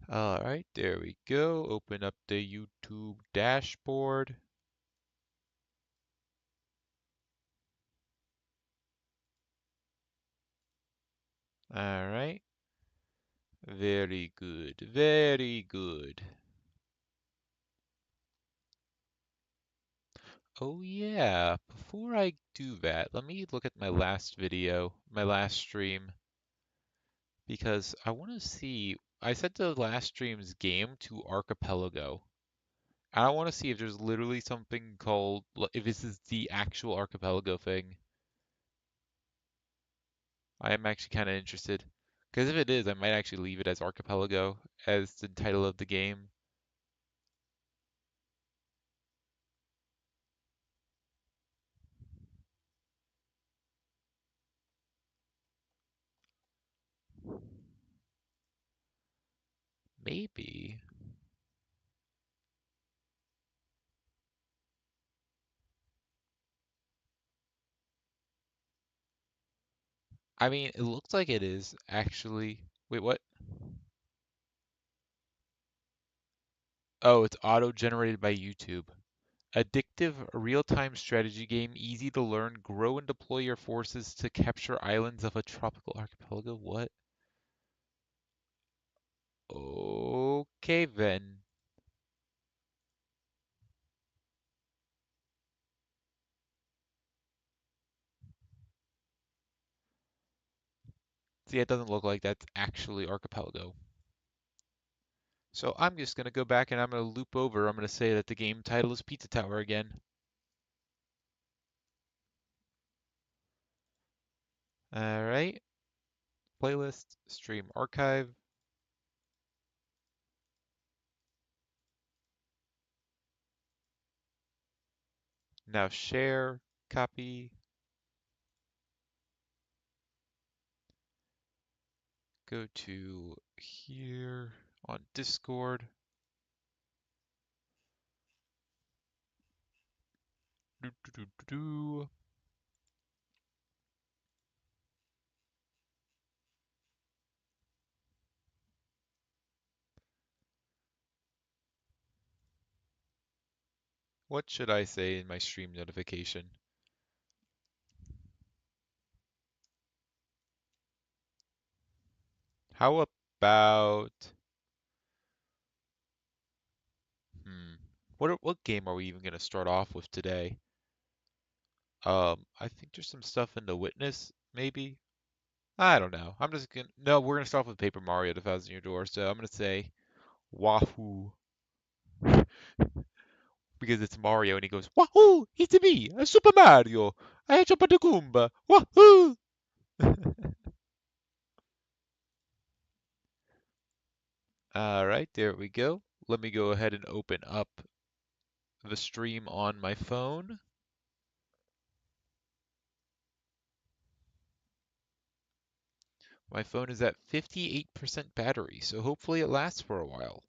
All right, there we go. Open up the YouTube dashboard. All right. Very good. Very good. Oh yeah, before I do that, let me look at my last video, my last stream, because I want to see. I set the last stream's game to Archipelago. I want to see if there's literally something called, if this is the actual Archipelago thing. I am actually kind of interested. Because if it is, I might actually leave it as Archipelago as the title of the game. Maybe. I mean, it looks like it is actually. Wait, what? Oh, it's auto-generated by YouTube. Addictive real-time strategy game, easy to learn, grow and deploy your forces to capture islands of a tropical archipelago. What? Okay then. See, it doesn't look like that's actually archipelago. So I'm just gonna go back and I'm gonna loop over. I'm gonna say that the game title is Pizza Tower again. All right. Playlist, stream archive. Now share, copy, go to here on Discord. Do, do, do, do, do. What should I say in my stream notification? How about what game are we even gonna start off with today? I think there's some stuff in the Witness, maybe. I don't know. I'm just gonna no, we're gonna start off with Paper Mario: The Thousand Year Door. So I'm gonna say Wahoo because it's Mario and he goes Wahoo! It's me, Super Mario. I jump on the Goomba. Wahoo! All right, there we go. Let me go ahead and open up the stream on my phone. My phone is at 58% battery, so hopefully it lasts for a while.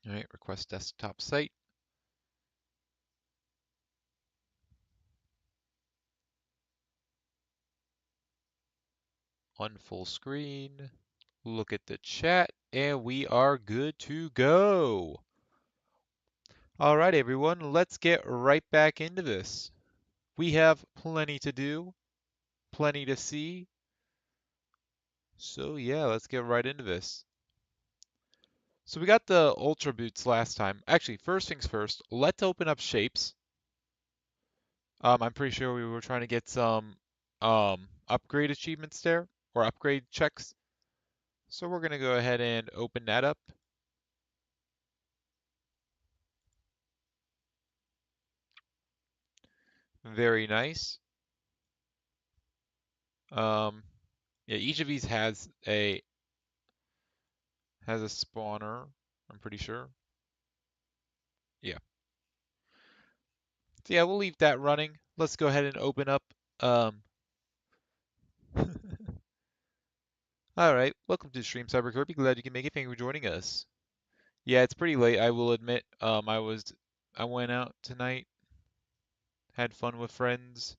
All right, request desktop site on full screen. Look at the chat, and we are good to go. All right, everyone, let's get right back into this. We have plenty to do, plenty to see. So yeah, let's get right into this. So we got the Ultra Boots last time. Actually, first things first, let's open up Shapes. I'm pretty sure we were trying to get some upgrade achievements there, or upgrade checks. So we're gonna go ahead and open that up. Very nice. Um, yeah, each of these has a spawner, I'm pretty sure. Yeah. So yeah, we'll leave that running. Let's go ahead and open up. Um, all right, welcome to the stream, Cyber Kirby. Glad you can make it. Thank you for joining us. Yeah, it's pretty late, I will admit. I went out tonight, had fun with friends,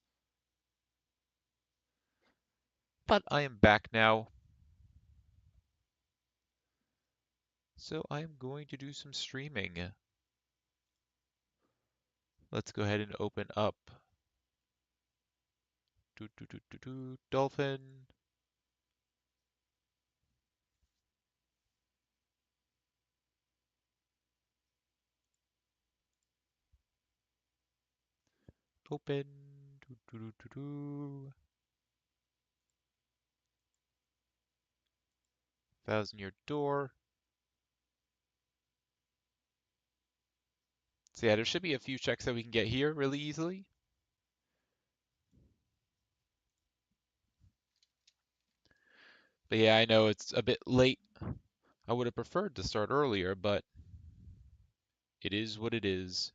but I am back now. So I am going to do some streaming. Let's go ahead and open up Dolphin. Open. 1,000-year door. So yeah, there should be a few checks that we can get here really easily. But yeah, I know it's a bit late. I would have preferred to start earlier, but it is what it is.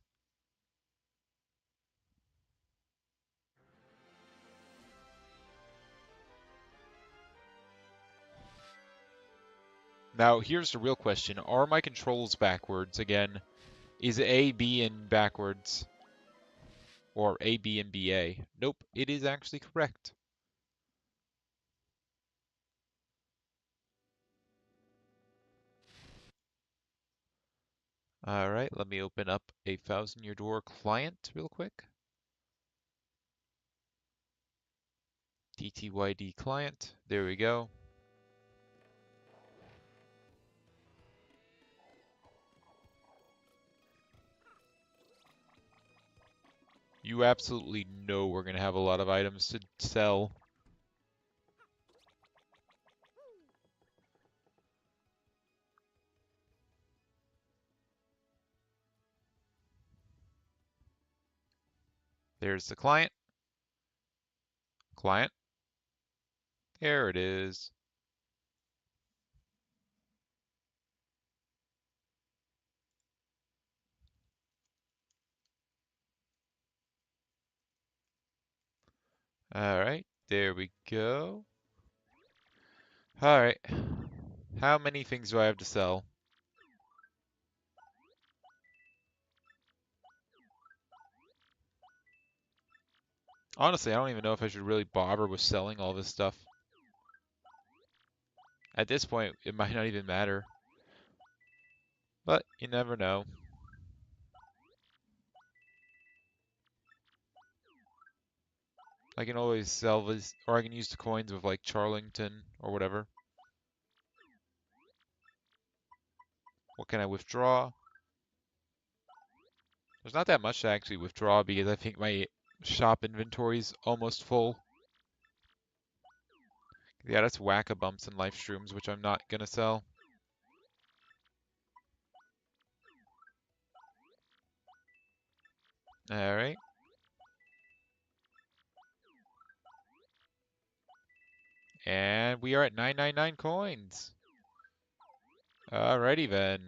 Now, here's the real question. Are my controls backwards again? Is A, B, and backwards? Or A, B, and B, A? Nope, it is actually correct. All right, let me open up a 1,000-year door client real quick. TTYD client. There we go. You absolutely know we're going to have a lot of items to sell. There's the client. Client. There it is. All right, there we go. All right. How many things do I have to sell? Honestly, I don't even know if I should really bother with selling all this stuff. At this point, it might not even matter. But you never know. I can always sell this, or I can use the coins with like Charlington or whatever. What can I withdraw? There's not that much to actually withdraw because I think my shop inventory is almost full. Yeah, that's whack-a-bumps and life shrooms, which I'm not gonna sell. All right. And we are at 999 coins. Alrighty then.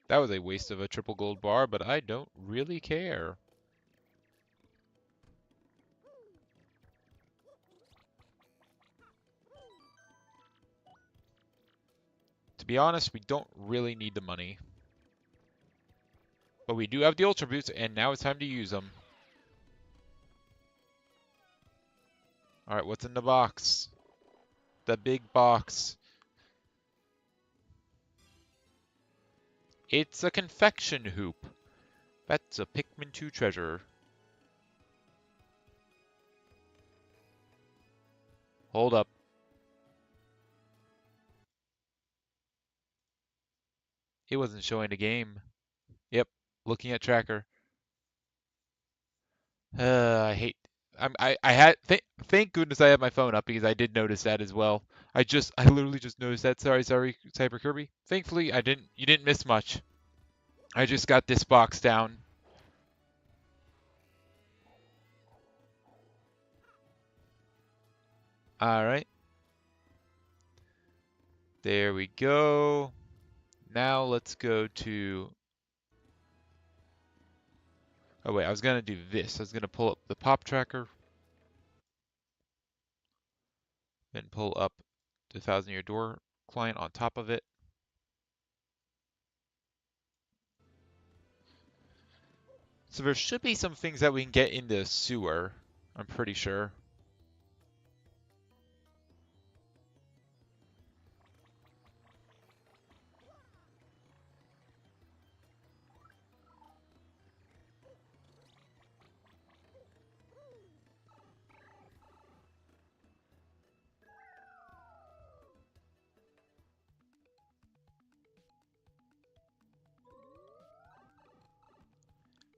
That was a waste of a triple gold bar, but I don't really care. To be honest, we don't really need the money. But we do have the Ultra Boots, and now it's time to use them. Alright, what's in the box? The big box. It's a confection hoop. That's a Pikmin 2 treasure. Hold up. It wasn't showing the game. Yep, looking at tracker. I hate. I had. Thank goodness I have my phone up because I did notice that as well. I literally just noticed that. Sorry, Cyber Kirby. Thankfully, I didn't. You didn't miss much. I just got this box down. All right. There we go. Now let's go to. Oh wait, I was gonna do this. I was gonna pull up the pop tracker, then pull up the 1,000-year door client on top of it. So there should be some things that we can get in the sewer. I'm pretty sure.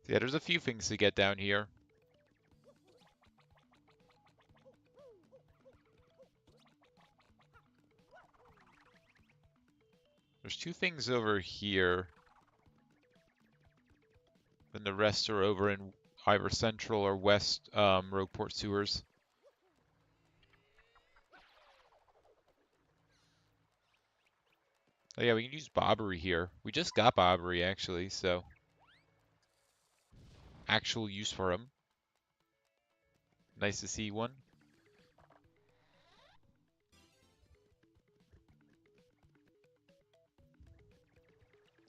Yeah, there's a few things to get down here. There's two things over here. Then the rest are over in either Central or West Rogueport sewers. Oh yeah, we can use Bobbery here. We just got Bobbery actually, so actual use for him. Nice to see one.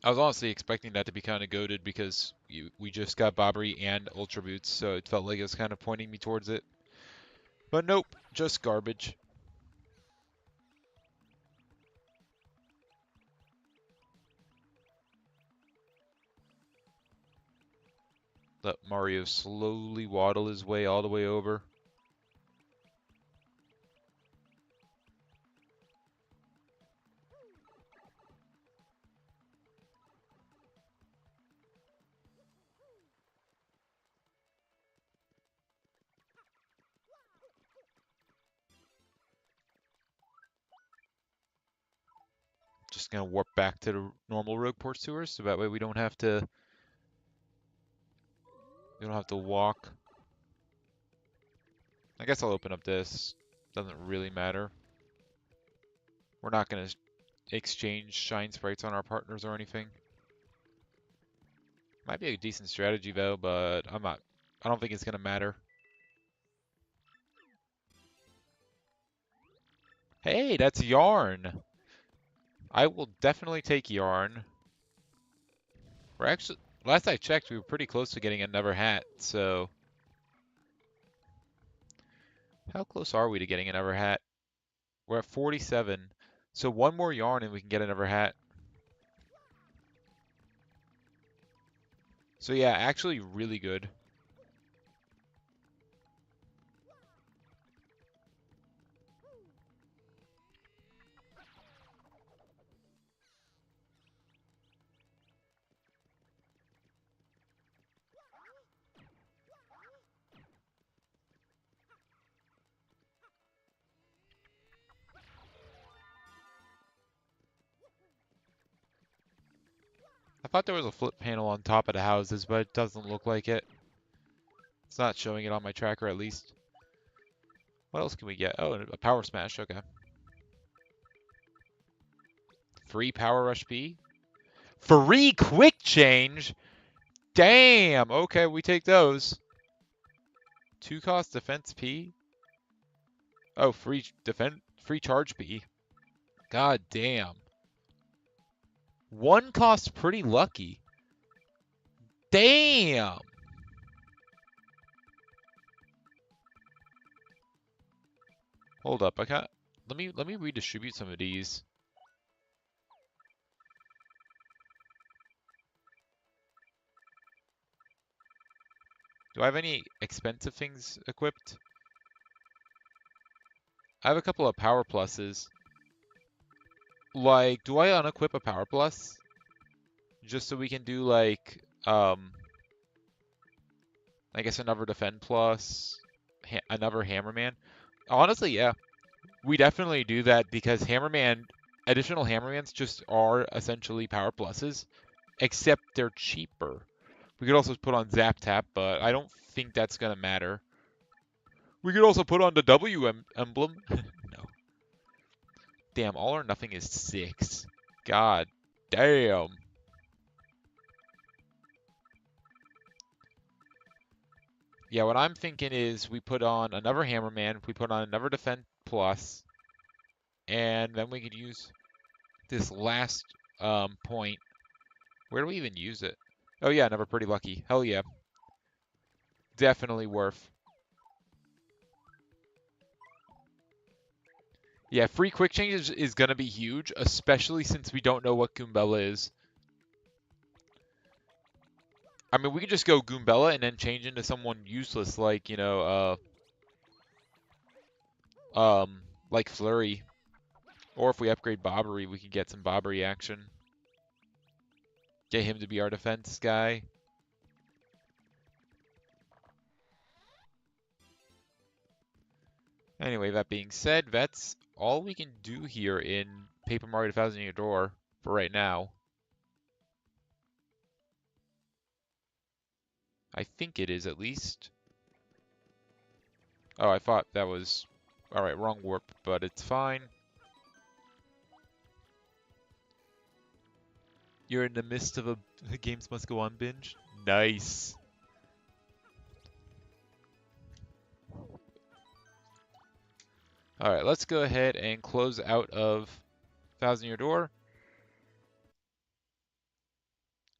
I was honestly expecting that to be kind of goated because we just got Bobbery and Ultra Boots, so it felt like it was kind of pointing me towards it. But nope, just garbage. Let Mario slowly waddle his way all the way over. Just gonna warp back to the normal Rogueport sewers, so that way we don't have to walk. I guess I'll open up this. Doesn't really matter. We're not gonna exchange shine sprites on our partners or anything. Might be a decent strategy though, but I don't think it's gonna matter. Hey, that's Yarn. I will definitely take Yarn. We're actually, last I checked, we were pretty close to getting another hat, so. How close are we to getting another hat? We're at 47. So one more Yarn and we can get another hat. So yeah, actually really good. I thought there was a flip panel on top of the houses, but it doesn't look like it. It's not showing it on my tracker at least. What else can we get? Oh, a Power Smash, okay. Free Power Rush B? Free Quick Change? Damn, okay, we take those. 2-cost Defense P? Oh, free Charge P. God damn. 1-cost pretty lucky. Damn! Hold up, I can't. Let me redistribute some of these. Do I have any expensive things equipped? I have a couple of power pluses. Like, do I unequip a power plus? Just so we can do like, I guess another defend plus, another Hammerman. Honestly, yeah. We definitely do that because additional Hammermans just are essentially power pluses, except they're cheaper. We could also put on Zap Tap, but I don't think that's gonna matter. We could also put on the W emblem. No. Damn, all or nothing is 6. God damn. Yeah, what I'm thinking is we put on another Hammerman, we put on another Defend Plus, and then we could use this last point. Where do we even use it? Oh yeah, another Pretty Lucky. Hell yeah. Definitely worth. Yeah, free quick change is going to be huge, especially since we don't know what Goombella is. I mean, we could just go Goombella and then change into someone useless like, like Flurry. Or if we upgrade Bobbery, we can get some Bobbery action. Get him to be our defense guy. Anyway, that being said, that's all we can do here in Paper Mario 1000 Year Door for right now. I think it is at least. Oh, I thought that was... Alright, wrong warp, but it's fine. You're in the midst of a Games Must Go On binge? Nice. Alright, let's go ahead and close out of 1000 Year Door.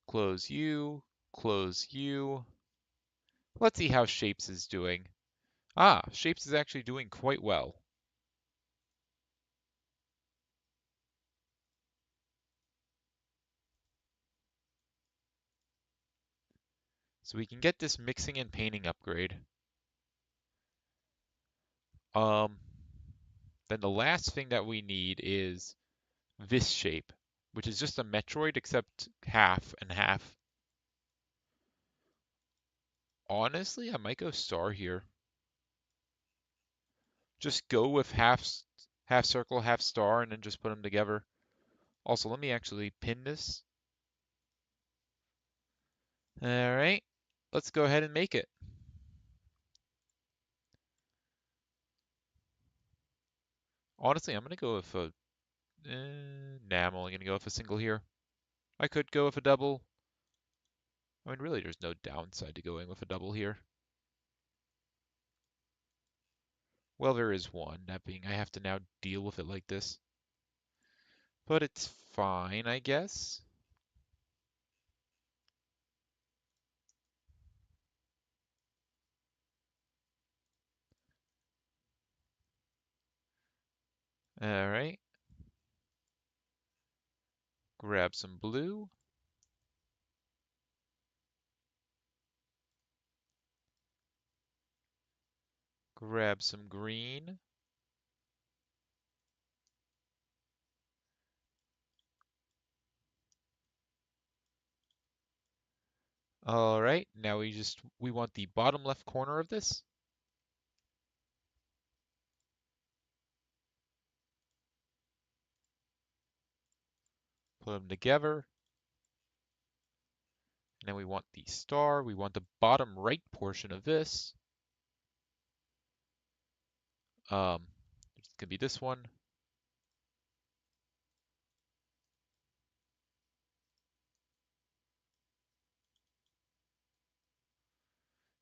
Close you. Close you. Let's see how Shapes is doing. Ah, Shapes is actually doing quite well. So we can get this mixing and painting upgrade. Um, then the last thing that we need is this shape, which is just a Metroid except half and half. Honestly, I might go star here. Just go with half circle, half star, and then just put them together. Also, let me actually pin this. All right, let's go ahead and make it. Honestly, I'm gonna go with a. Nah, I'm only gonna go with a single here. I could go with a double. I mean, really, there's no downside to going with a double here. Well, there is one, that being I have to now deal with it like this. But it's fine, I guess. All right. Grab some blue. Grab some green. All right, now we want the bottom left corner of this. Put them together. And then we want the star. We want the bottom right portion of this. It's gonna be this one.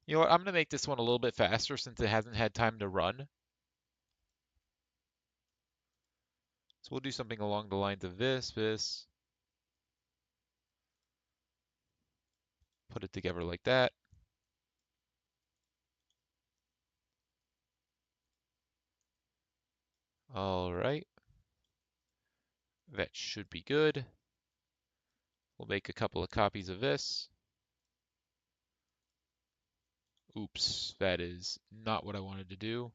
You know what? I'm gonna make this one a little bit faster since it hasn't had time to run. So we'll do something along the lines of this. Put it together like that. All right. That should be good. We'll make a couple of copies of this. Oops, that is not what I wanted to do.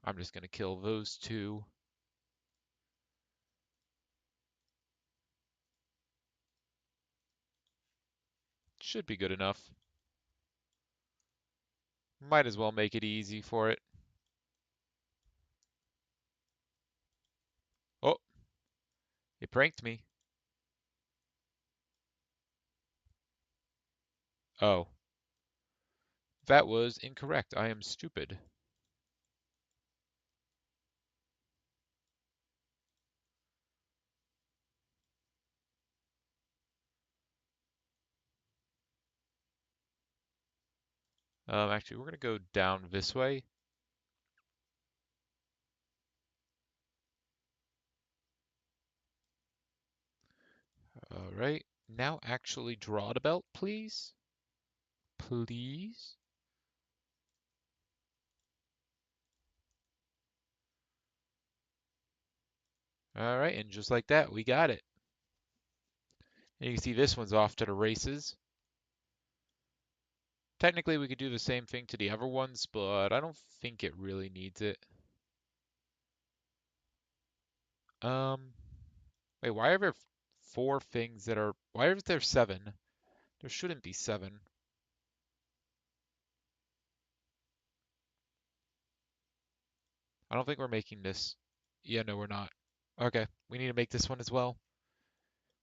I'm just gonna kill those two. Should be good enough. Might as well make it easy for it. Oh, it pranked me. Oh, that was incorrect. I am stupid. Actually, we're gonna go down this way. All right. Now actually draw the belt, please. please. All right, and just like that, we got it. And you can see this one's off to the races. Technically, we could do the same thing to the other ones, but I don't think it really needs it. Um, Wait, why are there four things that are... Why is there seven? There shouldn't be seven. I don't think we're making this. Yeah, no, we're not. Okay, we need to make this one as well,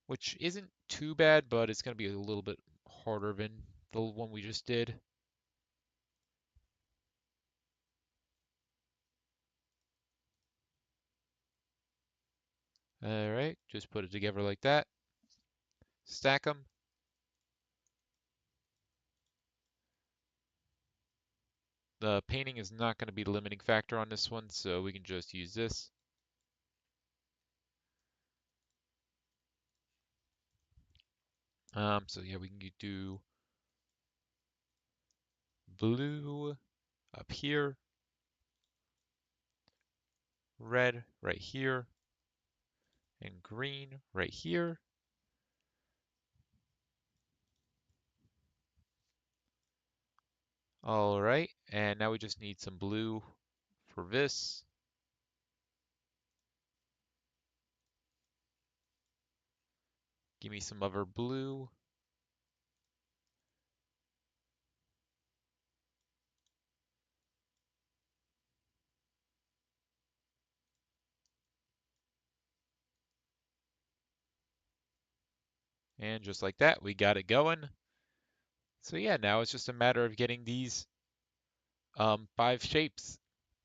which isn't too bad, but it's going to be a little bit harder than the one we just did. All right, just put it together like that. Stack them. The painting is not going to be the limiting factor on this one, so we can just use this. So yeah, we can do blue up here, red right here, and green right here. All right, and now we just need some blue for this. Give me some other blue. And just like that, we got it going. So yeah, now it's just a matter of getting these 5 shapes.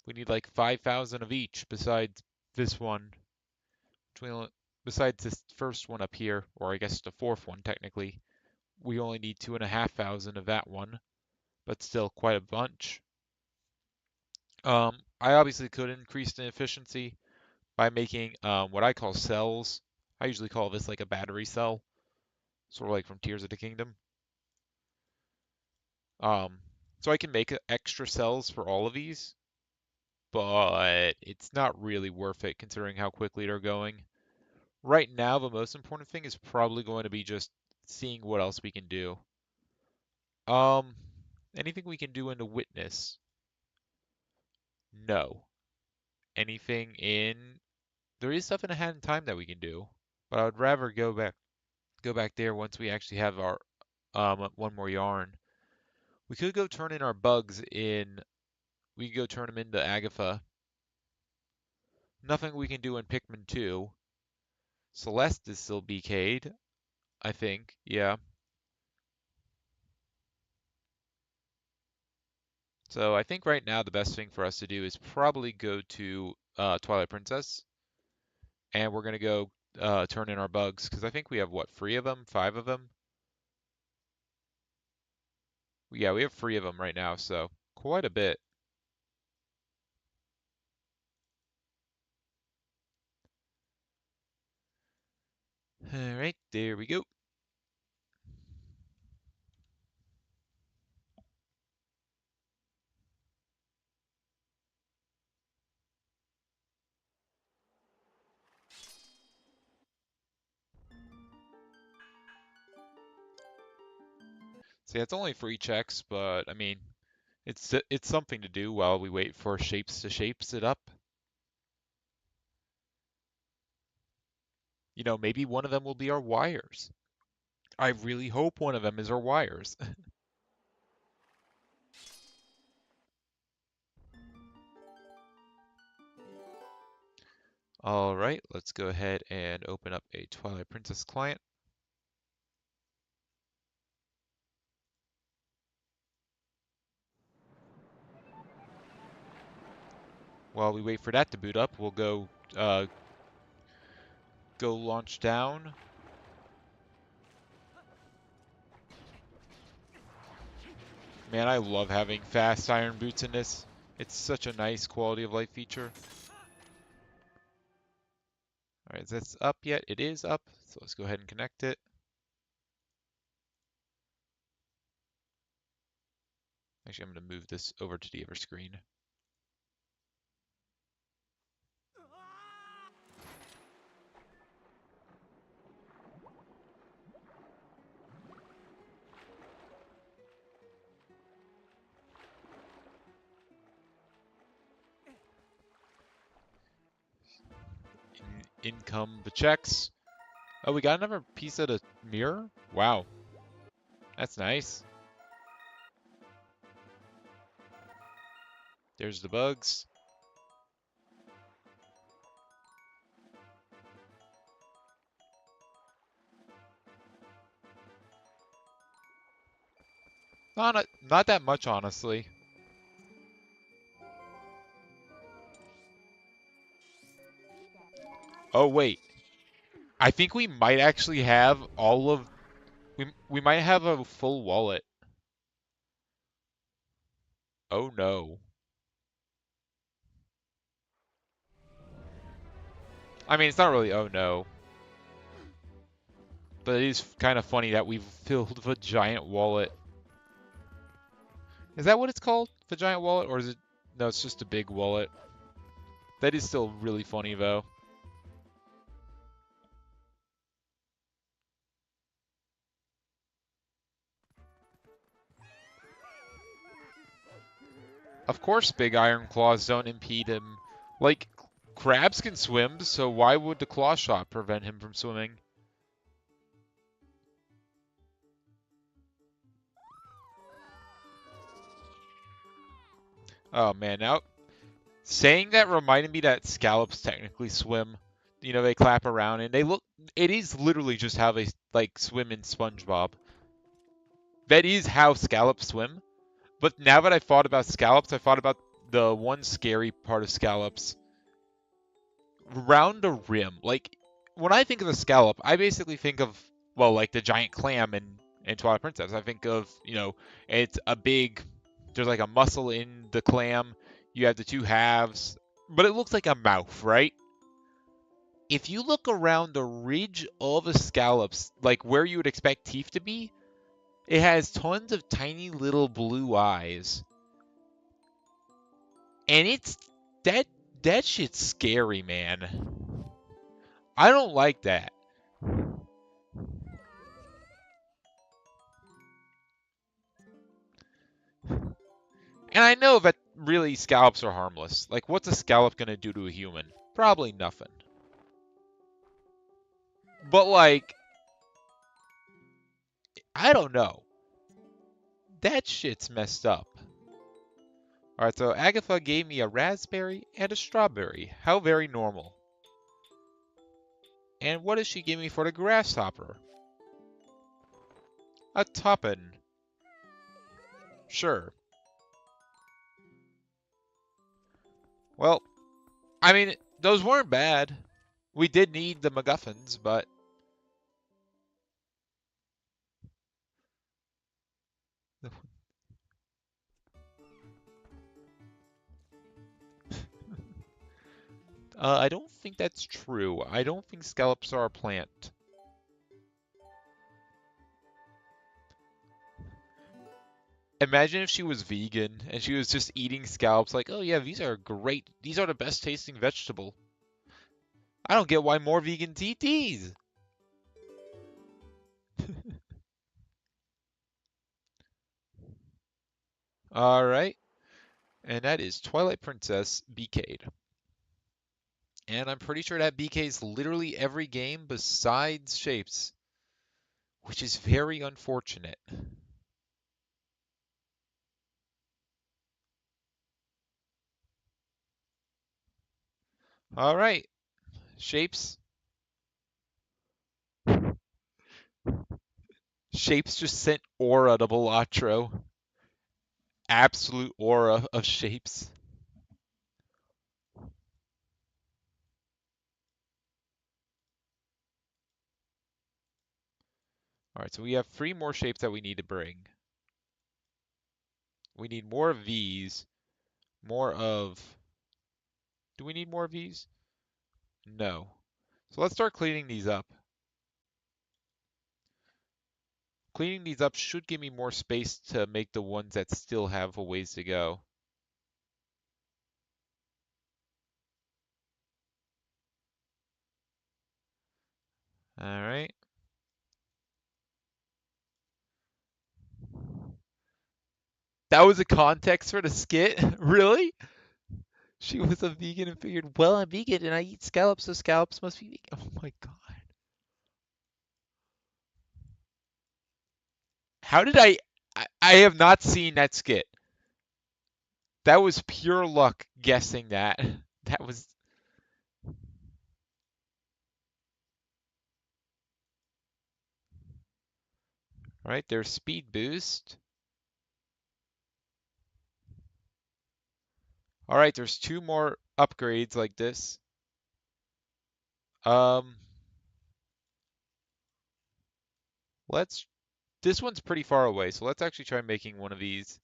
We need like 5,000 of each besides this one. Besides this first one up here, or I guess the fourth one technically, we only need 2,500 of that one, but still quite a bunch. I obviously could increase the efficiency by making what I call cells. I usually call this like a battery cell, sort of like from Tears of the Kingdom. Um, so I can make extra cells for all of these, but it's not really worth it considering how quickly they're going. Right now, the most important thing is probably going to be just seeing what else we can do. Um, Anything we can do in the witness? No. Anything in... There is stuff in a hand in time that we can do, but I would rather go back there once we actually have our one more yarn. We could go turn in our bugs in. We could go turn them into Agatha. Nothing we can do in Pikmin 2. Celeste is still BK'd, I think. Yeah. So I think right now the best thing for us to do is probably go to Twilight Princess, and we're gonna go turn in our bugs because I think we have what, 3 of them, 5 of them? Yeah, we have 3 of them right now, so quite a bit. All right, there we go. See, it's only 3 checks, but I mean, it's something to do while we wait for shapes to shapes it up. You know, maybe one of them will be our wires. I really hope one of them is our wires. All right, let's go ahead and open up a Twilight Princess client. While we wait for that to boot up, we'll go launch down. Man, I love having fast iron boots in this. It's such a nice quality of life feature. All right, is this up yet? It is up, so let's go ahead and connect it. Actually, I'm going to move this over to the other screen. In come the checks. Oh, we got another piece of the mirror? Wow, that's nice. There's the bugs. Not that much, honestly. Oh, wait. I think we might actually have all of... We might have a full wallet. Oh, no. I mean, it's not really oh, no. But it is kind of funny that we've filled the giant wallet. Is that what it's called? The giant wallet? Or is it... No, it's just a big wallet. That is still really funny, though. Of course big iron claws don't impede him. Like, crabs can swim, so why would the claw shot prevent him from swimming? Oh man, now saying that reminded me that scallops technically swim. You know, they clap around and they look. It is literally just how they like swim in SpongeBob. That is how scallops swim. But now that I thought about scallops, I thought about the one scary part of scallops. Round the rim. Like when I think of a scallop, I basically think of well, like the giant clam in Twilight Princess. I think of it's a big. There's like a muscle in the clam. You have the two halves, but it looks like a mouth, right? If you look around the ridge of the scallops, like where you would expect teeth to be, it has tons of tiny little blue eyes, and it's that that shit's scary, man. I don't like that. And I know that really scallops are harmless. Like, what's a scallop gonna do to a human? Probably nothing. But like, I don't know. That shit's messed up. Alright, so Agatha gave me a raspberry and a strawberry. How very normal. And what does she give me for the grasshopper? A toppin. Sure. Well, I mean, those weren't bad. We did need the MacGuffins, but I don't think that's true. I don't think scallops are a plant. Imagine if she was vegan and she was just eating scallops like, oh yeah, these are great. These are the best tasting vegetable. I don't get why more vegans eat these. Alright, and that is Twilight Princess BK'd. And I'm pretty sure that BK's literally every game besides Shapes, which is very unfortunate. Alright, Shapes. Shapes just sent aura to Balatro. Absolute aura of Shapes. Alright, so we have 3 more shapes that we need to bring. We need more of these. More of... Do we need more of these? No. So let's start cleaning these up. Cleaning these up should give me more space to make the ones that still have a ways to go. All right. That was a context for the skit? Really? She was a vegan and figured, well, I'm vegan and I eat scallops, so scallops must be vegan. Oh my God. How did I have not seen that skit. That was pure luck guessing that. That was. All right, there's speed boost. All right, there's two more upgrades like this. Um, let's. This one's pretty far away, so let's actually try making one of these.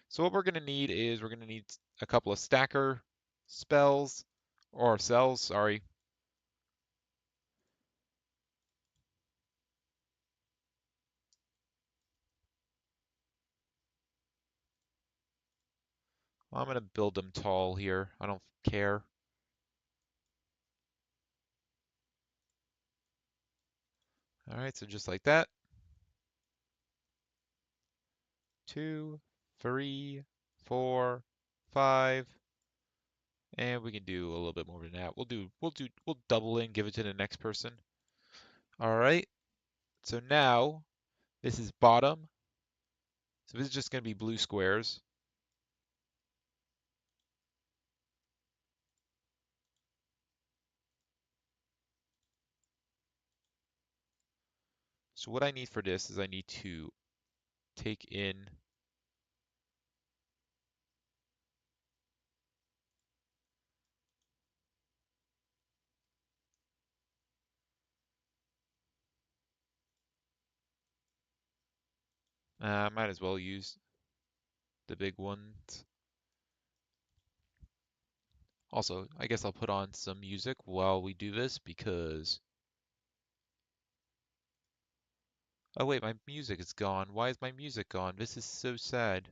So what we're gonna need is we're gonna need a couple of stacker spells or cells, sorry. I'm gonna build them tall here. I don't care. All right, so just like that. 2, 3, 4, 5, and we can do a little bit more than that. We'll double in, give it to the next person. All right. So now this is bottom. So this is just going to be blue squares. So what I need for this is I need to take in might as well use the big ones. Also, I guess I'll put on some music while we do this because... Oh wait, my music is gone. Why is my music gone? This is so sad.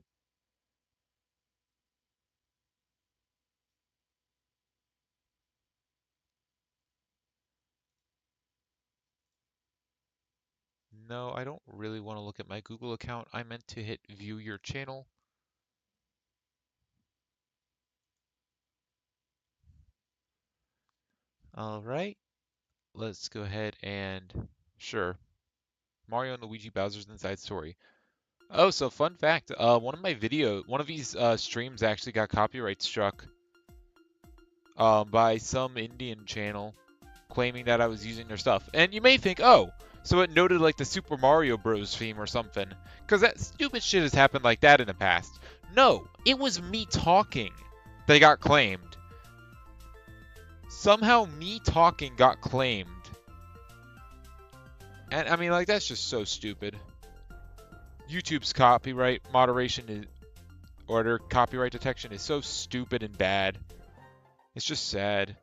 No, I don't really want to look at my Google account. I meant to hit view your channel. All right, let's go ahead and sure. Mario and Luigi Bowser's Inside Story. Oh, so fun fact, one of these streams actually got copyright struck by some Indian channel claiming that I was using their stuff. And you may think, oh, so it noted like the Super Mario Bros. Theme or something, because that stupid shit has happened like that in the past. No, it was me talking that got claimed. Somehow me talking got claimed. And I mean, like, that's just so stupid. YouTube's copyright moderation is, or their copyright detection is so stupid and bad. It's just sad.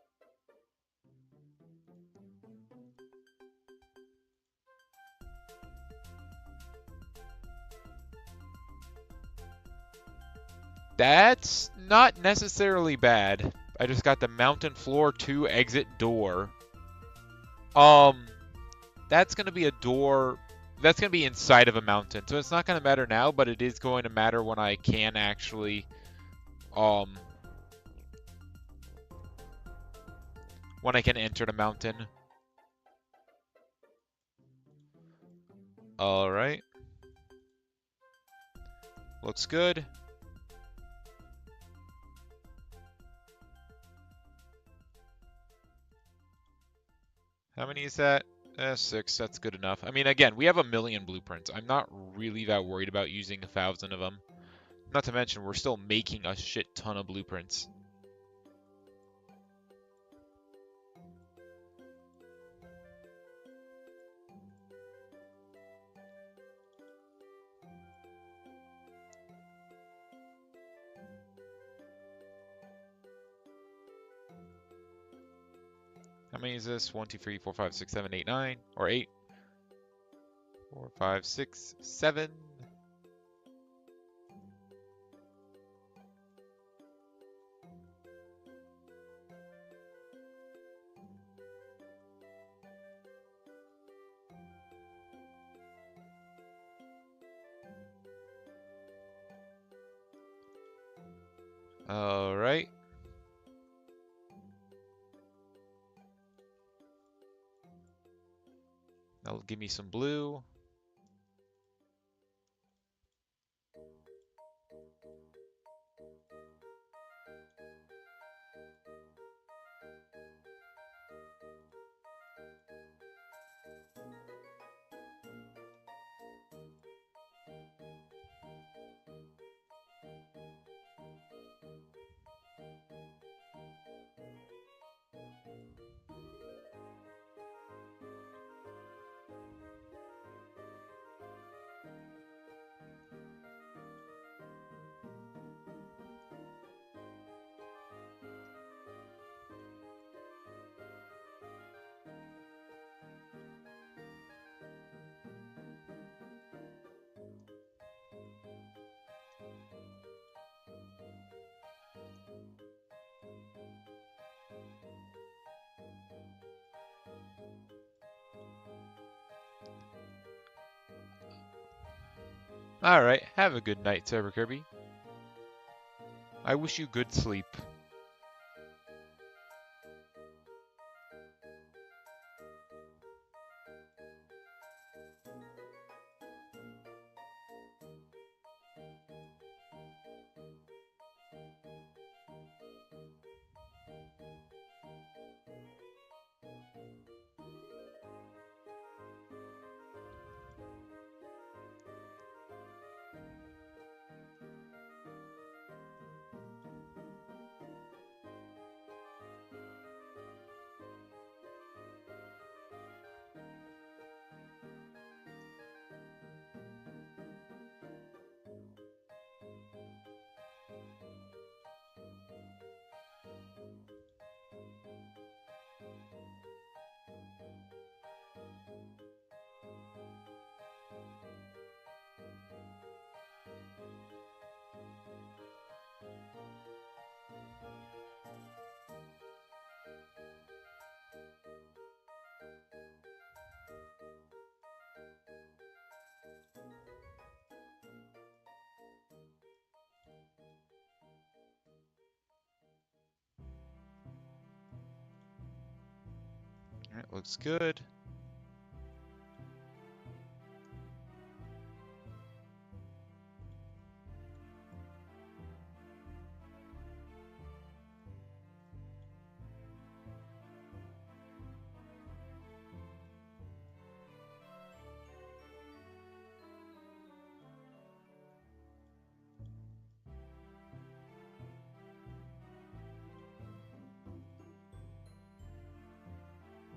That's not necessarily bad. I just got the mountain floor 2 exit door. Um, that's going to be a door. That's going to be inside of a mountain. So it's not going to matter now, but it is going to matter when I can actually, when I can enter the mountain. All right. Looks good. How many is that? 6, that's good enough. I mean, again, we have 1,000,000 blueprints. I'm not really that worried about using 1,000 of them. Not to mention, we're still making a shit ton of blueprints. How many is this? 1, 2, 3, 4, 5, 6, 7, 8, 9, or 8. 4, 5, 6, 7. All right. That'll give me some blue. All right. Have a good night, Cyber Kirby. I wish you good sleep. All right, looks good.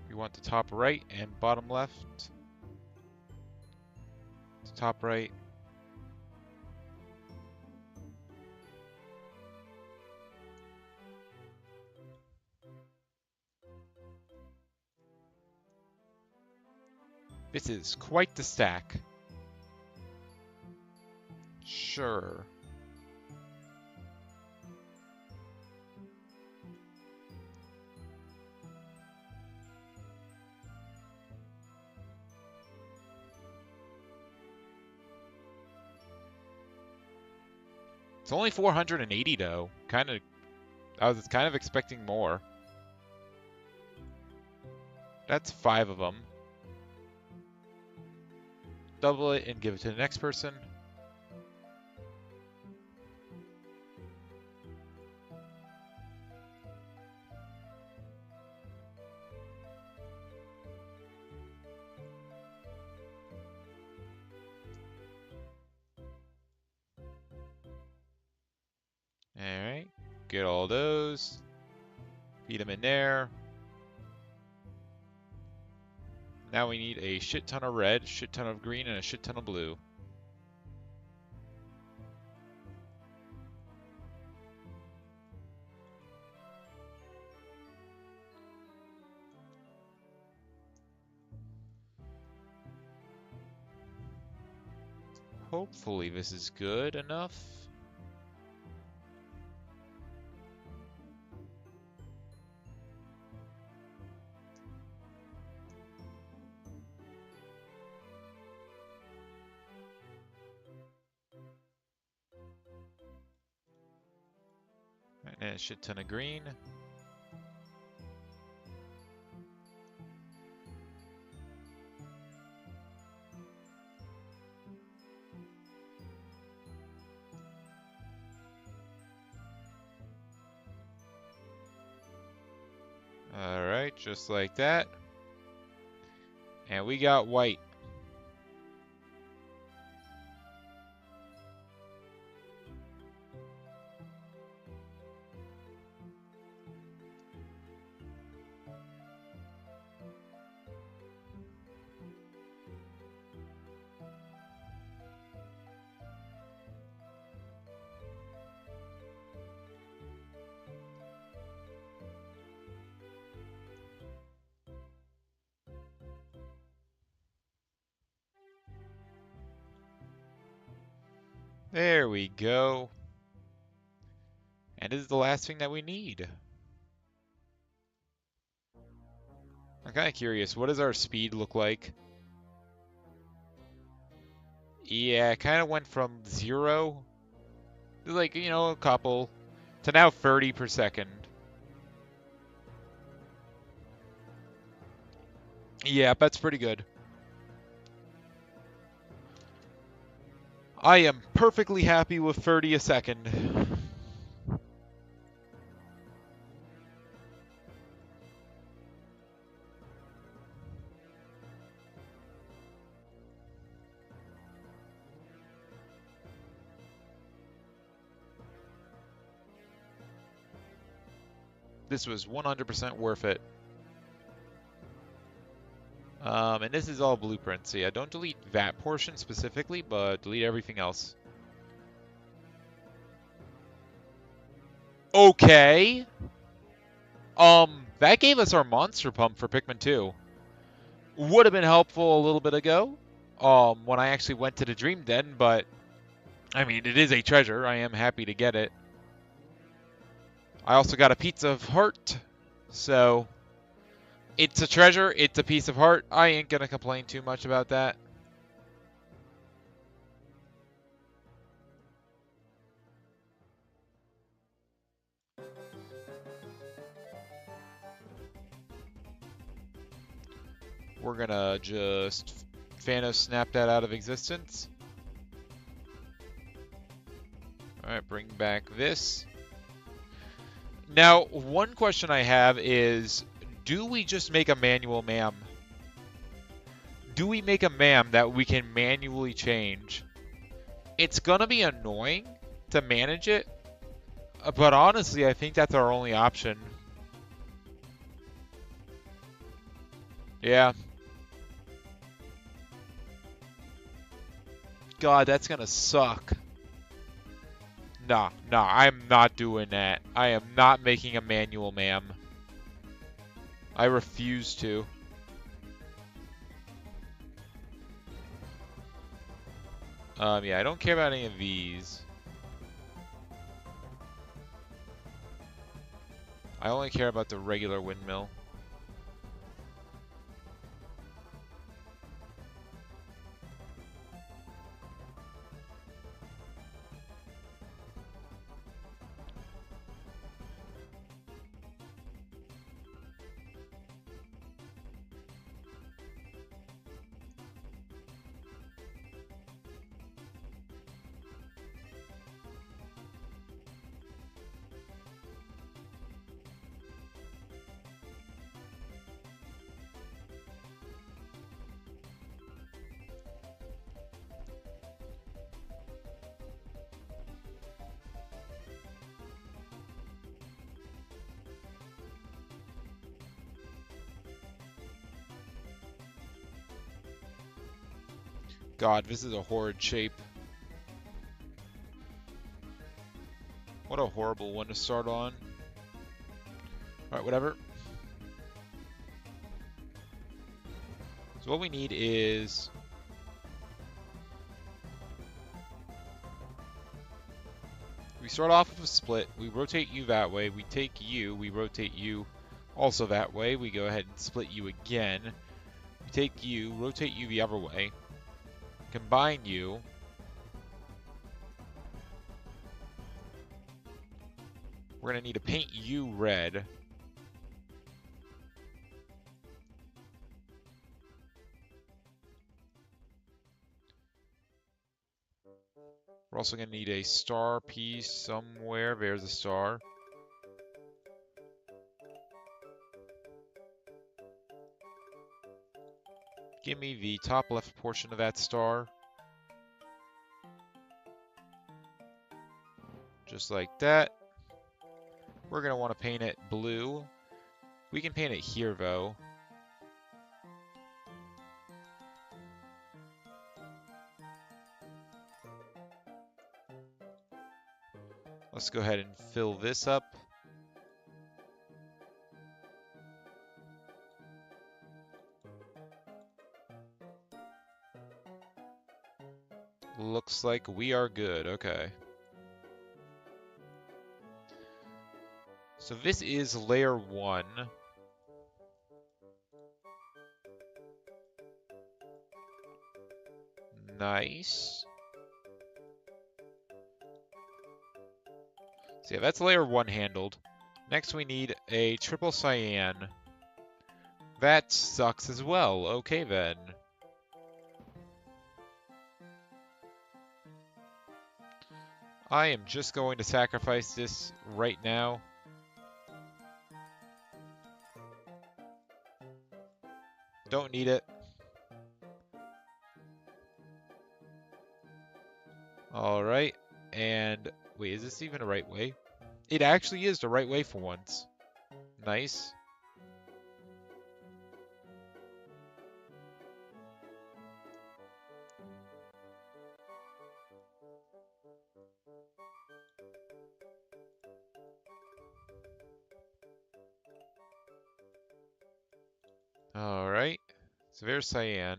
We want the top right and bottom left. Top right. This is quite the stack. Sure. It's only 480 though. I was kind of expecting more. That's 5 of them. Double it and give it to the next person. Alright, get all those. Feed them in there. Now we need a shit ton of red, shit ton of green, and a shit ton of blue. Hopefully this is good enough. And a shit ton of green. Alright, just like that. And we got white. There we go. And this is the last thing that we need. I'm kind of curious, what does our speed look like? Yeah, it kind of went from 0, like, you know, a couple, to now 30 per second. Yeah, that's pretty good. I am perfectly happy with 30 a second. This was 100% worth it. And this is all blueprints, so yeah, don't delete that portion specifically, but delete everything else. Okay. That gave us our monster pump for Pikmin 2. Would have been helpful a little bit ago, when I actually went to the Dream Den, but, I mean, it is a treasure. I am happy to get it. I also got a piece of heart, so it's a treasure, it's a piece of heart. I ain't gonna complain too much about that. We're gonna just Thanos snap that out of existence. Alright, bring back this. Now, one question I have is, do we just make a manual MAM? Do we make a MAM that we can manually change? It's gonna be annoying to manage it, but honestly, I think that's our only option. Yeah. God, that's gonna suck. Nah, I'm not doing that. I am not making a manual MAM. I refuse to. Yeah, I don't care about any of these. I only care about the regular windmill. God, this is a horrid shape. What a horrible one to start on. Alright, whatever. So what we need is we start off with a split. We rotate you that way. We take you. We rotate you also that way. We go ahead and split you again. We take you, rotate you the other way. Combine you. We're going to need to paint you red. We're also going to need a star piece somewhere. There's a star. Give me the top left portion of that star. Just like that. We're going to want to paint it blue. We can paint it here, though. Let's go ahead and fill this up. Looks like we are good. Okay. So this is layer 1. Nice. So yeah, that's layer 1 handled. Next we need a triple cyan. That sucks as well. Okay then. I am just going to sacrifice this right now. Don't need it. Alright, and wait, is this even the right way? It actually is the right way for once. Nice. Alright, so there's cyan.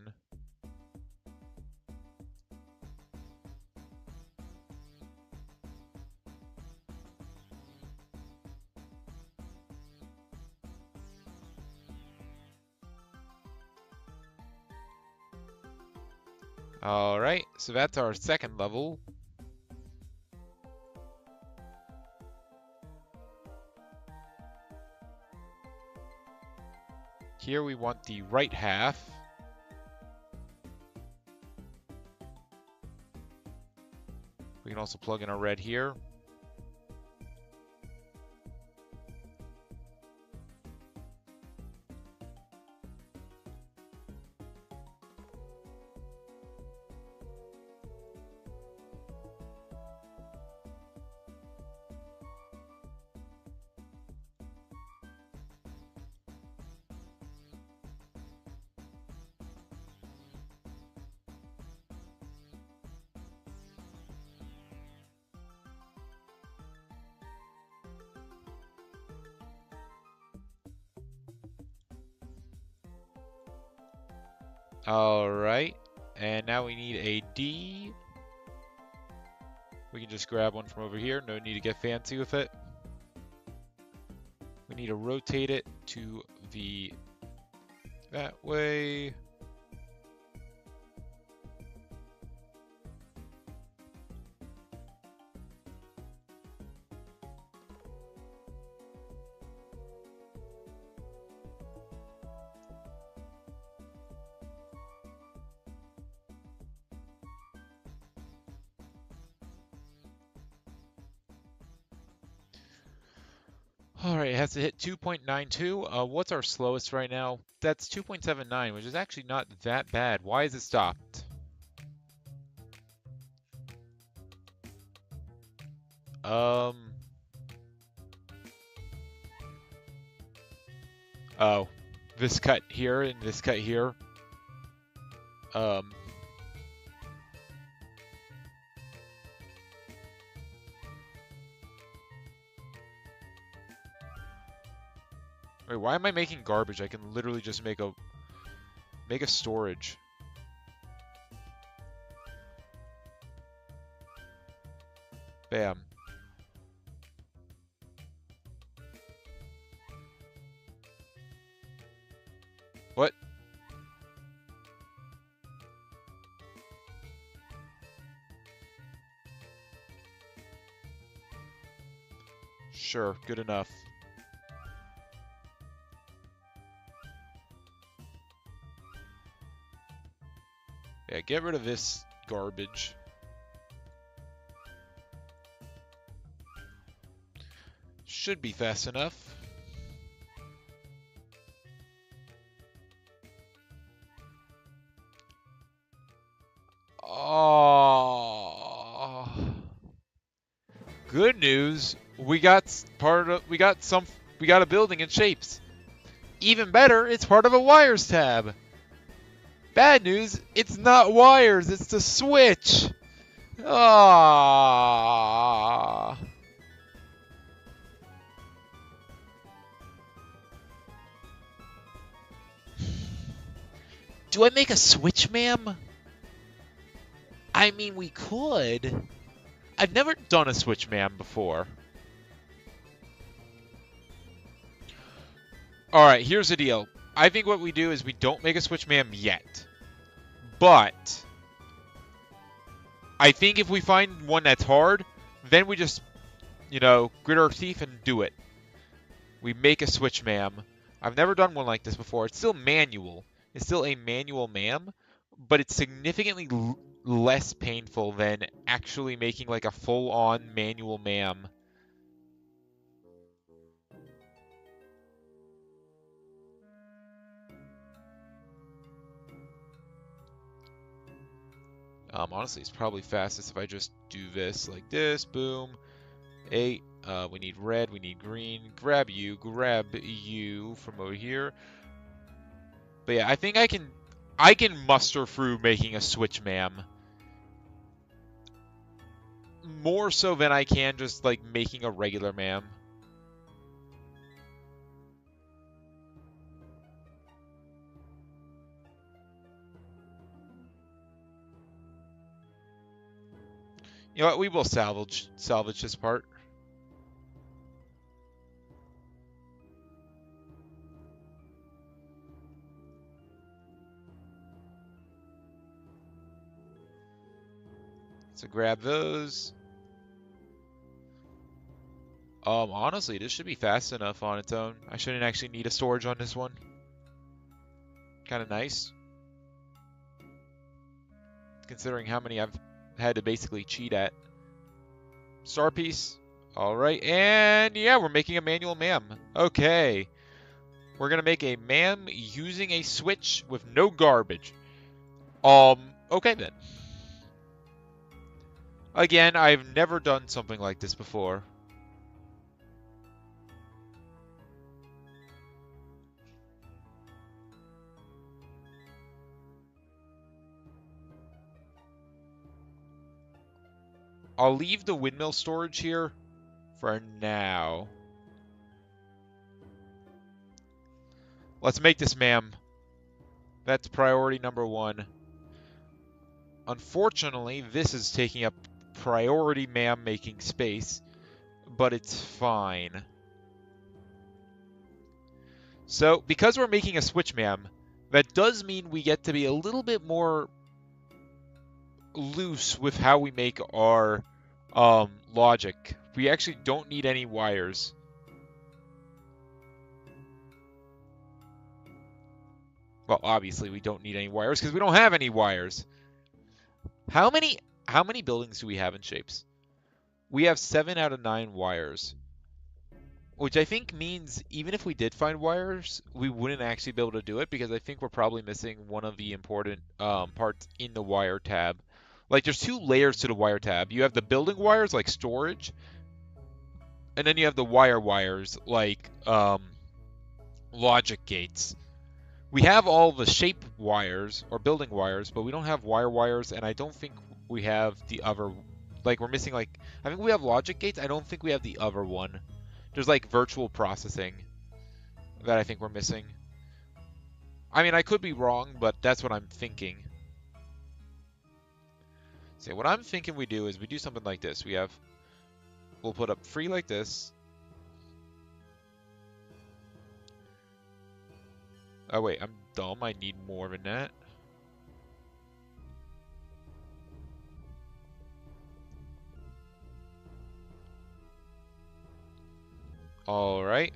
Alright, so that's our second level. Here we want the right half. We can also plug in our red here. Alright, and now we need a D. We can just grab one from over here, no need to get fancy with it. We need to rotate it to that way. Alright, it has to hit 2.92. What's our slowest right now? That's 2.79, which is actually not that bad. Why is it stopped? Oh, this cut here and this cut here. Wait, why am I making garbage? I can literally just make a storage. Bam. Sure, good enough. Yeah, get rid of this garbage. Should be fast enough. Oh. Good news. We got a building in Shapes. Even better, it's part of a wires tab. Bad news, it's not wires, it's the switch. Ah. Do I make a switch, ma'am? I mean, we could. I've never done a switch, ma'am, before. Alright, here's the deal. I think what we do is we don't make a switch, ma'am, yet. But I think if we find one that's hard, then we just, grit our teeth and do it. We make a switch, ma'am. I've never done one like this before. It's still manual. It's still a manual, ma'am, but it's significantly less painful than actually making like a full-on manual, ma'am. Honestly, it's probably fastest if I just do this like this. Boom. 8. We need red. We need green. Grab you from over here. But yeah, I think I can muster through making a switch, ma'am. More so than I can just like making a regular ma'am. You know what? We will salvage this part. So grab those. Honestly, this should be fast enough on its own. I shouldn't actually need a storage on this one. Kind of nice. Considering how many I've had to basically cheat at. Star piece. Alright, and yeah, we're making a manual ma'am. Okay. We're gonna make a ma'am using a switch with no garbage. Okay then. Again, I've never done something like this before. I'll leave the windmill storage here for now. Let's make this, ma'am. That's priority number 1. Unfortunately, this is taking up priority ma'am making space, but it's fine. So, because we're making a switch, ma'am, that does mean we get to be a little bit more loose with how we make our logic. We actually don't need any wires. Well, obviously we don't need any wires because we don't have any wires. How many buildings do we have in Shapes? We have 7 out of 9 wires. Which I think means even if we did find wires, we wouldn't actually be able to do it because I think we're probably missing one of the important parts in the wire tab. Like there's 2 layers to the wire tab. You have the building wires like storage, and then you have the wires like logic gates. We have all the shape wires or building wires, but we don't have wires, and I don't think we have the other. Like we're missing like I think we have logic gates. I don't think we have the other one. There's like virtual processing that I think we're missing. I mean, I could be wrong, but that's what I'm thinking. So what I'm thinking we do is we do something like this. We'll put up 3 like this. Oh wait, I'm dumb. I need more than that. All right.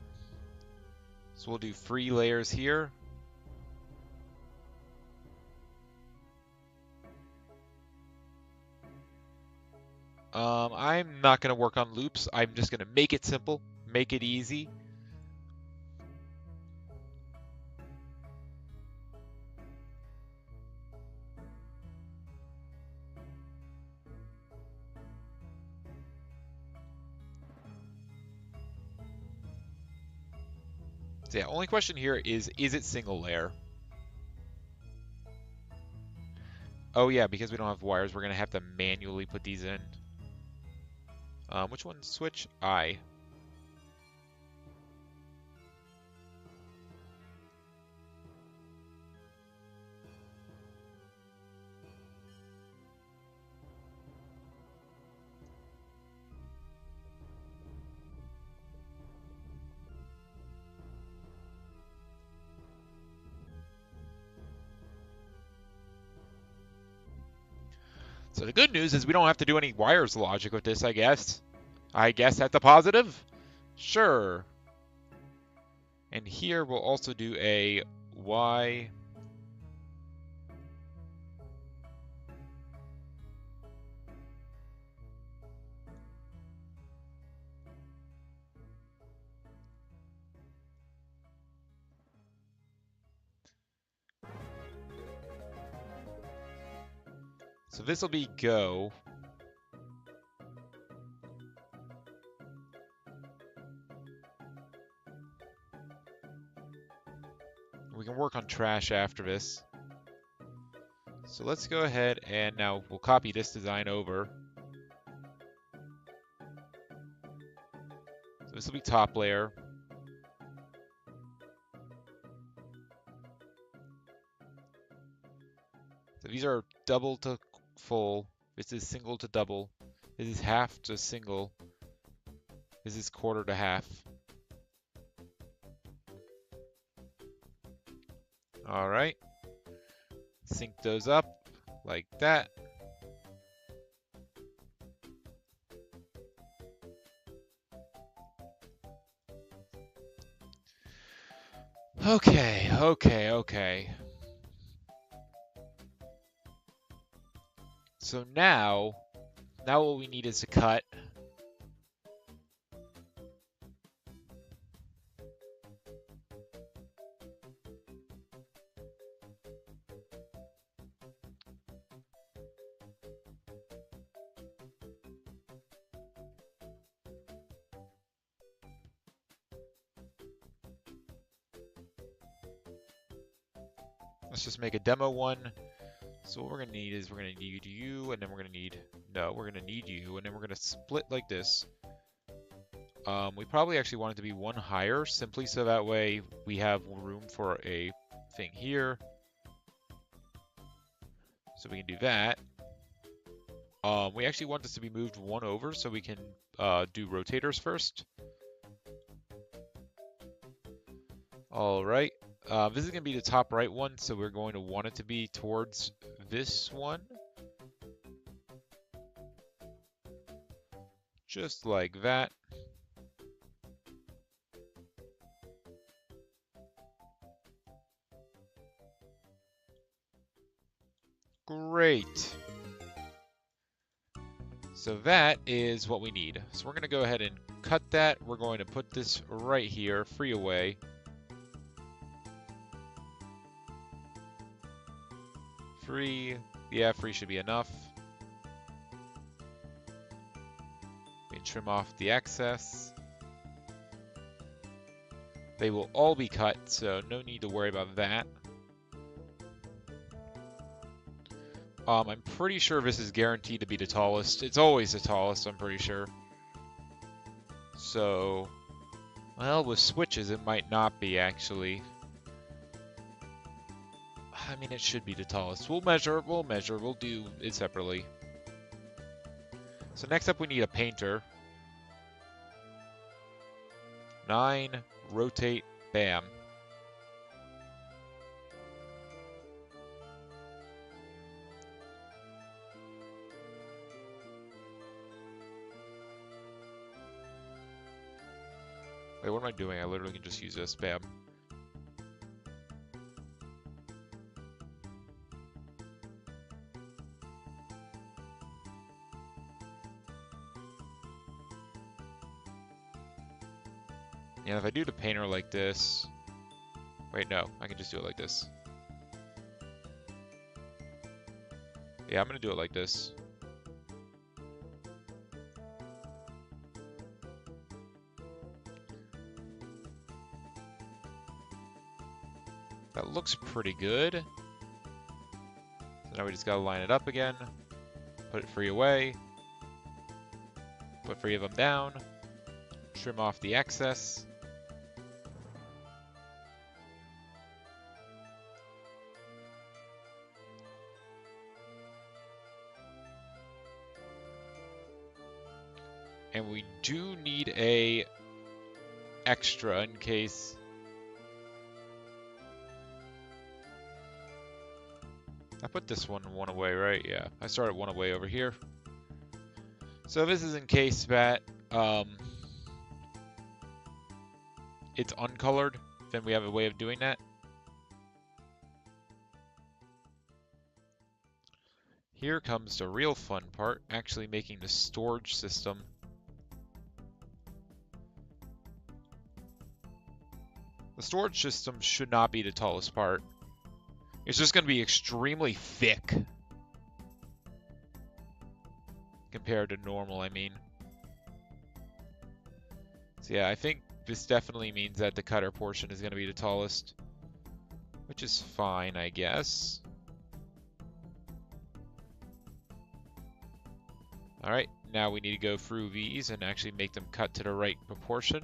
So we'll do 3 layers here. I'm not going to work on loops. I'm just going to make it simple, make it easy. So yeah, only question here is it single layer? Oh yeah, because we don't have wires, we're going to have to manually put these in. Which one switch? I. So the good news is we don't have to do any wires logic with this, I guess. I guess that's a positive? Sure. And here we'll also do a Y. So this will be go. We can work on trash after this. So let's go ahead and now we'll copy this design over. So this will be top layer. So these are double to full. This is single to double. This is half to single. This is quarter to half. All right. Sync those up like that. Okay. So now what we need is to cut. Let's just make a demo one. So what we're gonna need is we're gonna need you, and then we're gonna need you, and then we're gonna split like this. We probably actually want it to be one higher, simply so that way we have room for a thing here. So we can do that. We actually want this to be moved one over, so we can do rotators first. All right. This is going to be the top right one, so we're going to want it to be towards this one. Just like that. Great. So that is what we need. So we're going to go ahead and cut that. We're going to put this right here, free away. Free. Yeah, free should be enough. We can trim off the excess. They will all be cut, so no need to worry about that. I'm pretty sure this is guaranteed to be the tallest. It's always the tallest, I'm pretty sure. So, well, with switches, it might not be, actually. I mean, it should be the tallest. We'll measure, we'll do it separately. So next up, we need a painter. 9, rotate, bam. Wait, what am I doing? I literally can just use a spam. And if I do the painter like this... Wait, no. I can just do it like this. Yeah, I'm gonna do it like this. That looks pretty good. So now we just gotta line it up again. Put it 3 away. Put 3 of them down. Trim off the excess. And we do need a extra in case... I put this one away, right? Yeah, I started 1 away over here. So this is in case that it's uncolored, then we have a way of doing that. Here comes the real fun part, actually making the storage system. The storage system should not be the tallest part. It's just going to be extremely thick. Compared to normal, I mean. So yeah, I think this definitely means that the cutter portion is going to be the tallest. Which is fine, I guess. Alright, now we need to go through these and actually make them cut to the right proportion.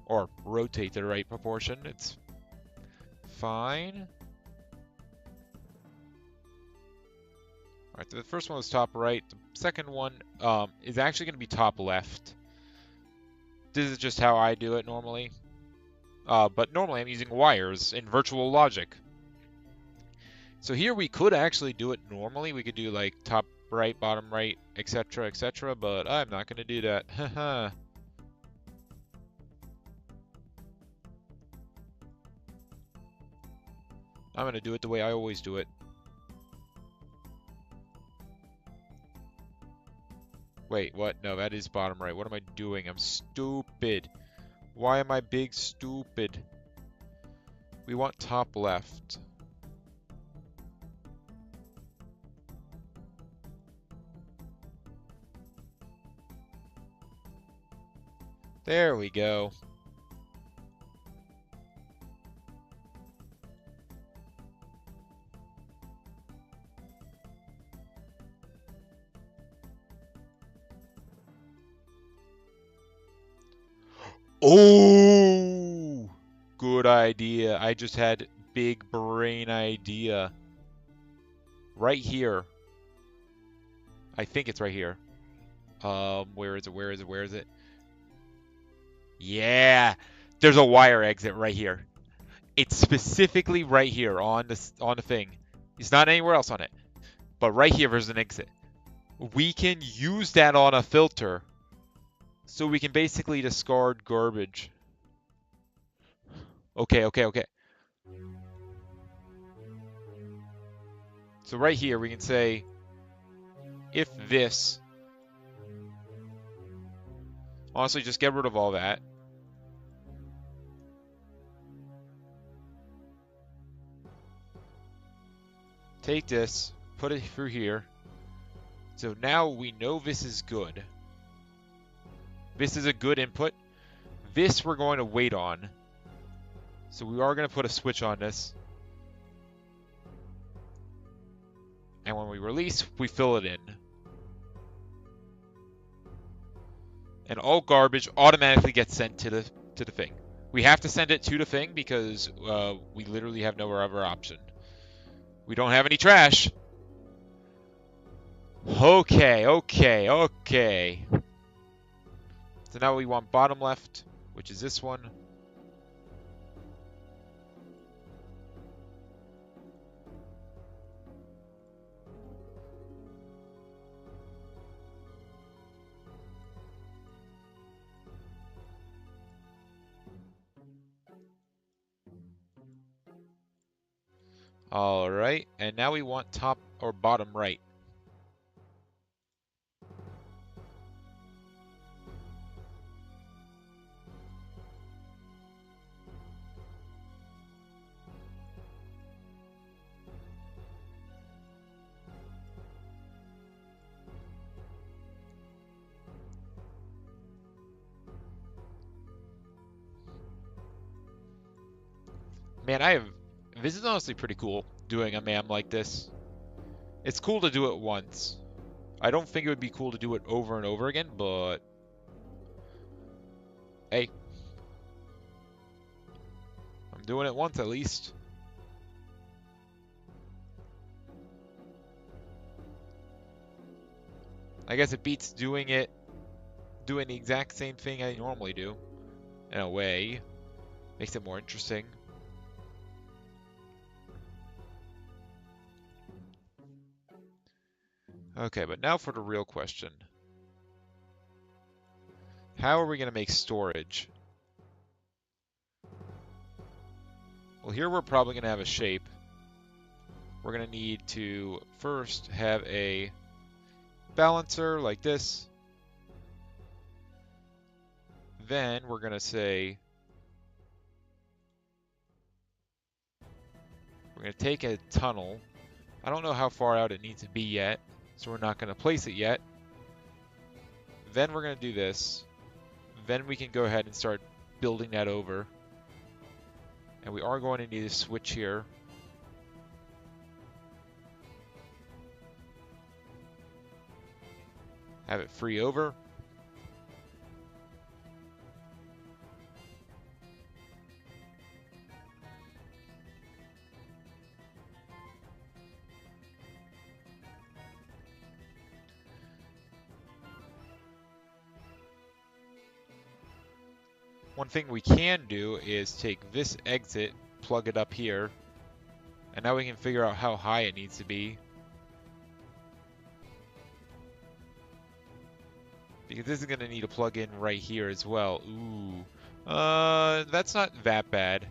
Or rotate to the right proportion. It's fine. Alright, the first one was top right. The second one is actually going to be top left. This is just how I do it normally. But normally I'm using wires in virtual logic. So here we could actually do it normally. We could do like top right, bottom right, etc., but I'm not going to do that. Haha. I'm going to do it the way I always do it. Wait, what? No, that is bottom right. What am I doing? I'm stupid. Why am I big stupid? We want top left. There we go. Oh! Good idea. I just had big brain idea. Right here. I think it's right here. Where is it? Where is it? Where is it? Yeah! There's a wire exit right here. It's specifically right here on the thing. It's not anywhere else on it. But right here there's an exit. We can use that on a filter. So we can basically discard garbage. Okay. So right here we can say, if this... Honestly, just get rid of all that. Take this, put it through here. So now we know this is good. This is a good input. This we're going to wait on. So we are going to put a switch on this. And when we release, we fill it in. And all garbage automatically gets sent to the thing. We have to send it to the thing because we literally have no other option. We don't have any trash. Okay. So now we want bottom left, which is this one. All right, and now we want top or bottom right. Man, this is honestly pretty cool, doing a MAM like this. It's cool to do it once. I don't think it would be cool to do it over and over again, but hey, I'm doing it once at least. I guess it beats doing the exact same thing I normally do, in a way. Makes it more interesting. Okay, but now for the real question. How are we going to make storage? Well, here we're probably going to have a shape. We're going to need to first have a balancer like this. Then we're going to say we're going to take a tunnel. I don't know how far out it needs to be yet, so we're not going to place it yet. Then we're going to do this. Then we can go ahead and start building that over. And we are going to need a switch here. Have it free over. One thing we can do is take this exit, plug it up here, and now we can figure out how high it needs to be. Because this is going to need a plug-in right here as well. Ooh. That's not that bad.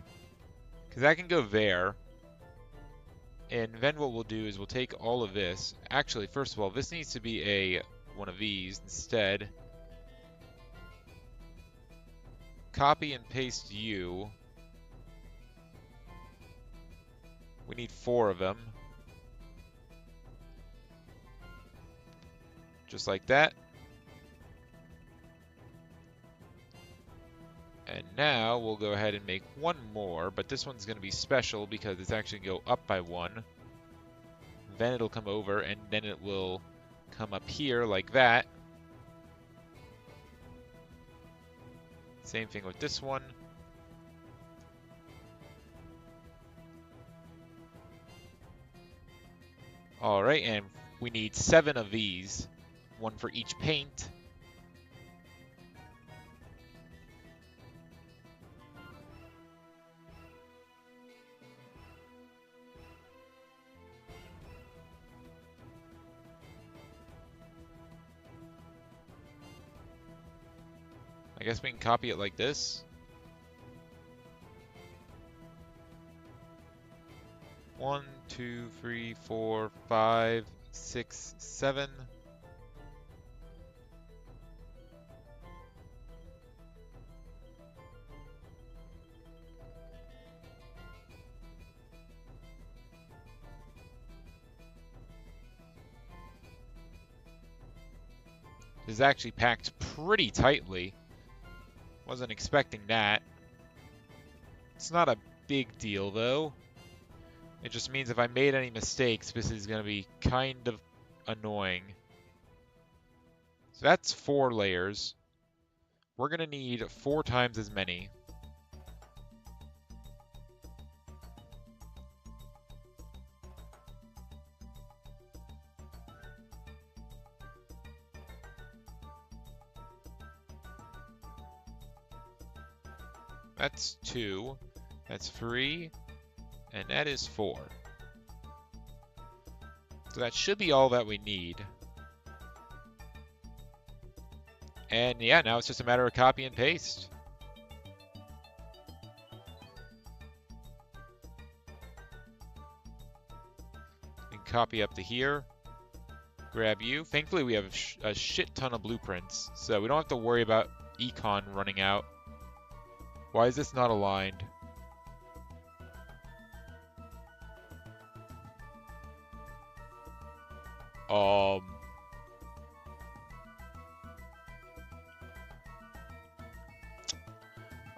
Because that can go there. And then what we'll do is we'll take all of this. Actually, first of all, this needs to be one of these instead. Copy and paste you. We need 4 of them. Just like that. And now we'll go ahead and make 1 more, but this one's going to be special because it's actually going to go up by 1. Then it'll come over, and then it will come up here like that. Same thing with this one. Alright, and we need 7 of these. 1 for each paint. I guess we can copy it like this. 1, 2, 3, 4, 5, 6, 7. This is actually packed pretty tightly. Wasn't expecting that. It's not a big deal though. It just means if I made any mistakes, this is going to be kind of annoying. So that's 4 layers. We're going to need 4 times as many. That's 2. That's 3. And that is 4. So that should be all that we need. And yeah, now it's just a matter of copy and paste. copy up to here. Grab you. Thankfully, we have a shit ton of blueprints, so we don't have to worry about econ running out. Why is this not aligned?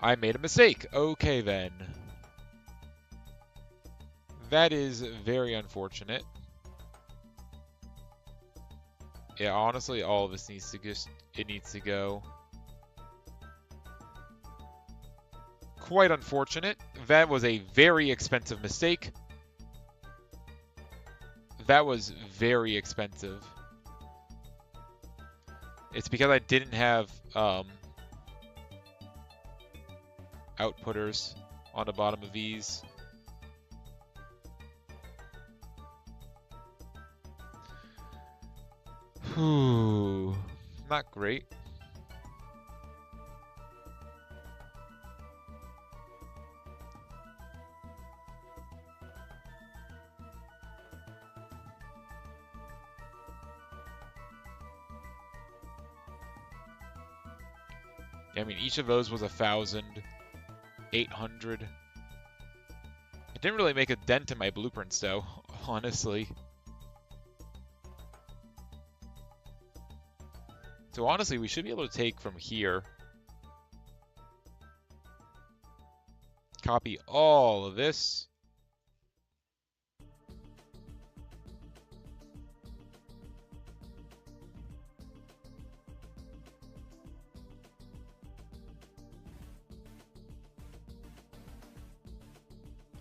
I made a mistake. Okay, then. That is very unfortunate. Yeah, honestly, all of this needs to it needs to go. Quite unfortunate. That was a very expensive mistake. That was very expensive. It's because I didn't have outputters on the bottom of these. Whew. Not great. I mean, each of those was 1,800. It didn't really make a dent in my blueprints, though, honestly. So honestly, we should be able to take from here. Copy all of this.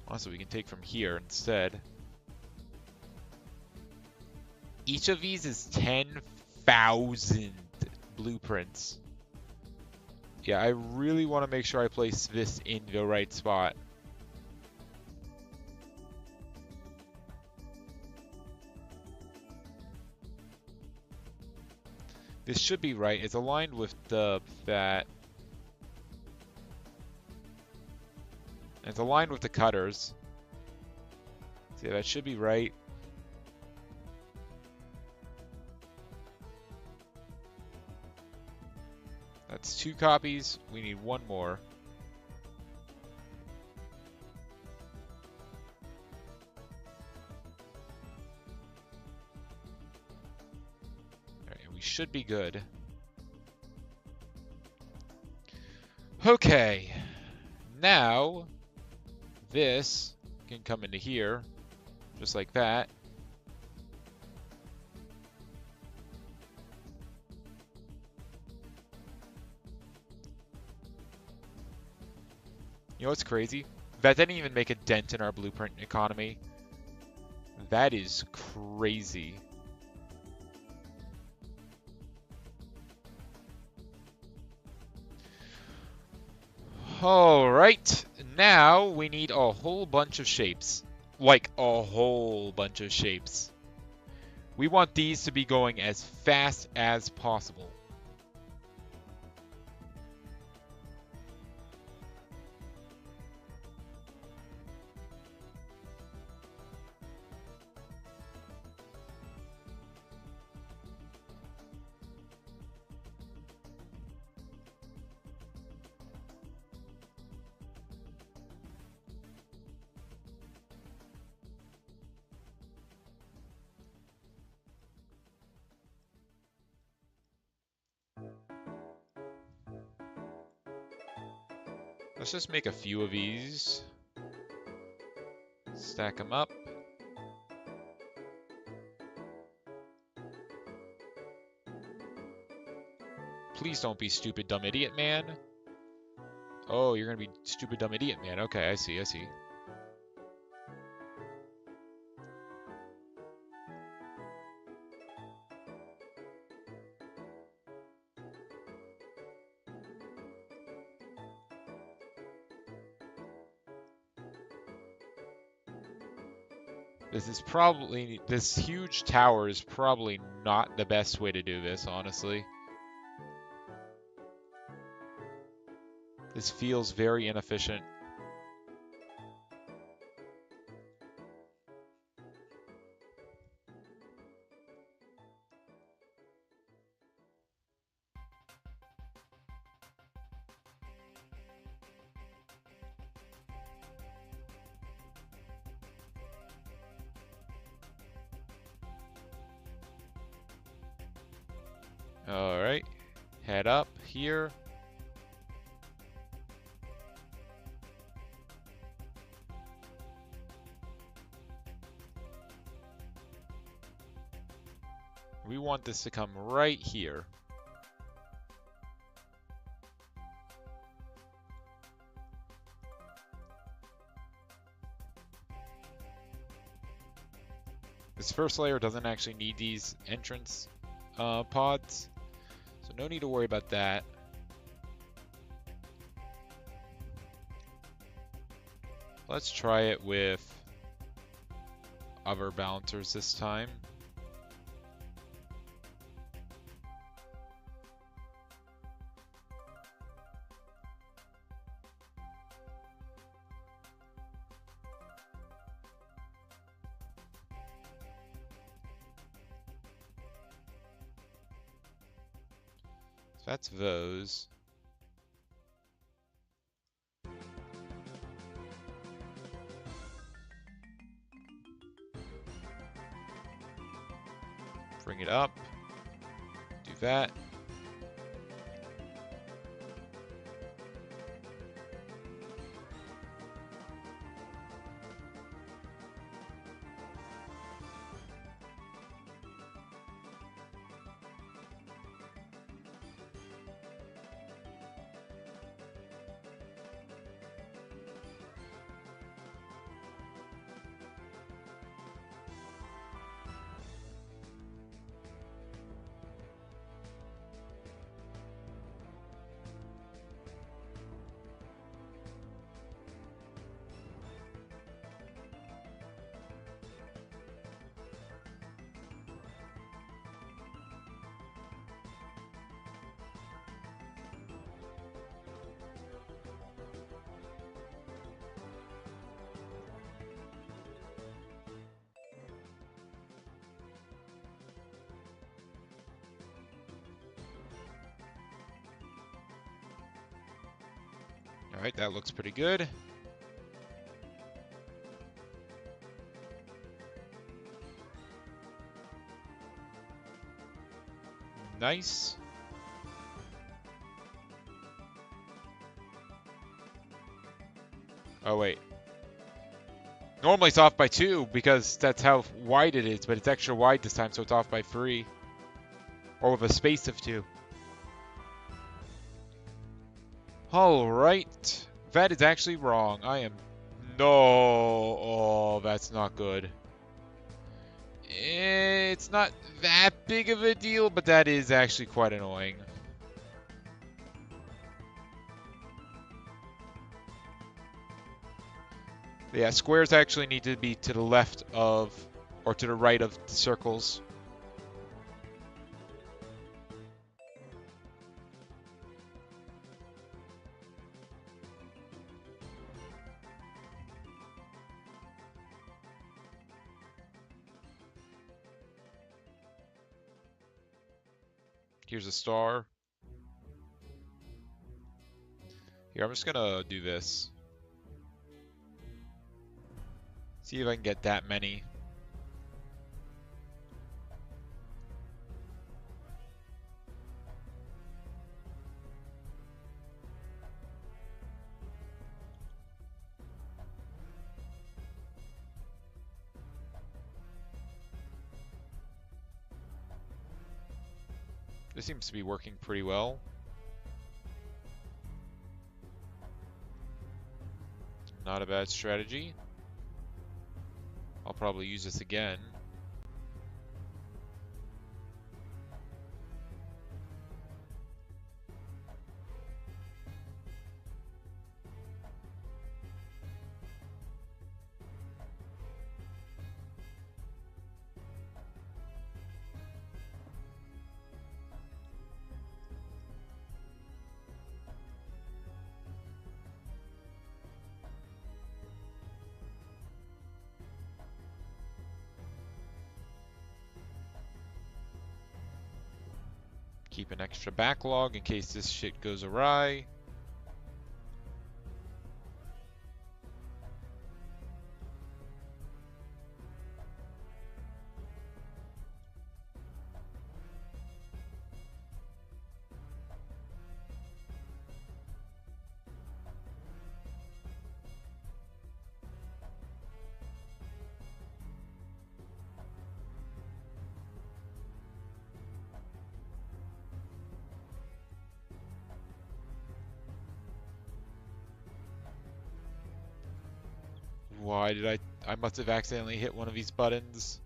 Also, we can take from here instead. Each of these is 10,000 blueprints. Yeah, I really want to make sure I place this in the right spot. This should be right. It's aligned with that. It's aligned with the cutters. So yeah, that should be right. That's 2 copies. We need 1 more. Alright, we should be good. Okay. Now, this can come into here, just like that. You know what's crazy? That didn't even make a dent in our blueprint economy. That is crazy. Alright, now we need a whole bunch of shapes. Like a whole bunch of shapes. We want these to be going as fast as possible. Let's just make a few of these. Stack them up. Please don't be stupid dumb idiot man. Oh, you're gonna be stupid dumb idiot man. Okay, I see, I see. This huge tower is probably not the best way to do this, honestly. This feels very inefficient. Alright. Head up here. We want this to come right here. This first layer doesn't actually need these entrance pods, so no need to worry about that. Let's try it with other balancers this time. So that's those. Bring it up. Do that. All right, that looks pretty good. Nice. Oh, wait. Normally it's off by 2 because that's how wide it is, but it's extra wide this time, so it's off by 3. Or with a space of 2. Alright. That is actually wrong. I am... No. Oh, that's not good. It's not that big of a deal, but that is actually quite annoying. Yeah, squares actually need to be to the left of, or to the right of the circles. Here's a star. Here, I'm just gonna do this. See if I can get that many. This seems to be working pretty well. Not a bad strategy. I'll probably use this again. Keep an extra backlog in case this shit goes awry. Why did I must have accidentally hit one of these buttons.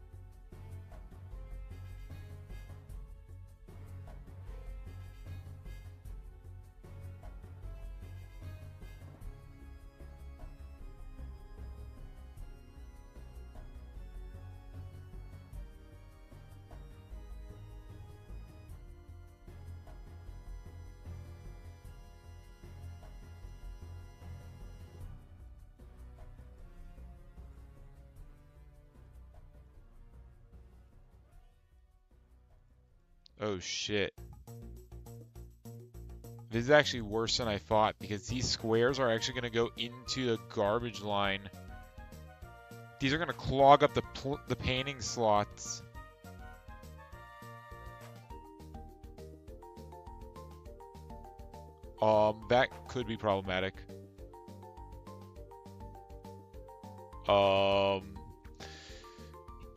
Oh shit. This is actually worse than I thought because these squares are actually going to go into the garbage line. These are going to clog up the painting slots. That could be problematic.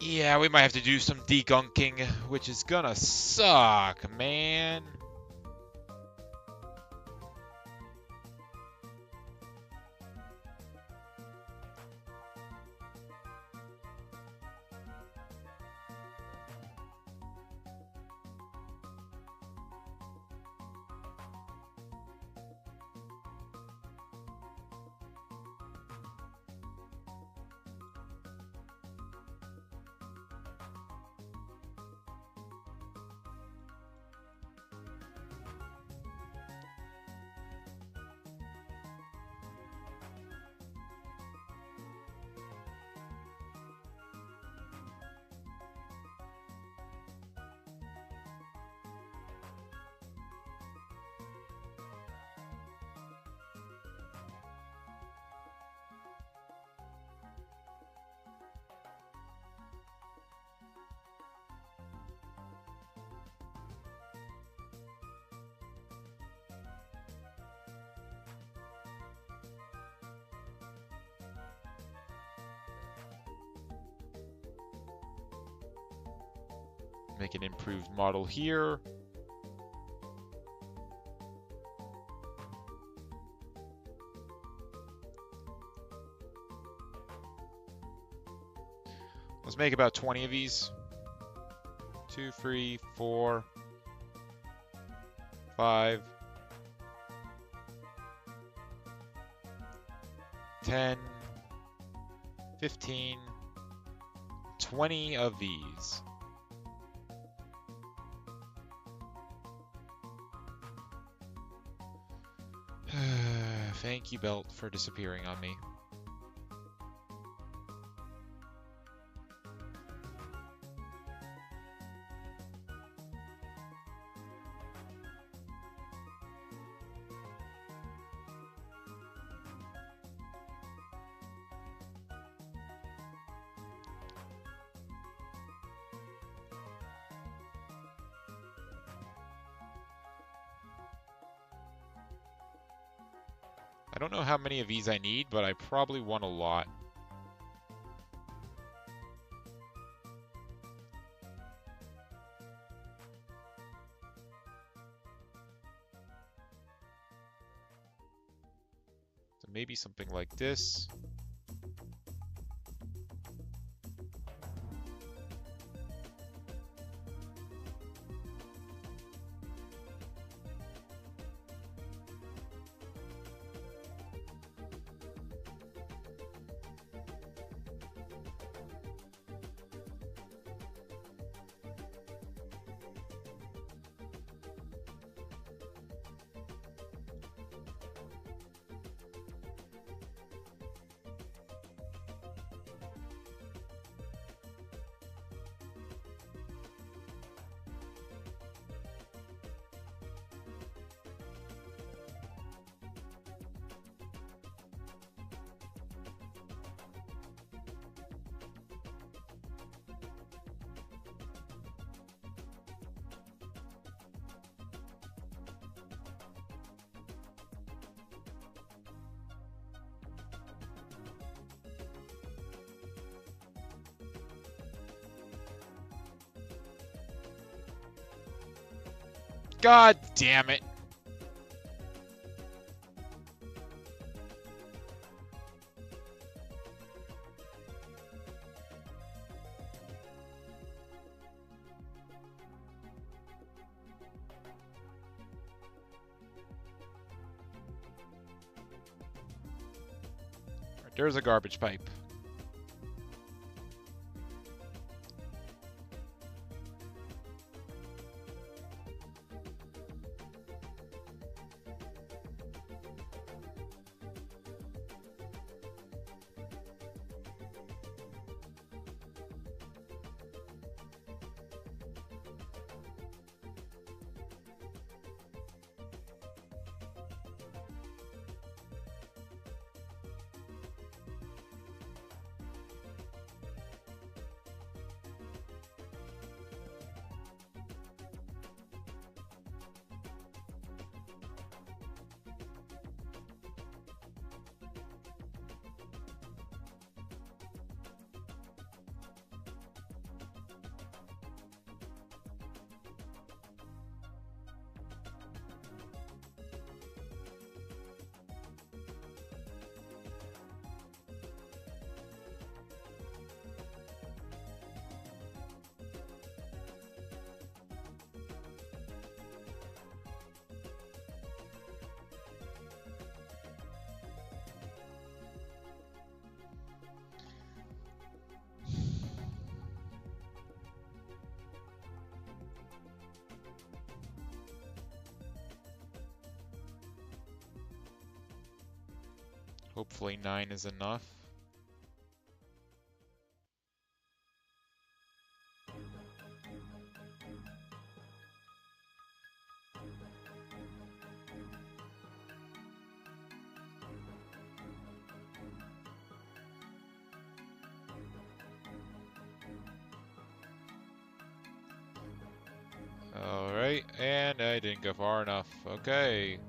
Yeah, we might have to do some degunking, which is gonna suck, man. Make an improved model here. Let's make about 20 of these. 2, 3, 4, 5, 10, 15, 20 of these. Thank you, Belt, for disappearing on me. I don't know how many of these I need, but I probably want a lot. So maybe something like this. God damn it. There's a garbage pipe. Hopefully 9 is enough. Alright, and I didn't go far enough. Okay.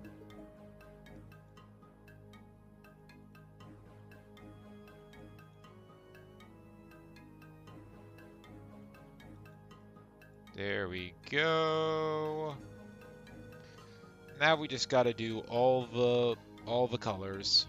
There we go. Now we just gotta do all the colors.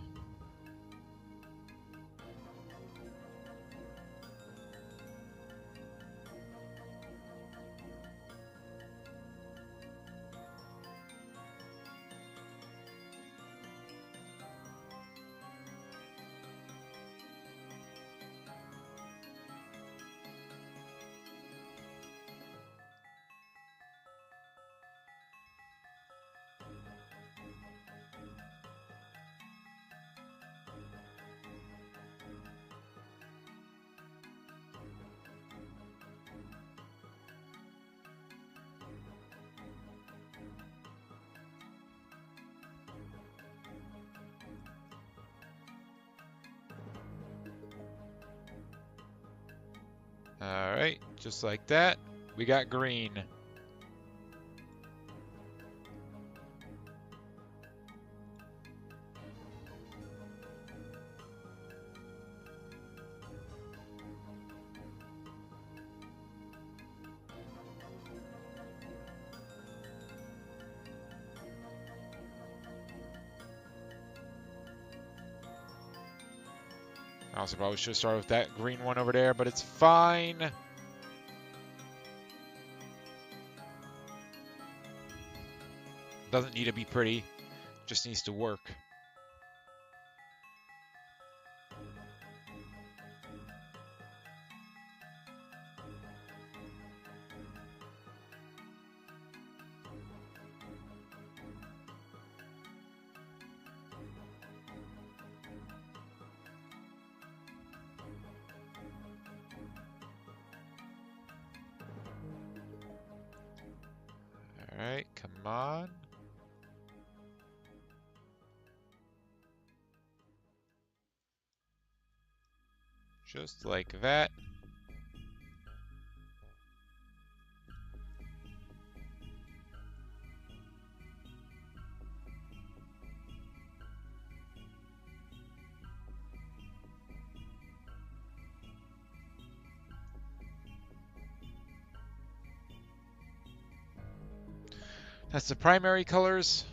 Alright, just like that, we got green. I also probably should start with that green one over there, but it's fine. Doesn't need to be pretty, just needs to work. Alright, come on. Just like that. That's the primary colors.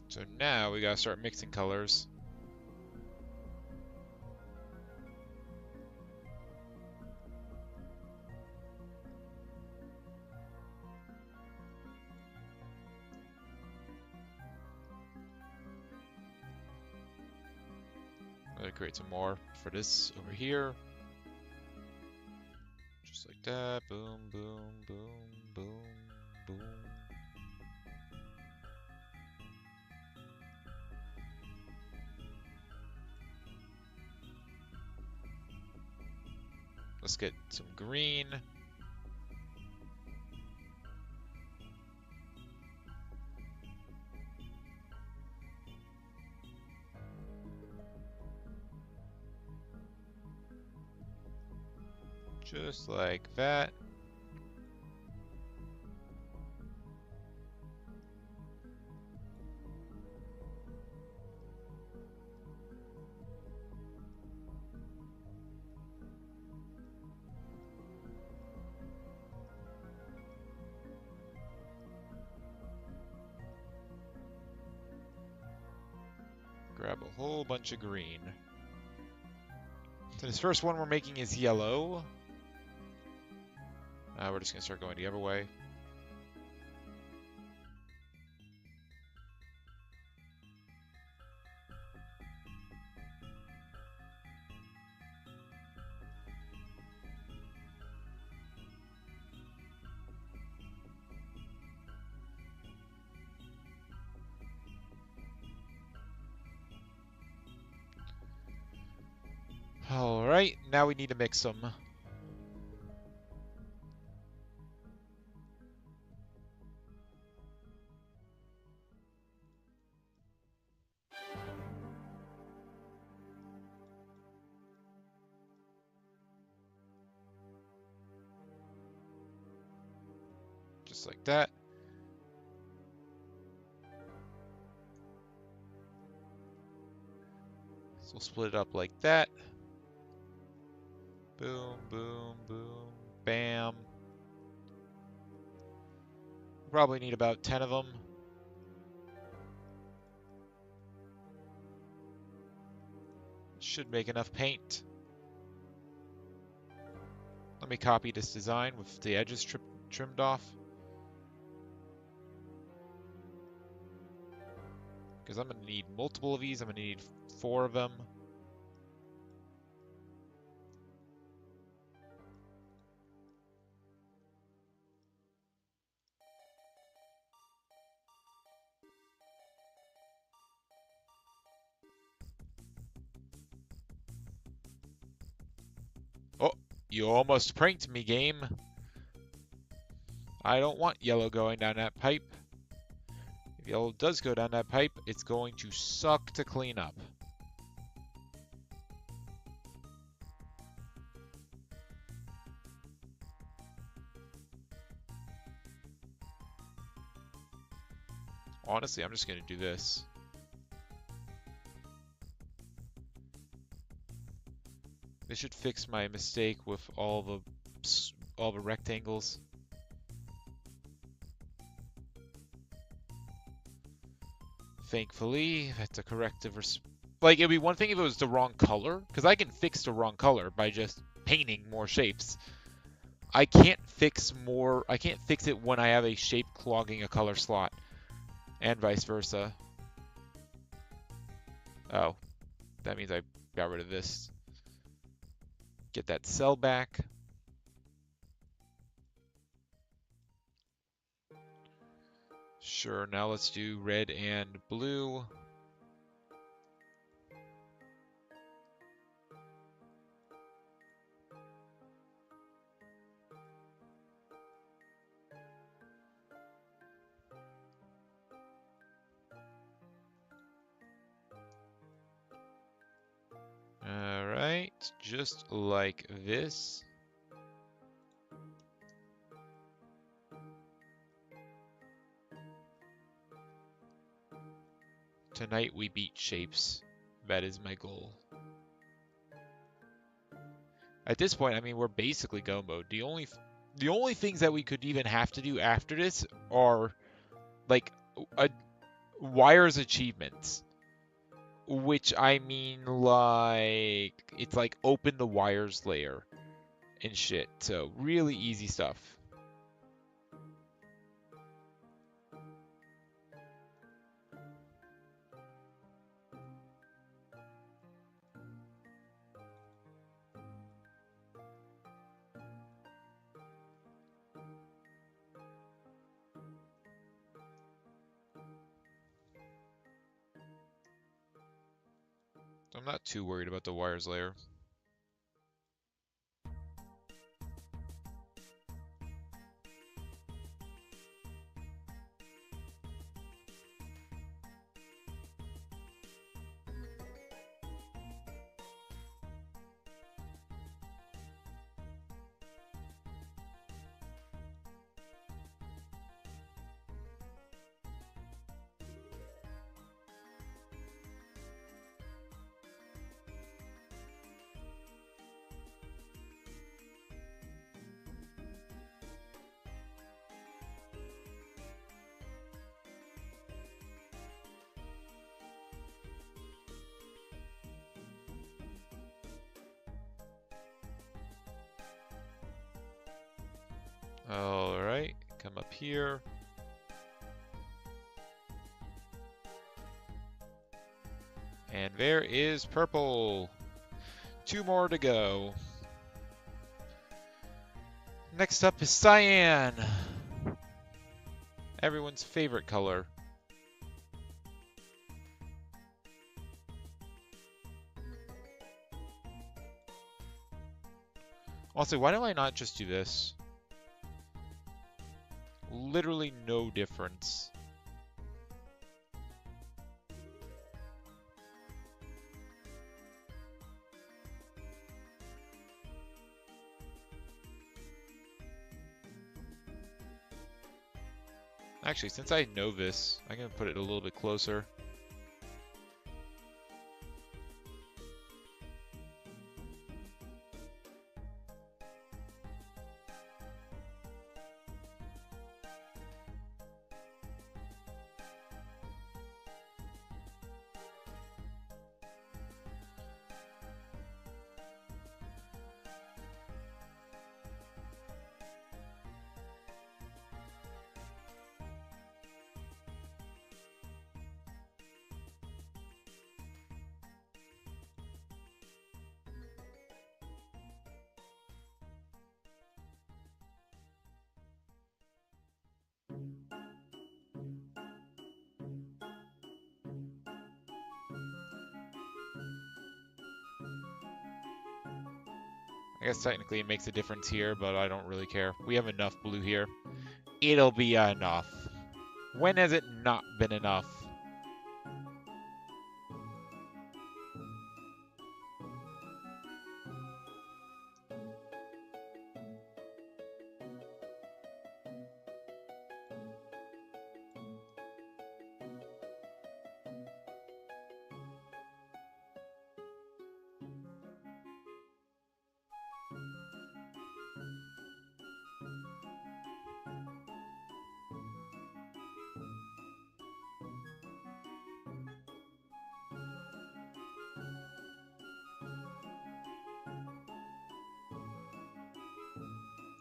So now we gotta start mixing colors. create some more for this over here. Just like that. Boom, boom, boom, boom, boom. Let's get some green. Just like that. Grab a whole bunch of green. So this first one we're making is yellow. We're just going to start going the other way. Alright, now we need to mix them. Just like that. So we'll split it up like that. Boom, boom, boom, bam. Probably need about 10 of them. Should make enough paint. Let me copy this design with the edges trimmed off. Because I'm going to need multiple of these. I'm going to need 4 of them. Oh, you almost pranked me, game. I don't want yellow going down that pipe. If yellow does go down that pipe, it's going to suck to clean up. Honestly, I'm just going to do this. This should fix my mistake with all the rectangles. Thankfully, that's a corrective. Like, it'd be one thing if it was the wrong color, because I can fix the wrong color by just painting more shapes. I can't fix it when I have a shape clogging a color slot, and vice versa. Oh, that means I got rid of this. Get that cell back. Sure, now let's do red and blue. Alright, just like this. Tonight we beat shapes. That is my goal. At this point, I mean, we're basically go mode. The only things that we could even have to do after this are like wires achievements. Which I mean, like, it's like open the wires layer and shit. So really easy stuff. I'm not too worried about the wires layer. Alright, come up here. And there is purple. 2 more to go. Next up is cyan. Everyone's favorite color. Also, why do I not just do this? Literally no difference. Actually, since I know this, I'm going to put it a little bit closer. I guess technically it makes a difference here, but I don't really care. We have enough blue here. It'll be enough. When has it not been enough?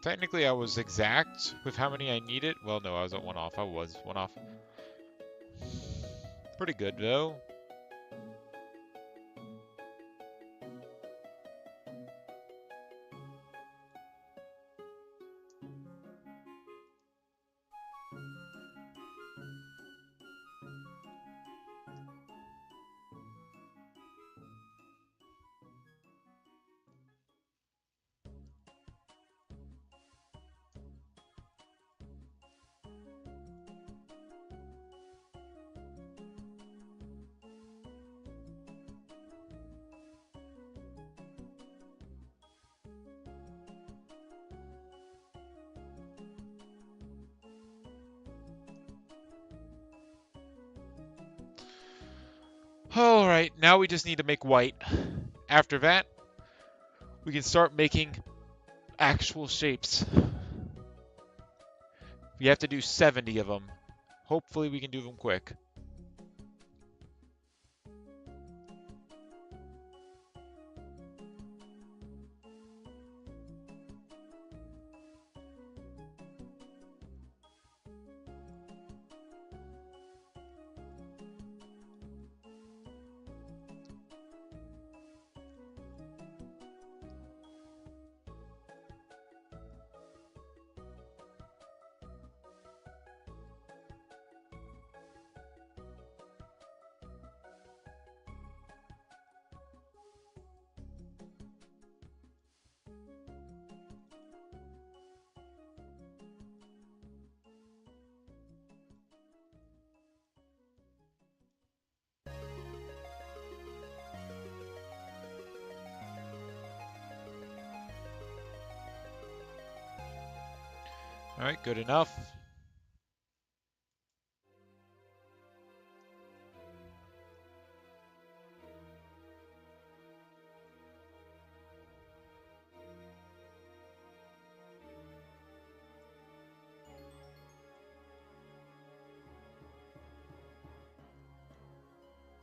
Technically, I was exact with how many I needed. Well, no, I was at 1 off. I was 1 off. Pretty good, though. Alright, now we just need to make white. After that, we can start making actual shapes. We have to do 70 of them. Hopefully we can do them quick. Alright, good enough.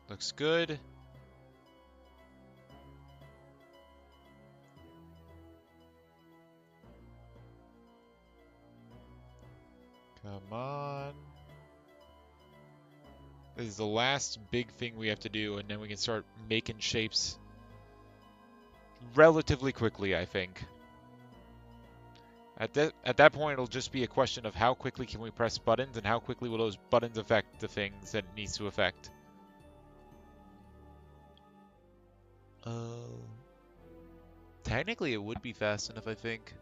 Looks good. Come on. This is the last big thing we have to do, and then we can start making shapes relatively quickly, I think. At that point, it'll just be a question of how quickly can we press buttons, and how quickly will those buttons affect the things that it needs to affect. Technically, it would be fast enough, I think.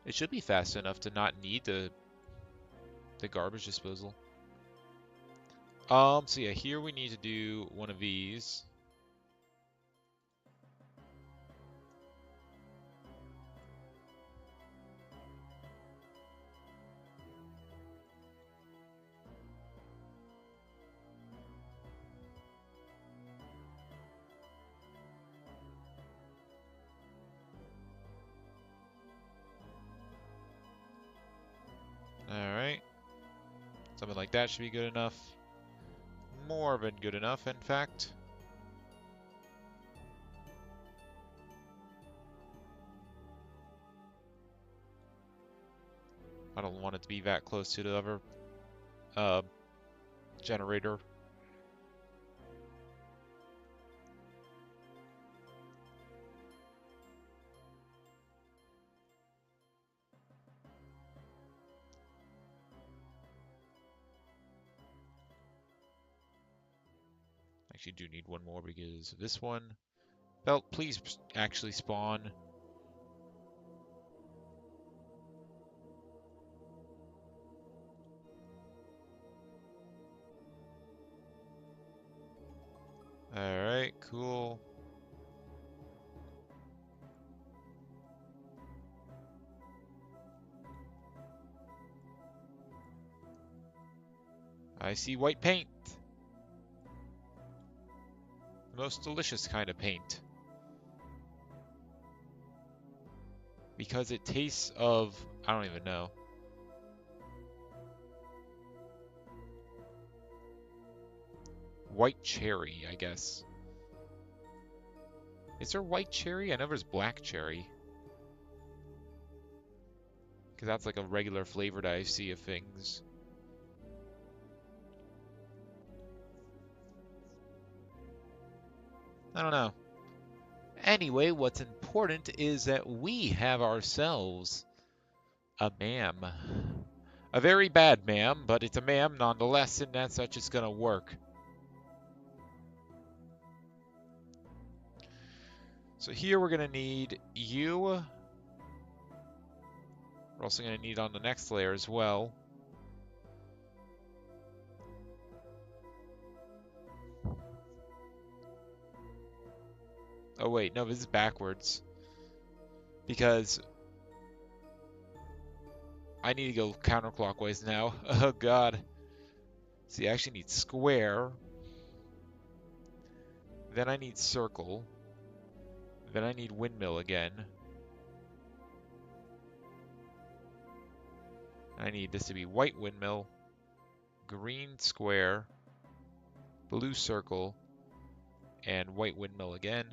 It should be fast enough to not need the garbage disposal. So yeah, here we need to do one of these. Alright. Something like that should be good enough. More than good enough, in fact. I don't want it to be that close to the other generator. Actually do need one more because this one. Belt, please actually spawn. Alright, cool. I see white paint. The most delicious kind of paint. Because it tastes of, I don't even know. White cherry, I guess. Is there white cherry? I know there's black cherry. Because that's like a regular flavor that I see of things. I don't know. Anyway, what's important is that we have ourselves a ma'am. A very bad ma'am, but it's a ma'am nonetheless, and as such it's gonna work. So here we're gonna need you. We're also gonna need on the next layer as well. Oh wait, no, this is backwards. Because I need to go counterclockwise now. Oh god. See, I actually need square. Then I need circle. Then I need windmill again. I need this to be white windmill, green square, blue circle, and white windmill again.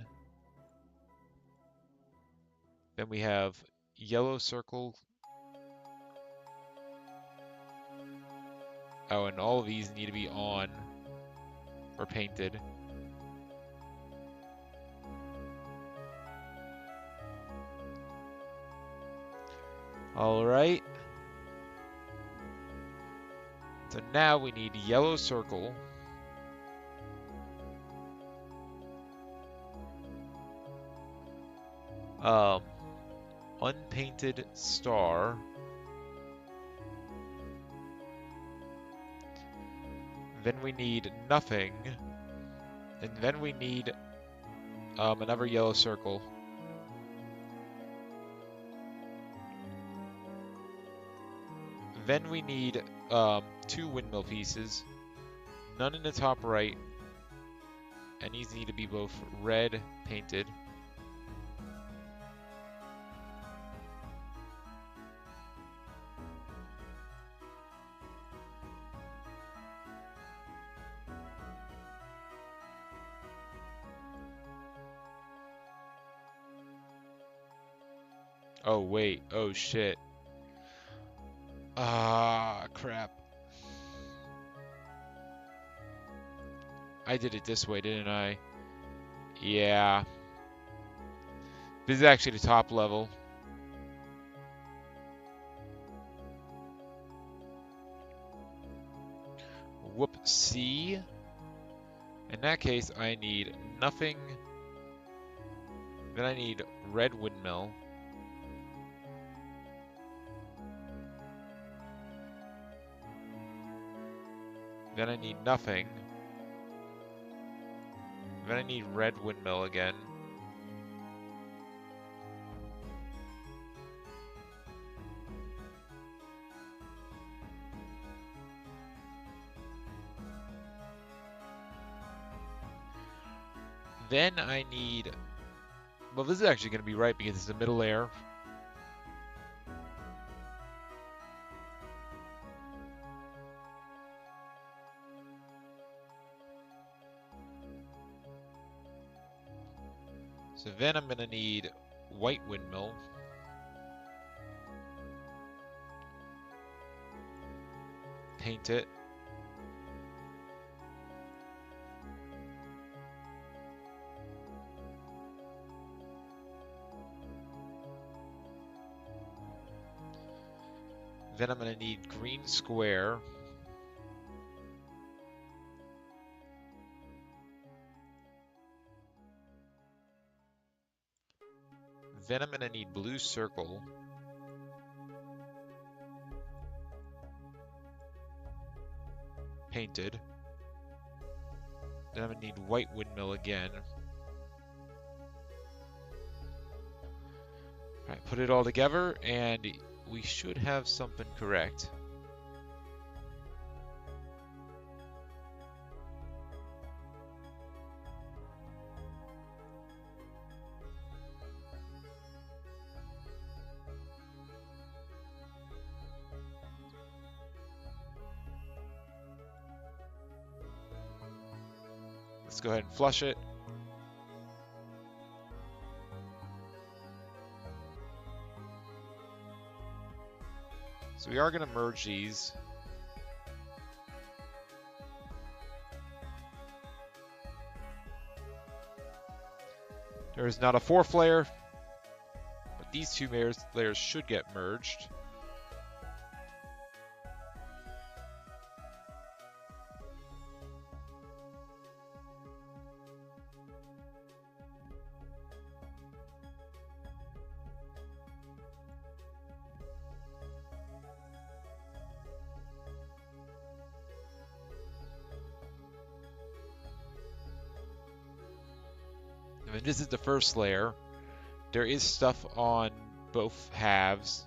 Then we have yellow circle. Oh, and all of these need to be on or painted. All right. So now we need yellow circle. Unpainted star. Then we need nothing. And then we need another yellow circle. Then we need 2 windmill pieces, none in the top right, and these need to be both red painted. Oh wait, oh shit. Ah, crap. I did it this way, didn't I? Yeah. This is actually the top level. Whoopsie. In that case, I need nothing. Then I need red windmill. Then I need nothing. Then I need red windmill again. Then I need... Well, this is actually going to be right because it's the middle layer. So then I'm going to need white windmill. Paint it. Then I'm going to need green square. Then I'm going to need blue circle. Painted. Then I'm going to need white windmill again. Alright, put it all together and we should have something correct. Let's go ahead and flush it. So we are going to merge these. There is not a 4th layer, but these 2 layers should get merged. And this is the first layer. There is stuff on both halves.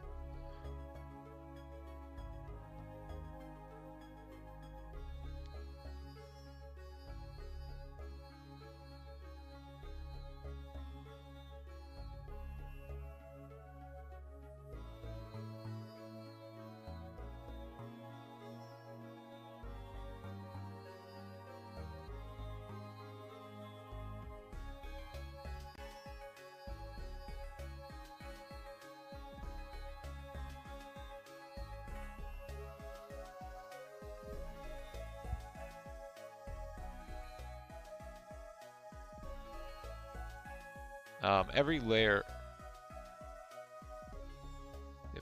Every layer,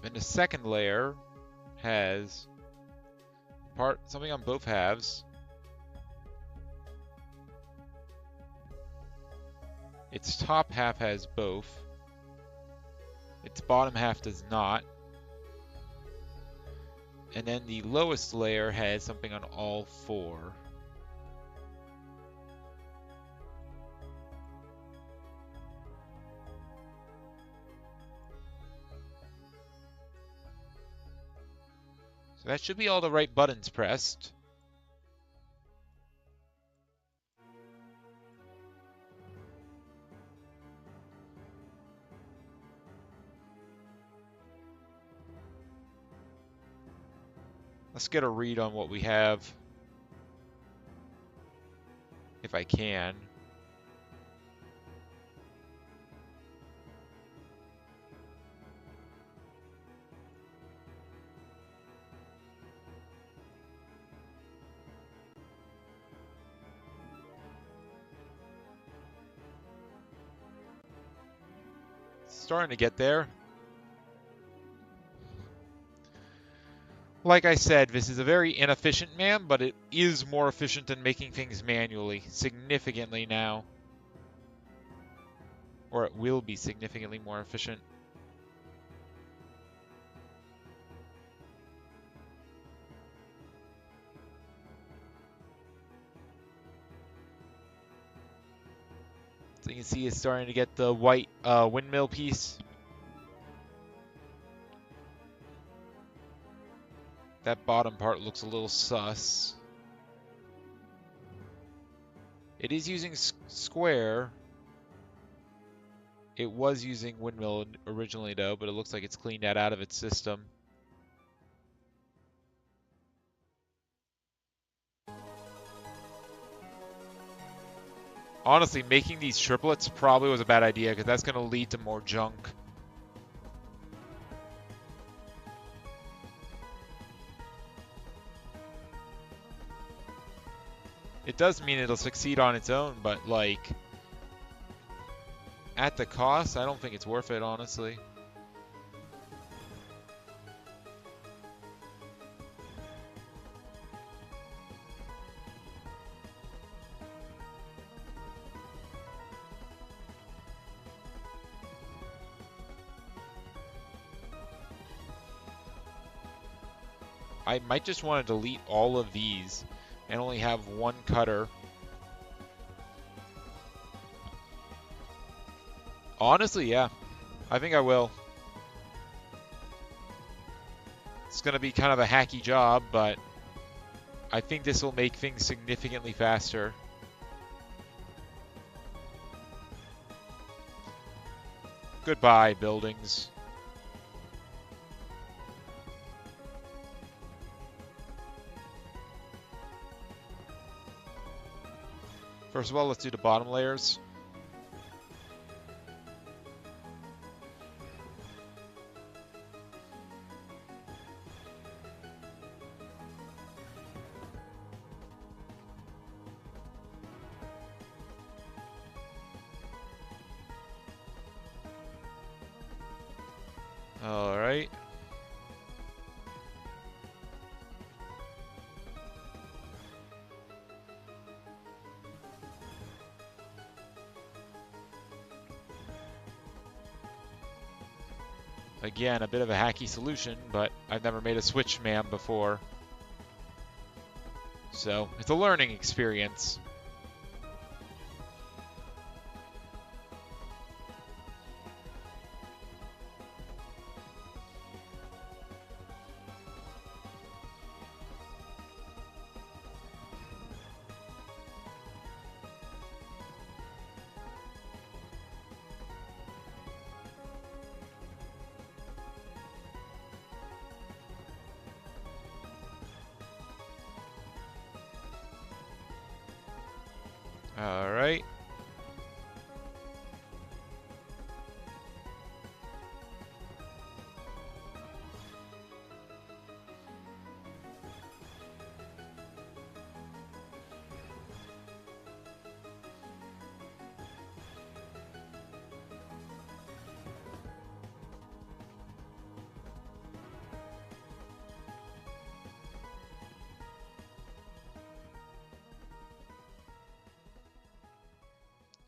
and the second layer has something on both halves. Its top half has both. Its bottom half does not. And then the lowest layer has something on all 4. So that should be all the right buttons pressed. Let's get a read on what we have, if I can. Starting to get there. Like I said, this is a very inefficient man, but it is more efficient than making things manually, significantly now. Or it will be significantly more efficient. So you can see it's starting to get the white windmill piece. That bottom part looks a little sus. It is using square. It was using windmill originally though, but it looks like it's cleaned that out of its system. Honestly, making these triplets probably was a bad idea because that's going to lead to more junk. It does mean it'll succeed on its own, but like, at the cost, I don't think it's worth it, honestly. I might just want to delete all of these and only have one cutter. Honestly, yeah. I think I will. It's going to be kind of a hacky job, but I think this will make things significantly faster. Goodbye, buildings. First of all, let's do the bottom layers. All right. Again, a bit of a hacky solution, but I've never made a switch man before. So, it's a learning experience. All right.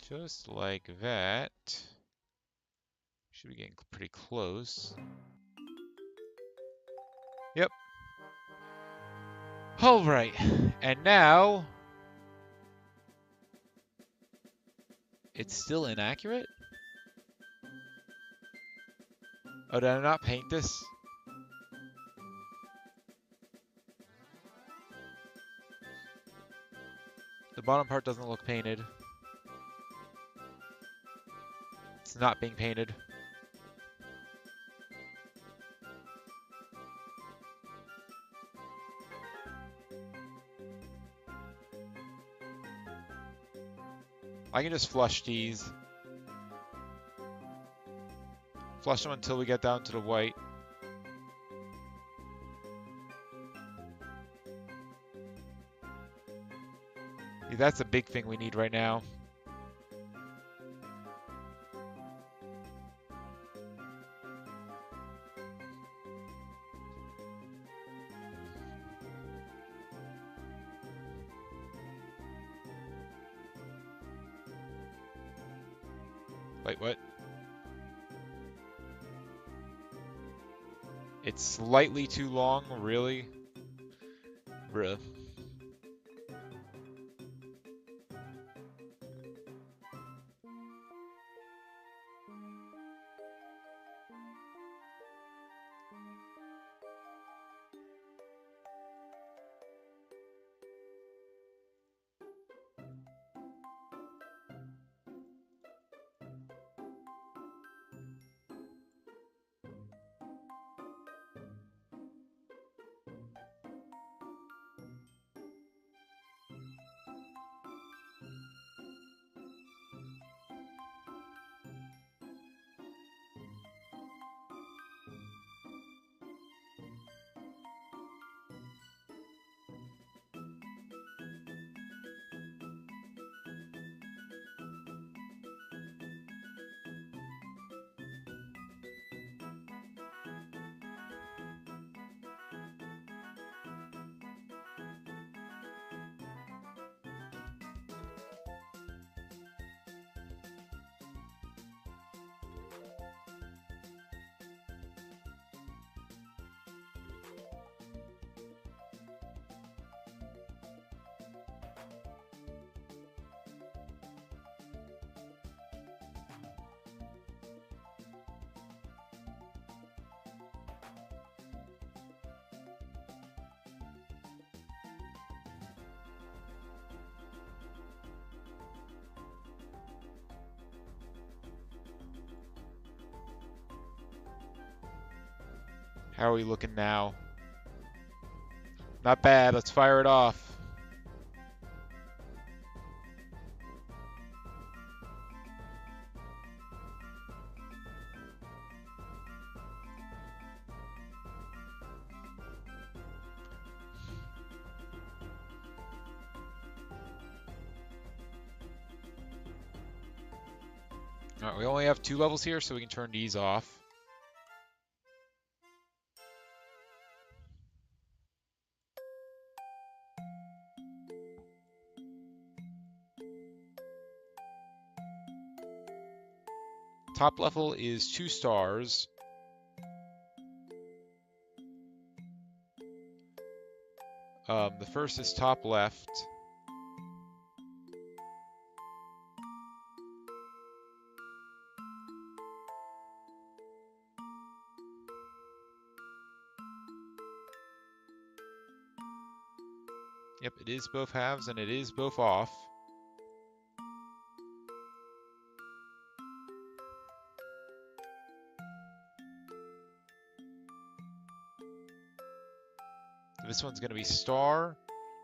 Just like that. Should be getting pretty close. Yep. All right. And now it's still inaccurate? Oh, did I not paint this? The bottom part doesn't look painted. It's not being painted. I can just flush these. Flush them until we get down to the white. Yeah, that's a big thing we need right now. Wait, what? It's slightly too long, really? Bruh. How are we looking now? Not bad. Let's fire it off. Alright, we only have 2 levels here, so we can turn these off. Top level is 2 stars. The first is top left. Yep, it is both halves and it is both off. This one's going to be star,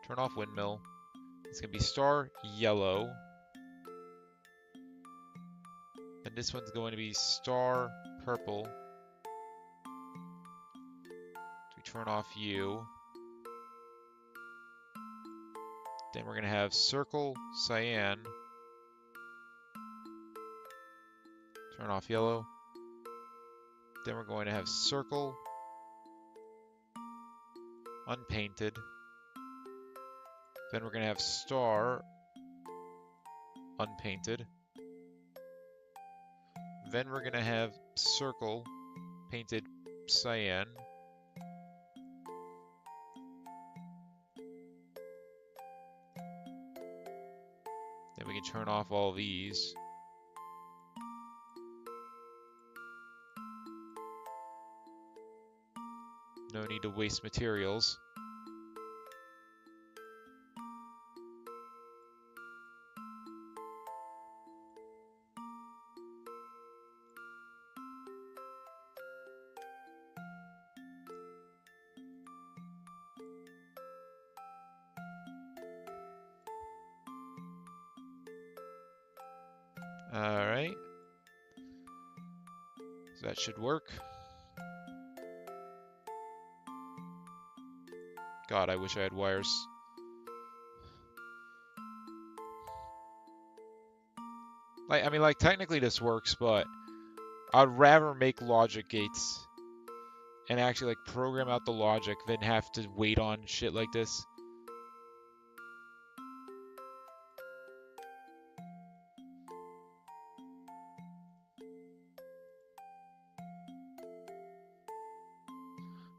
turn off windmill. It's going to be star yellow. And this one's going to be star purple. We turn off U. Then we're going to have circle cyan. Turn off yellow. Then we're going to have circle unpainted. Then we're going to have star unpainted. Then we're going to have circle painted cyan. Then we can turn off all these. No need to waste materials. Alright. So that should work. God, I wish I had wires. I mean, like, technically this works, but I'd rather make logic gates and actually, like, program out the logic than have to wait on shit like this.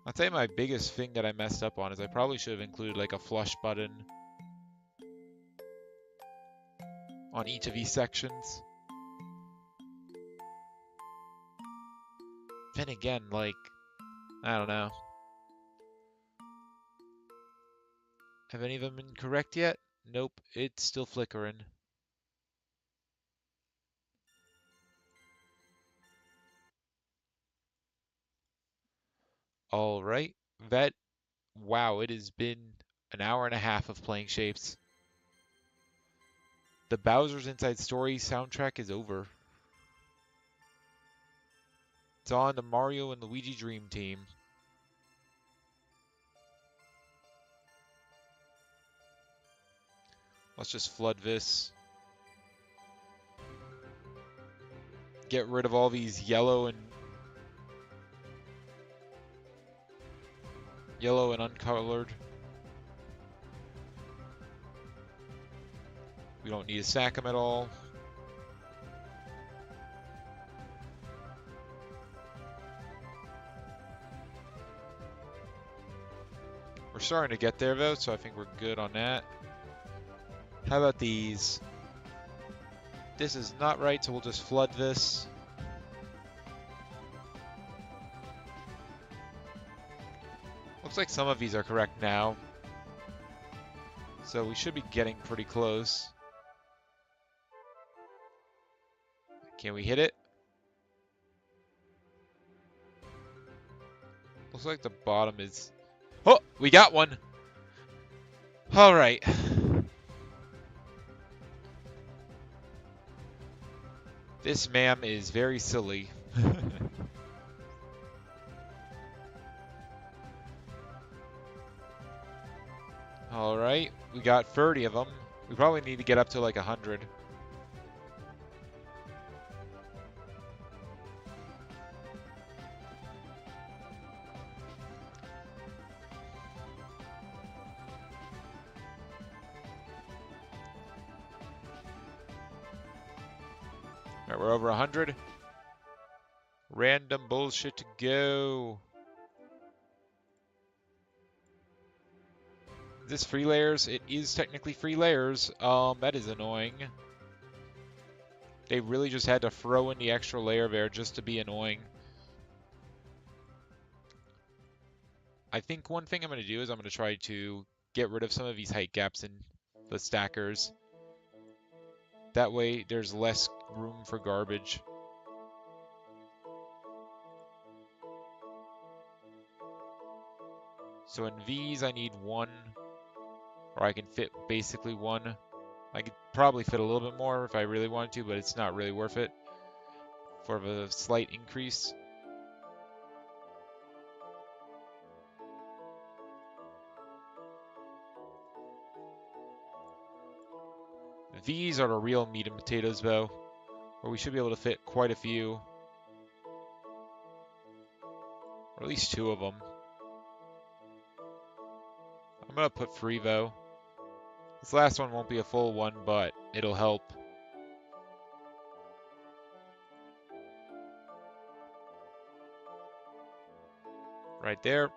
I'll tell you my biggest thing that I messed up on is I probably should have included, like, a flush button on each of these sections. Then again, like, I don't know. Have any of them been correct yet? Nope, it's still flickering. Alright, wow, it has been an hour and a half of playing Shapes. The Bowser's Inside Story soundtrack is over. It's on the Mario and Luigi Dream Team. Let's just flood this. Get rid of all these yellow and uncolored. We don't need to stack them at all. We're starting to get there though, so I think we're good on that. How about these? This is not right, so we'll just flood this. Looks like some of these are correct now. So we should be getting pretty close. Can we hit it? Looks like the bottom is... Oh, we got one! Alright. This ma'am is very silly. Alright, we got 30 of them. We probably need to get up to like 100. Alright, we're over 100. Random bullshit to go. Is this free layers? It is technically free layers. That is annoying. They really just had to throw in the extra layer there just to be annoying. I think one thing I'm going to do is I'm going to try to get rid of some of these height gaps in the stackers. That way there's less room for garbage. So in these I need one, or I can fit basically one. I could probably fit a little bit more if I really wanted to, but it's not really worth it for the slight increase. These are the real meat and potatoes though, where we should be able to fit quite a few. Or at least 2 of them. I'm going to put 3 though. This last one won't be a full one, but it'll help. Right there.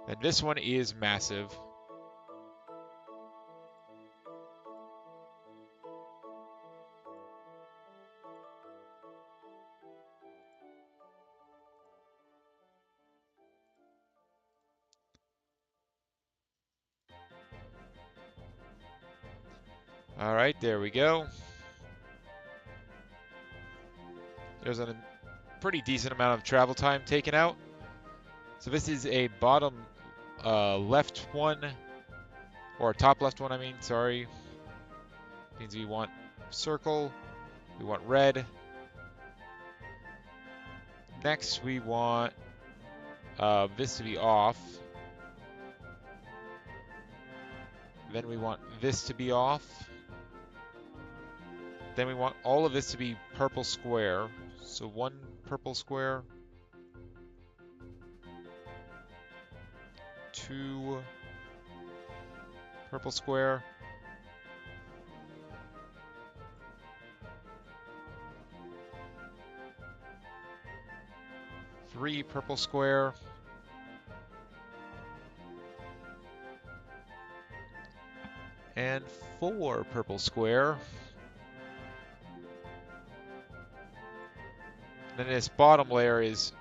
And this one is massive. All right, there we go. There's a pretty decent amount of travel time taken out. So this is a bottom left one, or top left one, I mean, sorry. Means we want circle, we want red. Next, we want this to be off. Then we want this to be off. Then we want all of this to be purple square. So one purple square. Two purple square. Three purple square. And four purple square. Then this bottom layer is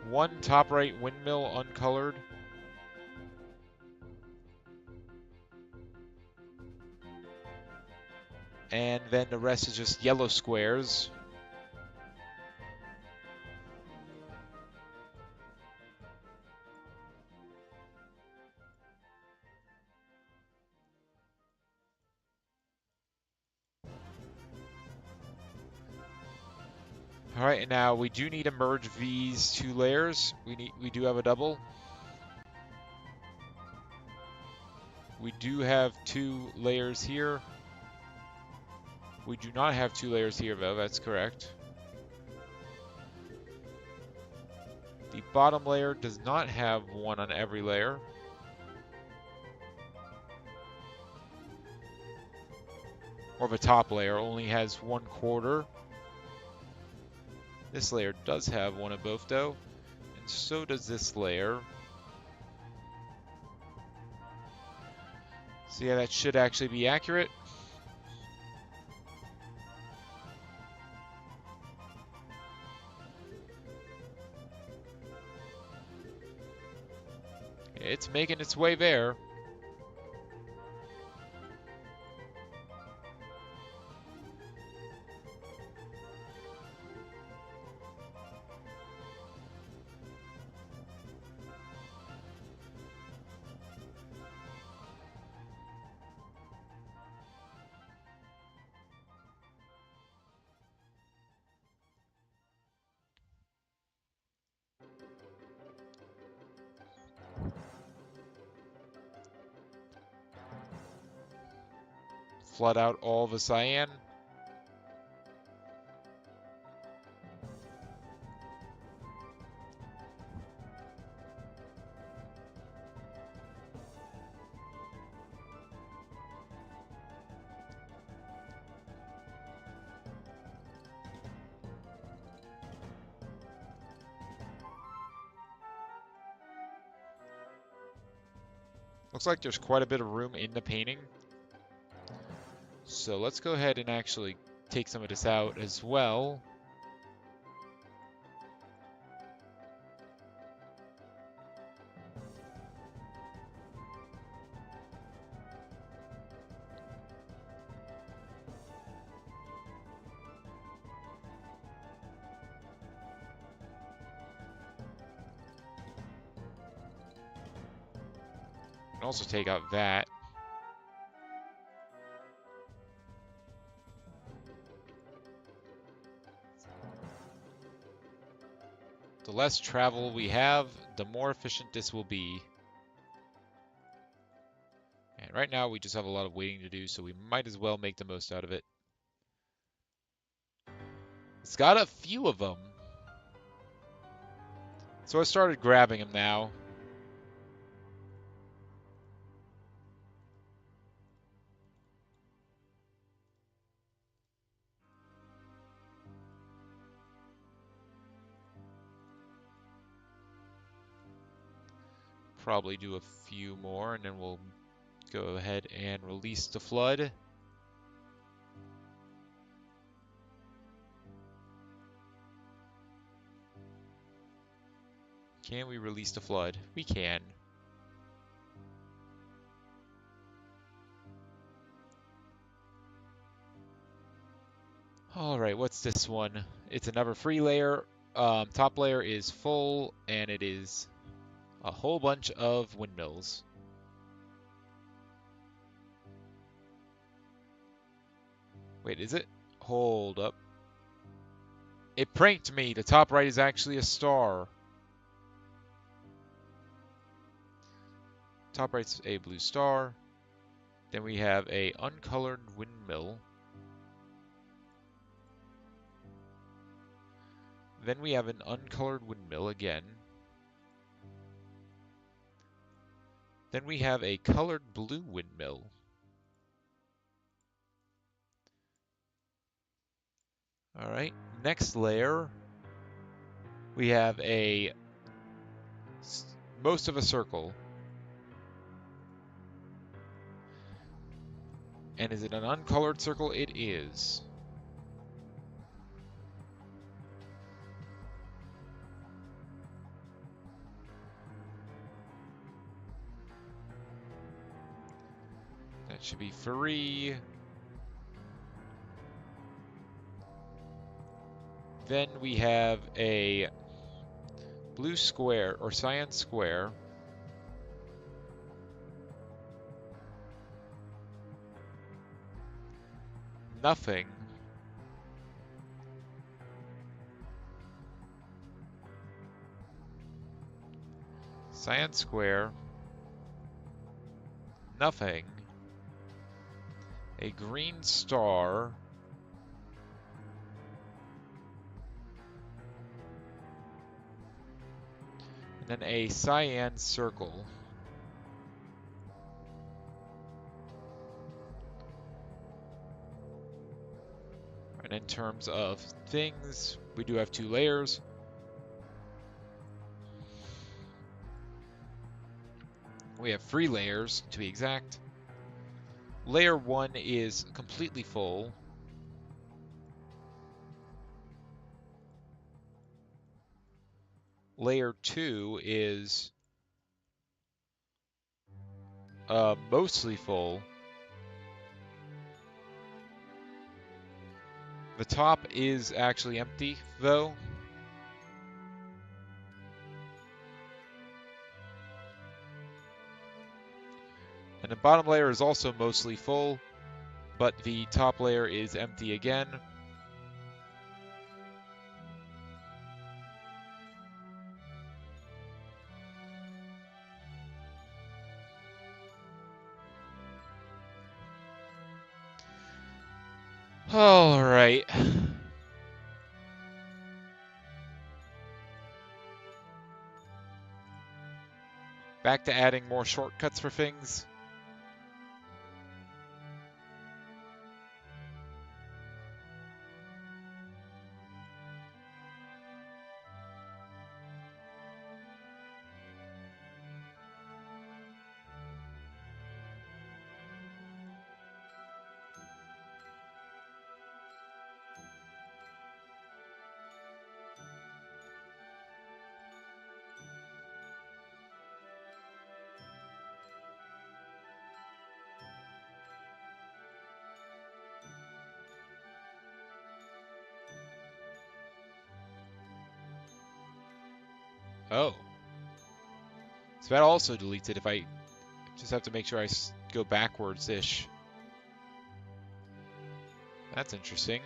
one top right windmill uncolored. And then the rest is just yellow squares. All right, and now we do need to merge these two layers. We do have a double. We do have two layers here. We do not have two layers here, though. That's correct. The bottom layer does not have one on every layer. Or the top layer only has 1/4. This layer does have one of both, though. And so does this layer. So yeah, that should actually be accurate. It's making its way there. Flood out all the cyan. Looks like there's quite a bit of room in the painting. So let's go ahead and actually take some of this out as well. And also take out that. The less travel we have, the more efficient this will be. And right now we just have a lot of waiting to do, so we might as well make the most out of it. It's got a few of them. So I started grabbing them now. Probably do a few more, and then we'll go ahead and release the flood. Can we release the flood? We can. All right, what's this one? It's another free layer. Top layer is full, and it is a whole bunch of windmills. Wait, is it? Hold up. It pranked me. The top right is actually a star. Top right's a blue star. Then we have a uncolored windmill. Then we have an uncolored windmill again. Then we have a colored blue windmill. All right, next layer, we have most of a circle. And is it an uncolored circle? It is. That should be free. Then we have a blue square, or cyan square. Nothing. Cyan square. Nothing. A green star. And then a cyan circle. And in terms of things, we do have 2 layers. We have 3 layers, to be exact. Layer 1 is completely full. Layer 2 is mostly full. The top is actually empty, though. And the bottom layer is also mostly full, but the top layer is empty again. All right. Back to adding more shortcuts for things. Oh. So that also deletes it if I just have to make sure I go backwards-ish. That's interesting.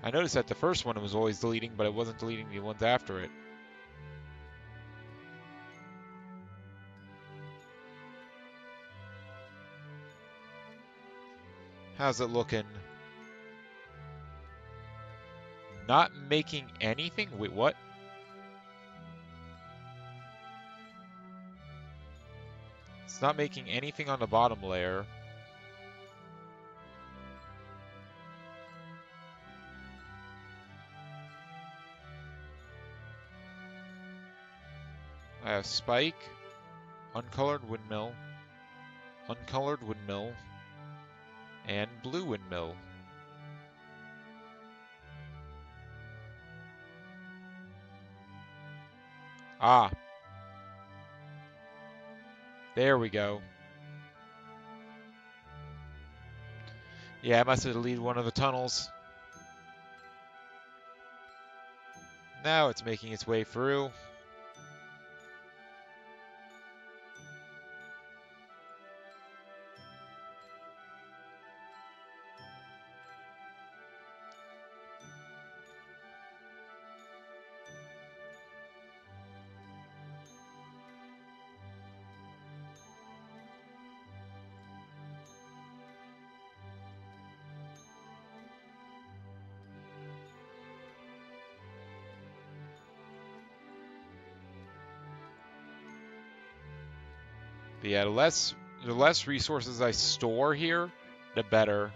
I noticed that the first one was always deleting, but it wasn't deleting the ones after it. How's it looking? Not making anything? Wait, what? It's not making anything on the bottom layer. I have spike, uncolored windmill, and blue windmill. Ah. There we go. Yeah, I must have deleted one of the tunnels. Now it's making its way through. But yeah, the less resources I store here, the better.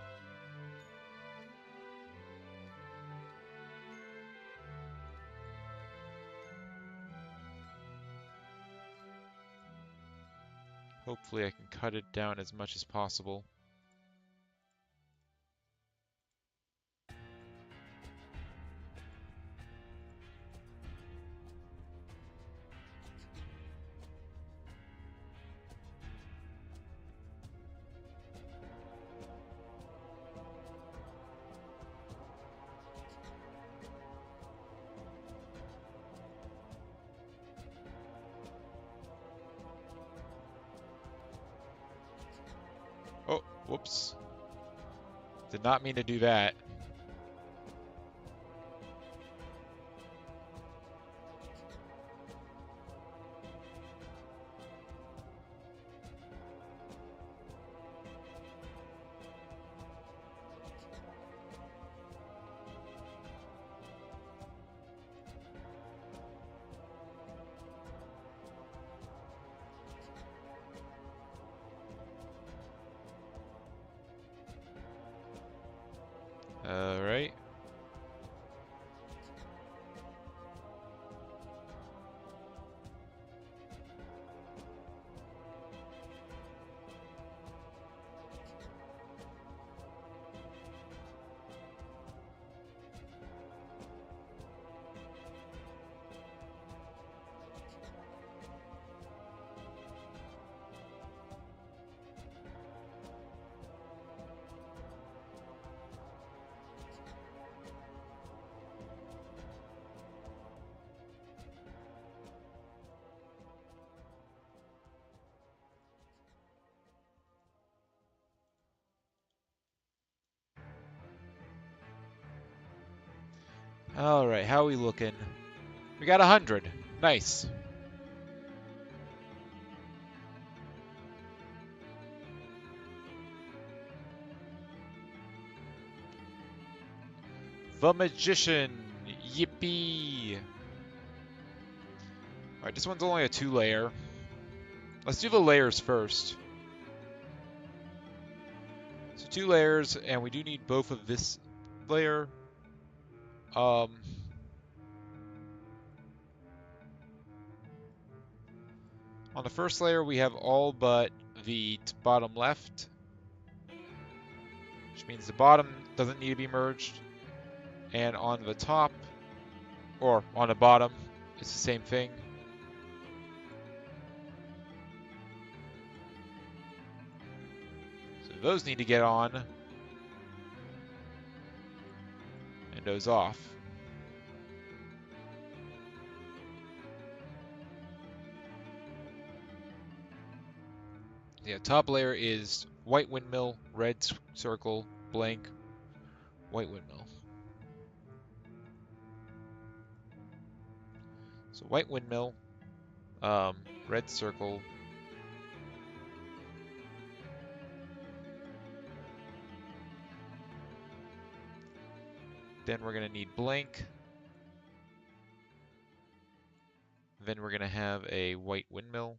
Hopefully I can cut it down as much as possible. Oh, whoops. Did not mean to do that. Alright. Alright, how are we looking? We got 100. Nice. The Magician. Yippee. Alright, this one's only a 2-layer. Let's do the layers first. So 2 layers, and we do need both of this layer. On the first layer, we have all but the bottom left, which means the bottom doesn't need to be merged. And on the top, or on the bottom, it's the same thing. So those need to get on, and those off. Yeah, top layer is white windmill, red circle, blank, white windmill. So white windmill, red circle, then we're going to need blank, then we're going to have a white windmill.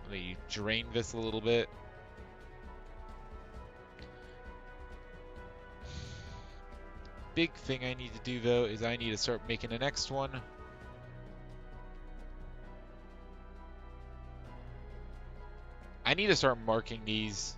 Let me drain this a little bit. Big thing I need to do though is I need to start making the next one. I need to start marking these.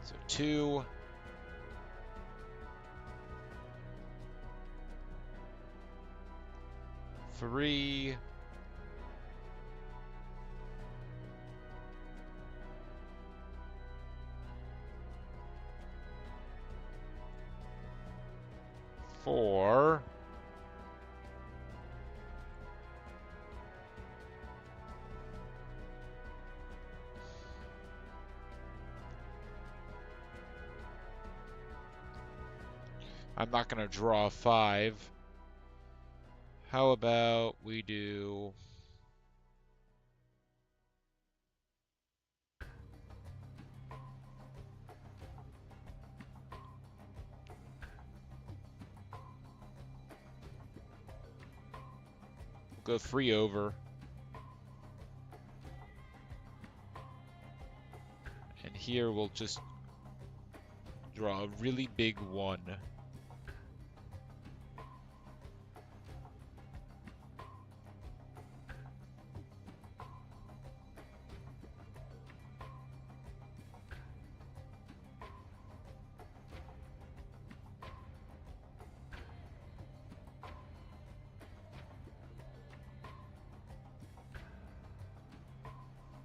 So 2. 3. 4. 'I'm not going to draw a 5. How about we do... Go 3 over. And here we'll just draw a really big 1.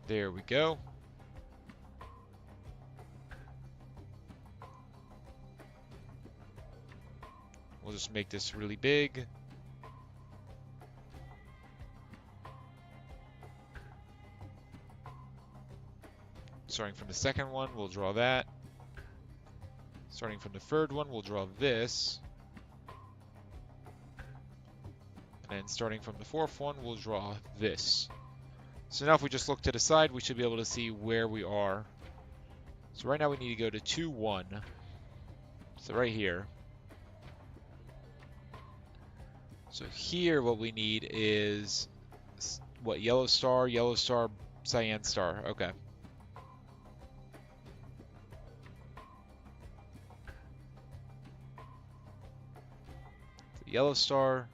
There we go. We'll just make this really big. Starting from the second one, we'll draw that. Starting from the third one, we'll draw this. And then starting from the fourth one, we'll draw this. So now if we just look to the side, we should be able to see where we are. So right now we need to go to 2, 1. So right here. So here what we need is, what, yellow star, cyan star. Okay. So yellow star.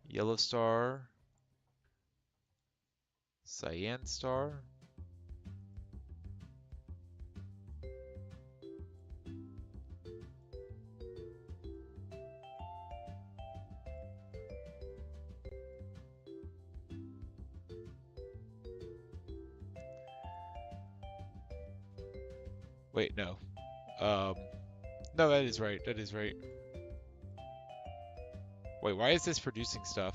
Yellow star. Cyan star. Wait, no. No, that is right. That is right. Wait, why is this producing stuff?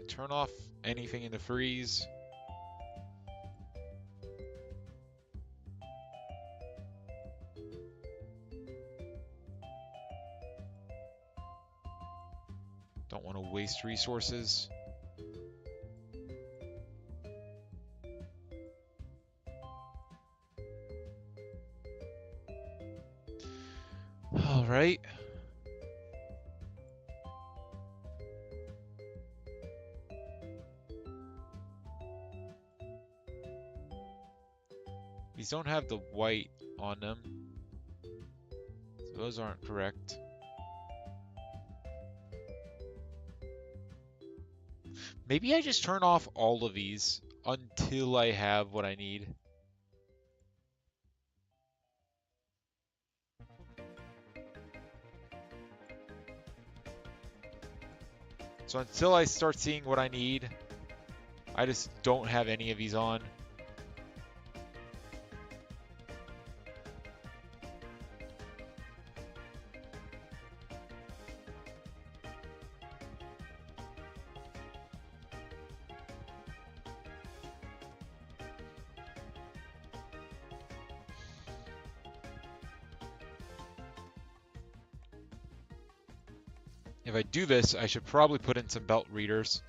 Turn off anything in the freeze. Don't want to waste resources. All right. These don't have the white on them, so those aren't correct. Maybe I just turn off all of these until I have what I need. So until I start seeing what I need, I just don't have any of these on. If I do this, I should probably put in some belt readers.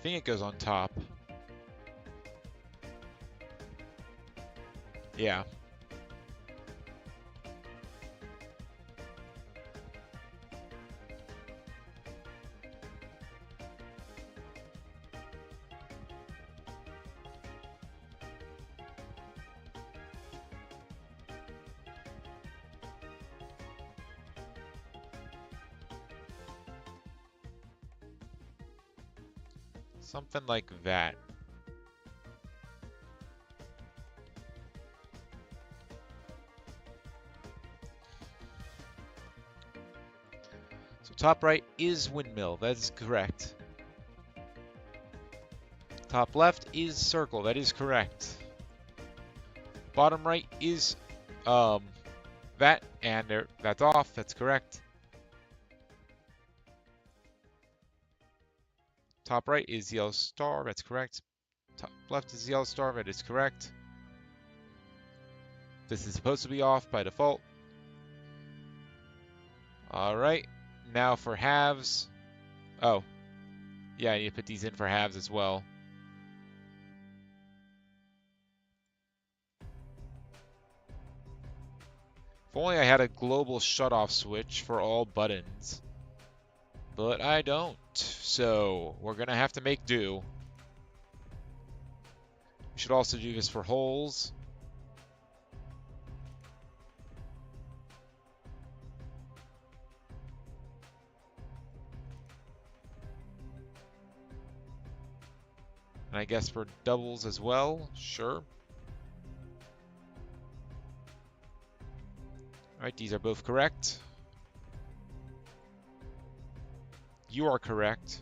think it goes on top. Yeah. Something like that. So top right is windmill. That is correct. Top left is circle. That is correct. Bottom right is that, and there, that's off. That's correct. Top right is yellow star. That's correct. Top left is yellow star. That is correct. This is supposed to be off by default. All right. Now for halves. Oh, yeah, I need to put these in for halves as well. If only I had a global shutoff switch for all buttons. But I don't. So we're going to have to make do. We should also do this for holes. And I guess for doubles as well. Sure. Alright, these are both correct. You are correct.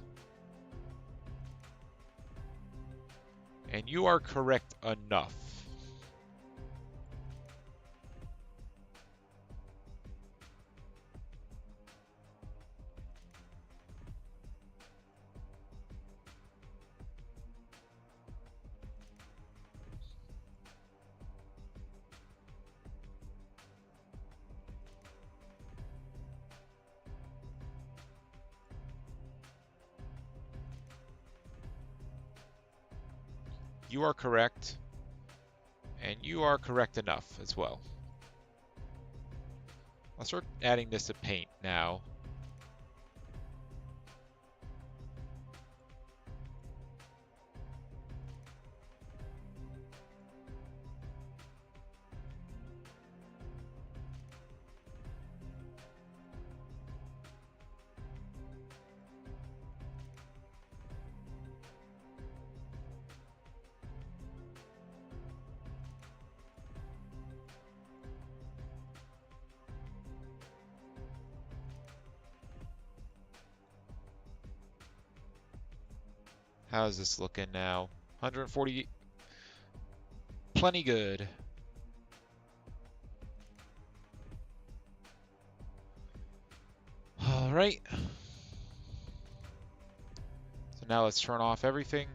And you are correct enough. You are correct. And you are correct enough as well. I'll start adding this to paint now. How's this looking now? 140. Plenty good. All right. So now let's turn off everything.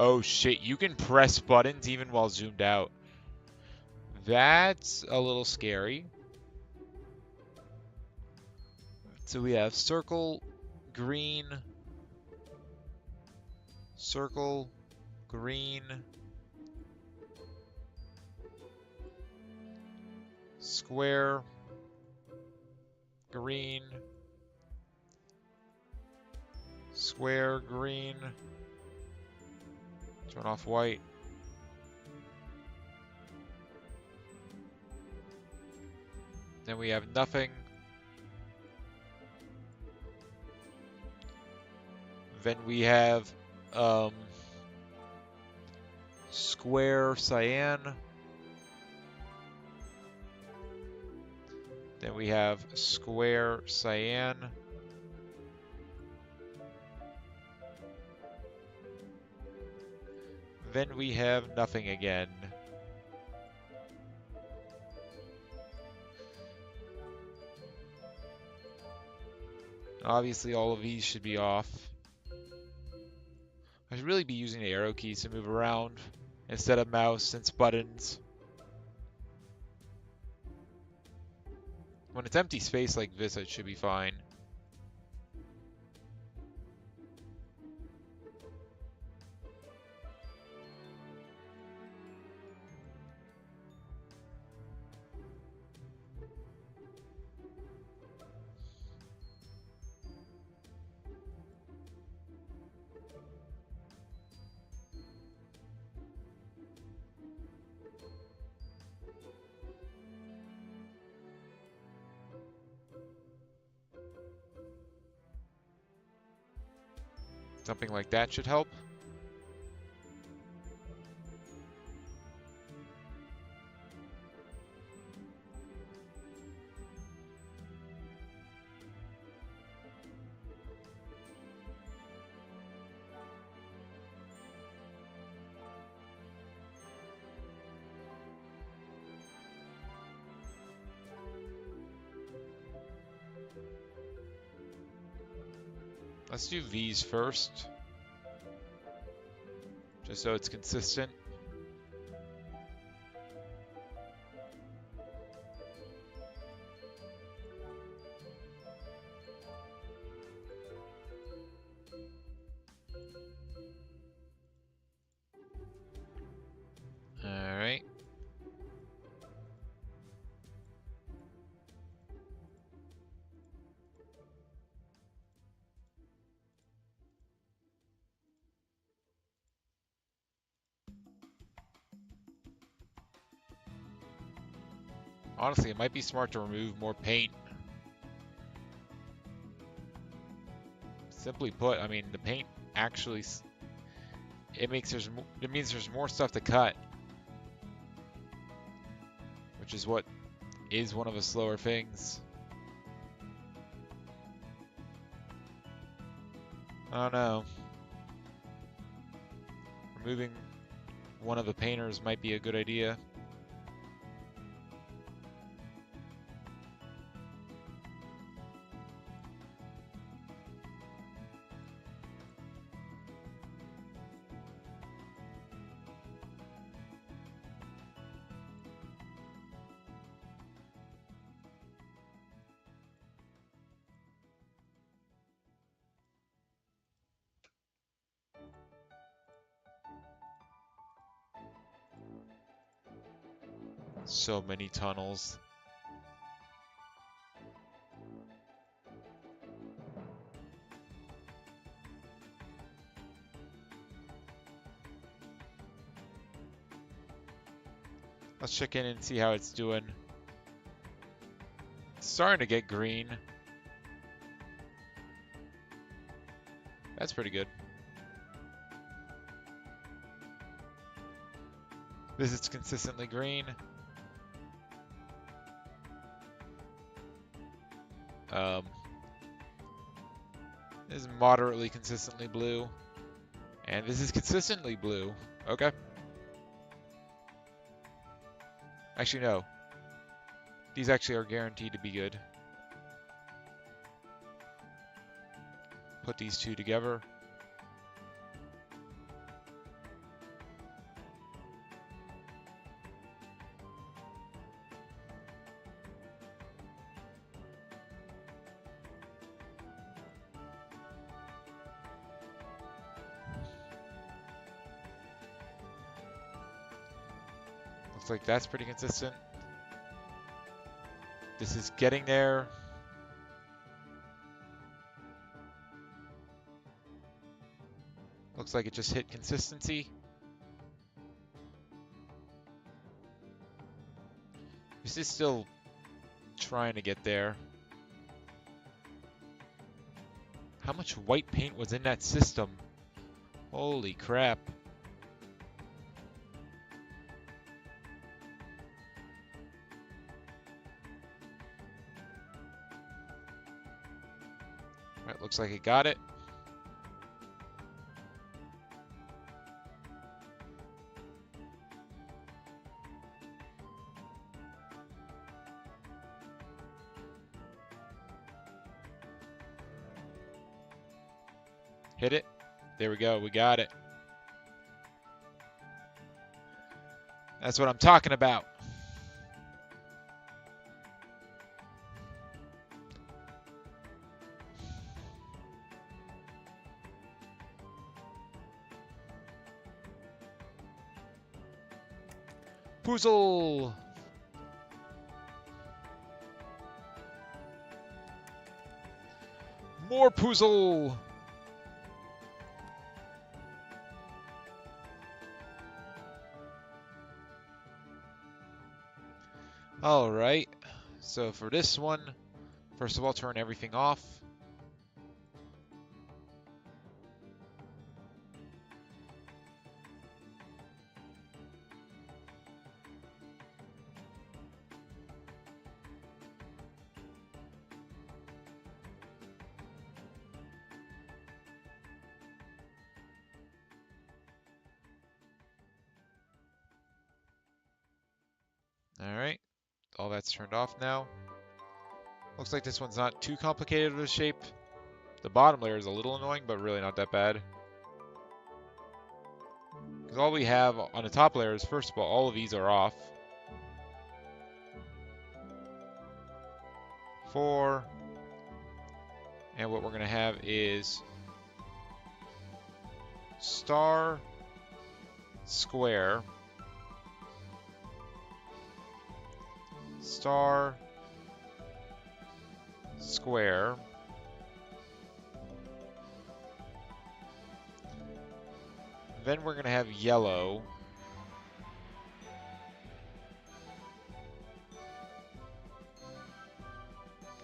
Oh shit, you can press buttons even while zoomed out. That's a little scary. So we have circle, green, circle, green, square, green, square, green. Turn off white. Then we have nothing. Then we have square, cyan, Then we have square cyan. Then we have nothing again. Obviously all of these should be off. I should really be using the arrow keys to move around instead of mouse and buttons. When it's empty space like this, it should be fine. Something like that should help. Let's do these first, just so it's consistent. All right. Honestly, it might be smart to remove more paint. Simply put, I mean, the paint actually, it means there's more stuff to cut, which is what is one of the slower things. I don't know. Removing one of the painters might be a good idea. So many tunnels. Let's check in and see how it's doing. It's starting to get green. That's pretty good. This is consistently green. This is moderately consistently blue. And this is consistently blue. Okay. Actually, no. These actually are guaranteed to be good. Put these two together. Looks like that's pretty consistent. This is getting there. Looks like it just hit consistency. This is still trying to get there. How much white paint was in that system? Holy crap. Alright, looks like it got it. Hit it. There we go. We got it. That's what I'm talking about. Puzzle! More puzzle! Alright, so for this one, first of all, turn everything off. Alright, all that's turned off now. Looks like this one's not too complicated of a shape. The bottom layer is a little annoying, but really not that bad. Because all we have on the top layer is, first of all of these are off. 4. And what we're going to have is star, square, star, square, then we're going to have yellow,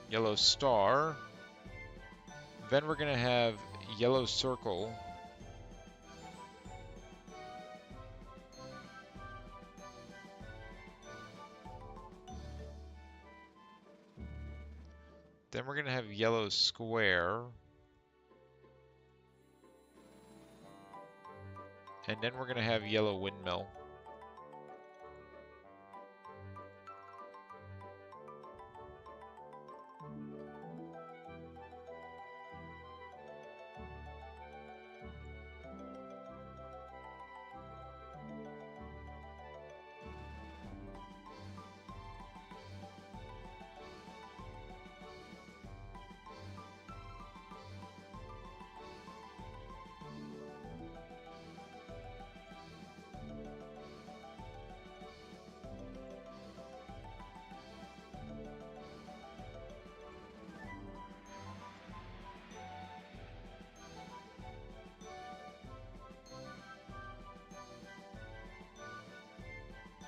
yellow star, then we're going to have yellow circle, then we're going to have yellow square, and then we're going to have yellow windmill.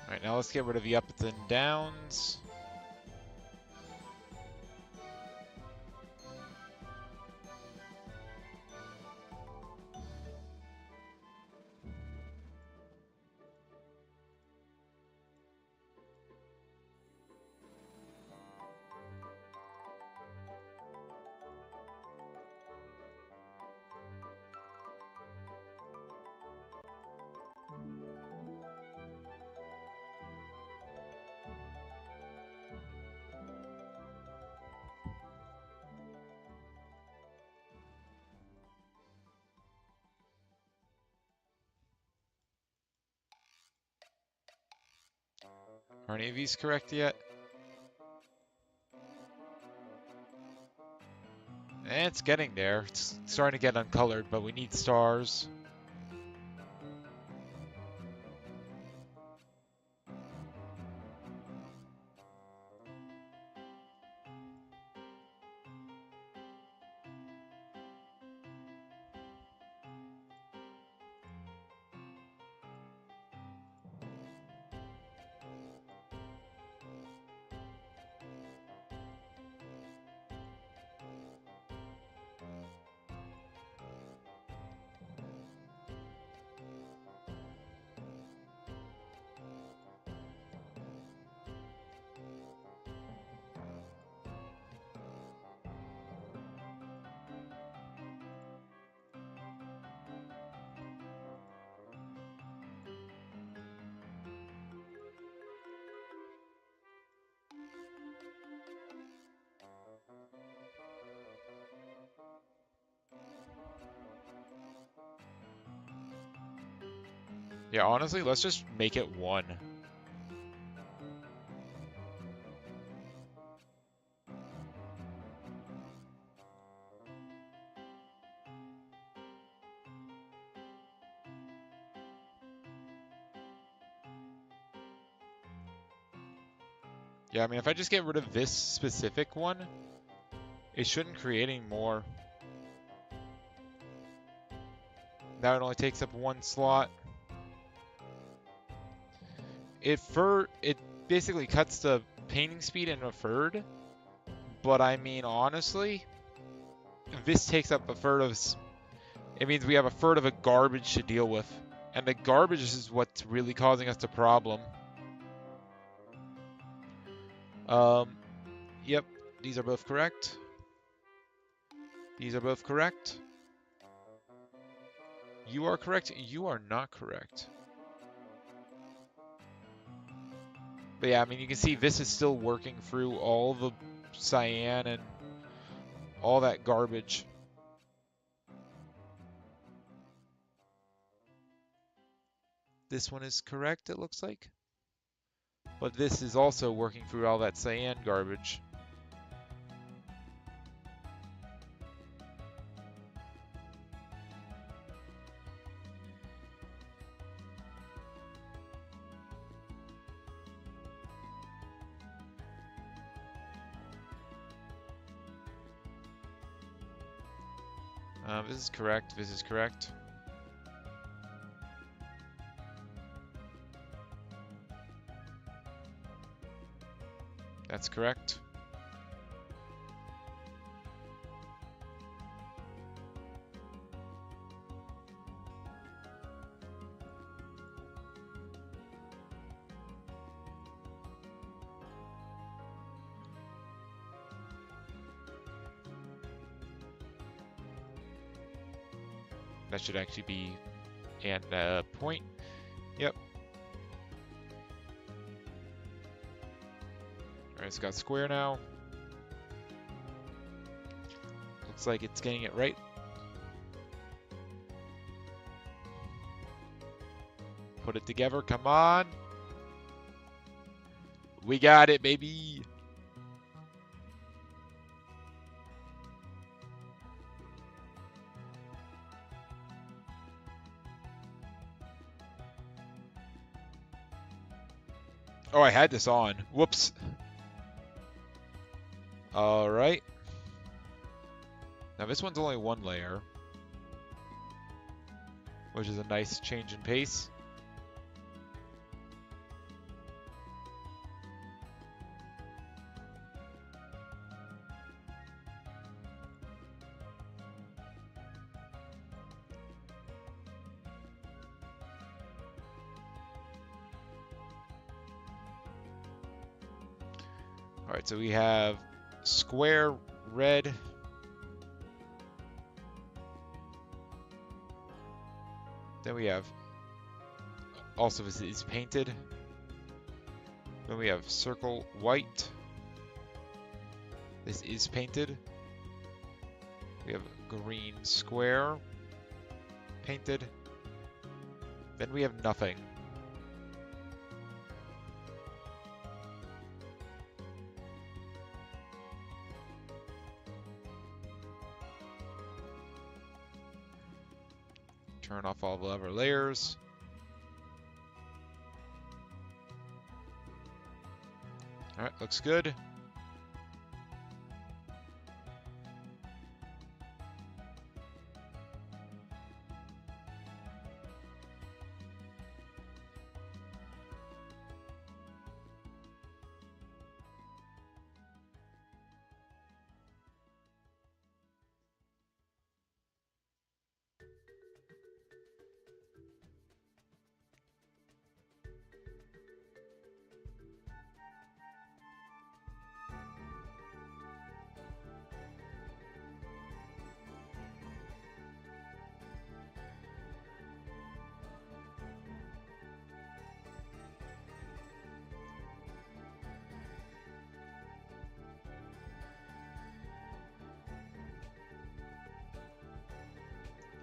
Alright, now let's get rid of the ups and downs. Are any of these correct yet? It's getting there. It's starting to get uncolored, but we need stars. Yeah, honestly, let's just make it 1. Yeah, I mean, if I just get rid of this specific one, it shouldn't create any more. Now it only takes up 1 slot. It basically cuts the painting speed in a third, but I mean, honestly, this takes up a third of... It means we have a third of a garbage to deal with, and the garbage is what's really causing us the problem. Yep, these are both correct. These are both correct. You are correct. You are not correct. But yeah, I mean, you can see this is still working through all the cyan and all that garbage. This one is correct, it looks like. But this is also working through all that cyan garbage. This is correct. This is correct. That's correct. That should actually be and point. Yep. Alright, it's got square now. Looks like it's getting it right. Put it together, come on. We got it, baby. Oh, I had this on. Whoops. All right. Now this one's only 1 layer, which is a nice change in pace. All right, so we have square red. Then we have, also this is painted. Then we have circle white. This is painted. We have green square, painted. Then we have nothing. Turn off all the other layers. All right, looks good.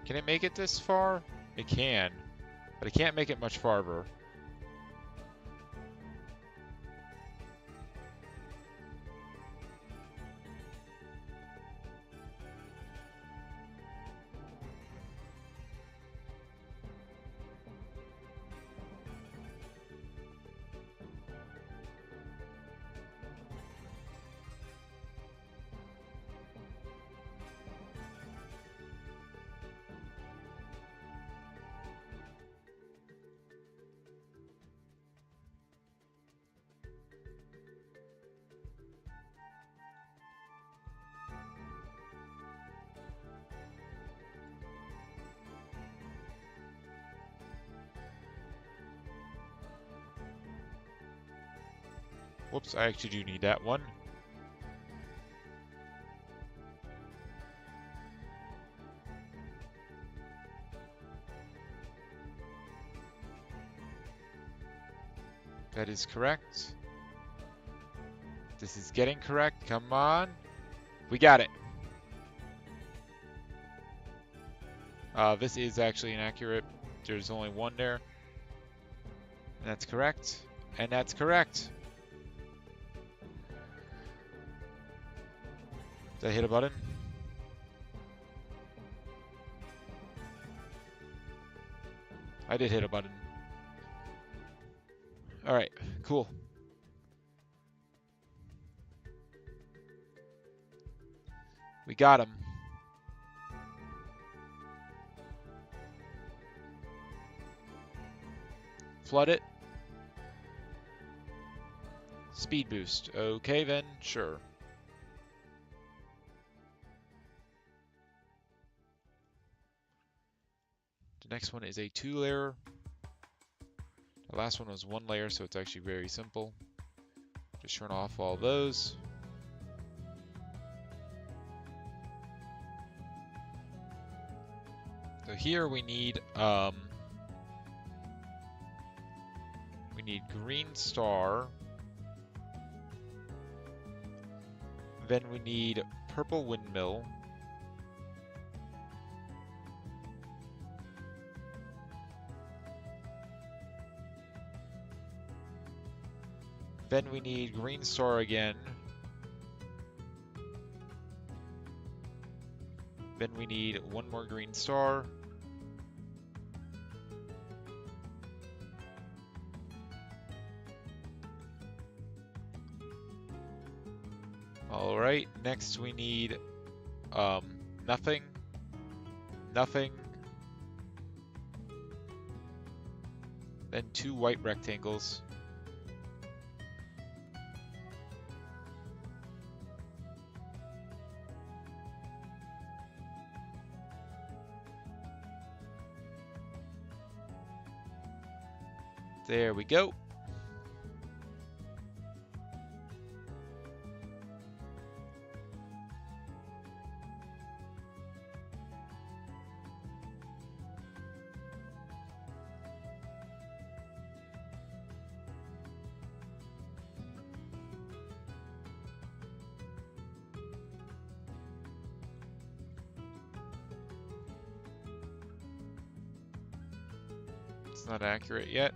Can it make it this far? It can. But I can't make it much farther. Whoops, I actually do need that one. That is correct. This is getting correct. Come on. We got it. This is actually inaccurate. There's only one there. And that's correct. And that's correct. Did I hit a button? I did hit a button. Alright, cool. We got him. Flood it. Speed boost. Okay then, sure. The next one is a 2-layer. The last one was 1 layer, so it's actually very simple. Just turn off all those. So here we need green star. Then we need purple windmill. Then we need green star again. Then we need 1 more green star. Alright, next we need nothing, nothing, then 2 white rectangles. There we go. It's not accurate yet.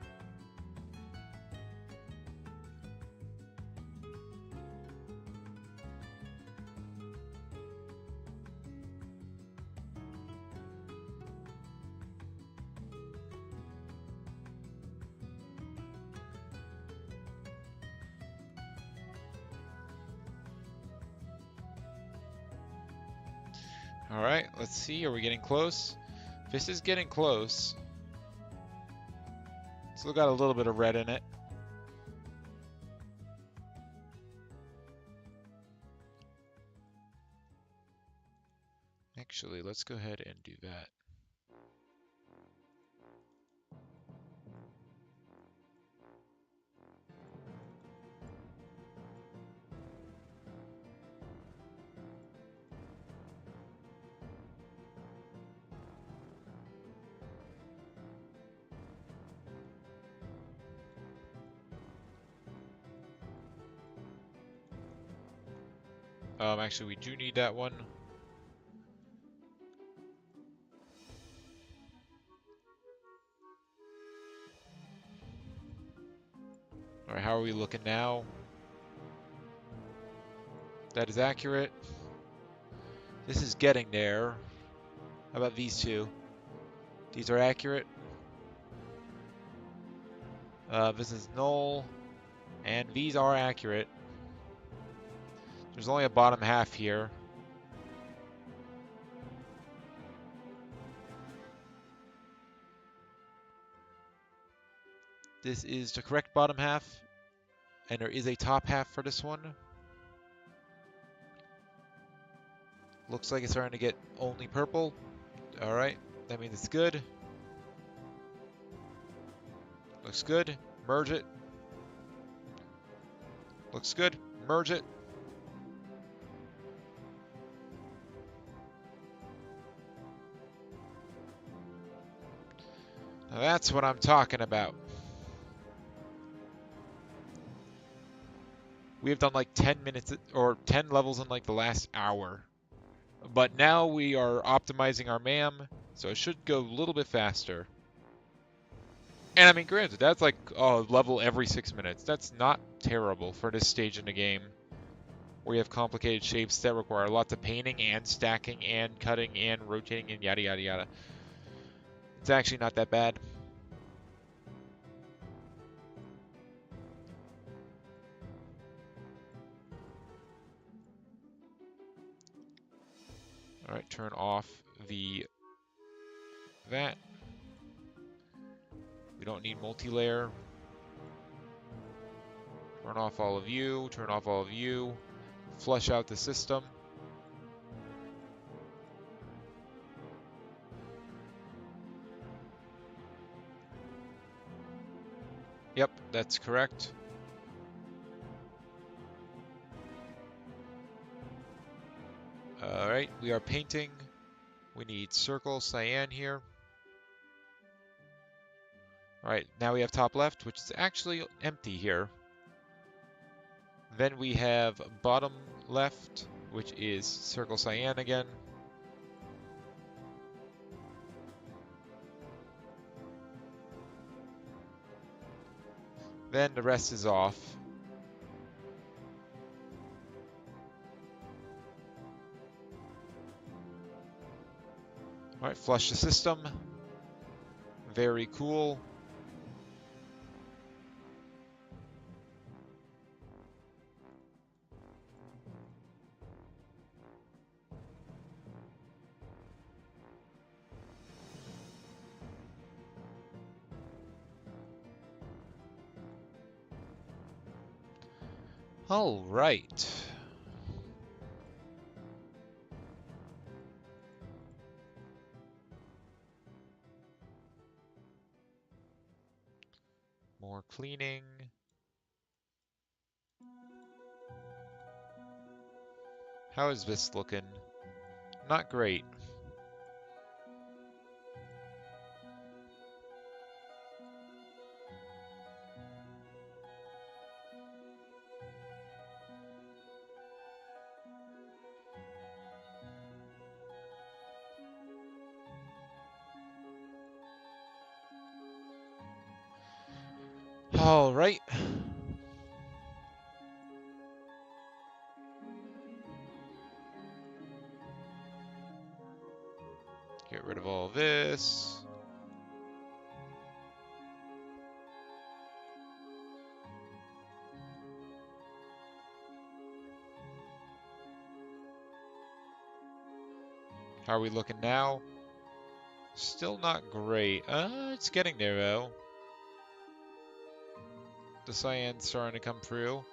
Alright, let's see. Are we getting close? This is getting close. Still got a little bit of red in it. Actually, let's go ahead and do that. Actually, we do need that one. we looking now? That is accurate. This is getting there. How about these two? These are accurate. This is null. And these are accurate. There's only a bottom half here. This is the correct bottom half. And there is a top half for this one. Looks like it's starting to get only purple. Alright, that means it's good. Looks good. Merge it. Looks good. Merge it. Now that's what I'm talking about. We have done like 10 minutes or 10 levels in like the last hour. But now we are optimizing our MAM, so it should go a little bit faster. And I mean, granted, that's like a level every 6 minutes. That's not terrible for this stage in the game, where you have complicated shapes that require lots of painting and stacking and cutting and rotating and yada yada yada. It's actually not that bad. Alright, turn off that. We don't need multi-layer. Turn off all of you, turn off all of you. Flush out the system. Yep, that's correct. Alright, we are painting. We need circle cyan here. Alright, now we have top left, which is actually empty here. Then we have bottom left, which is circle cyan again. Then the rest is off. Alright, flush the system. Very cool. All right. More cleaning. How is this looking? Not great. All right. Get rid of all this. How are we looking now? Still not great. It's getting there though. The cyan's starting to come through.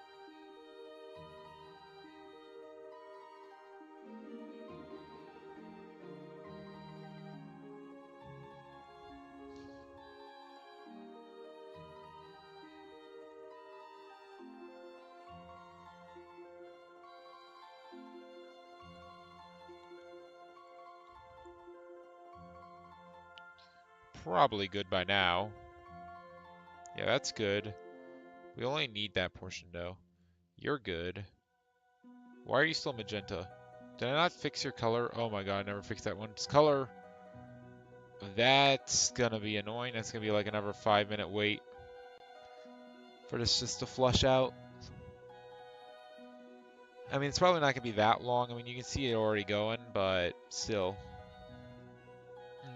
Probably good by now. Yeah, that's good. We only need that portion though. You're good. Why are you still magenta? Did I not fix your color? Oh my god, I never fixed that one's color. That's gonna be annoying. That's gonna be like another 5-minute wait. for this just to flush out. I mean, it's probably not going to be that long. I mean, you can see it already going, but still.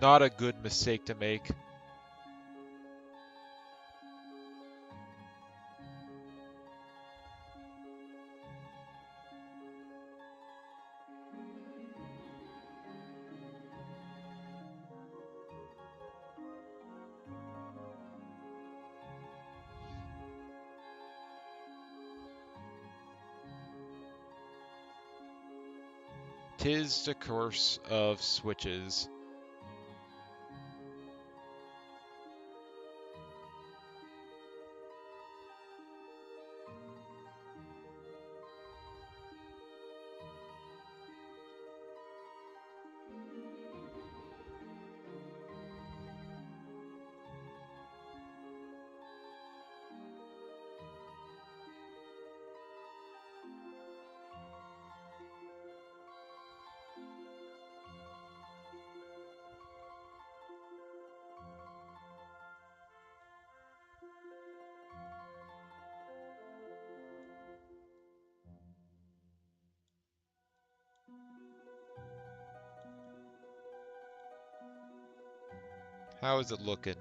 Not a good mistake to make. Tis the curse of switches. How is it looking?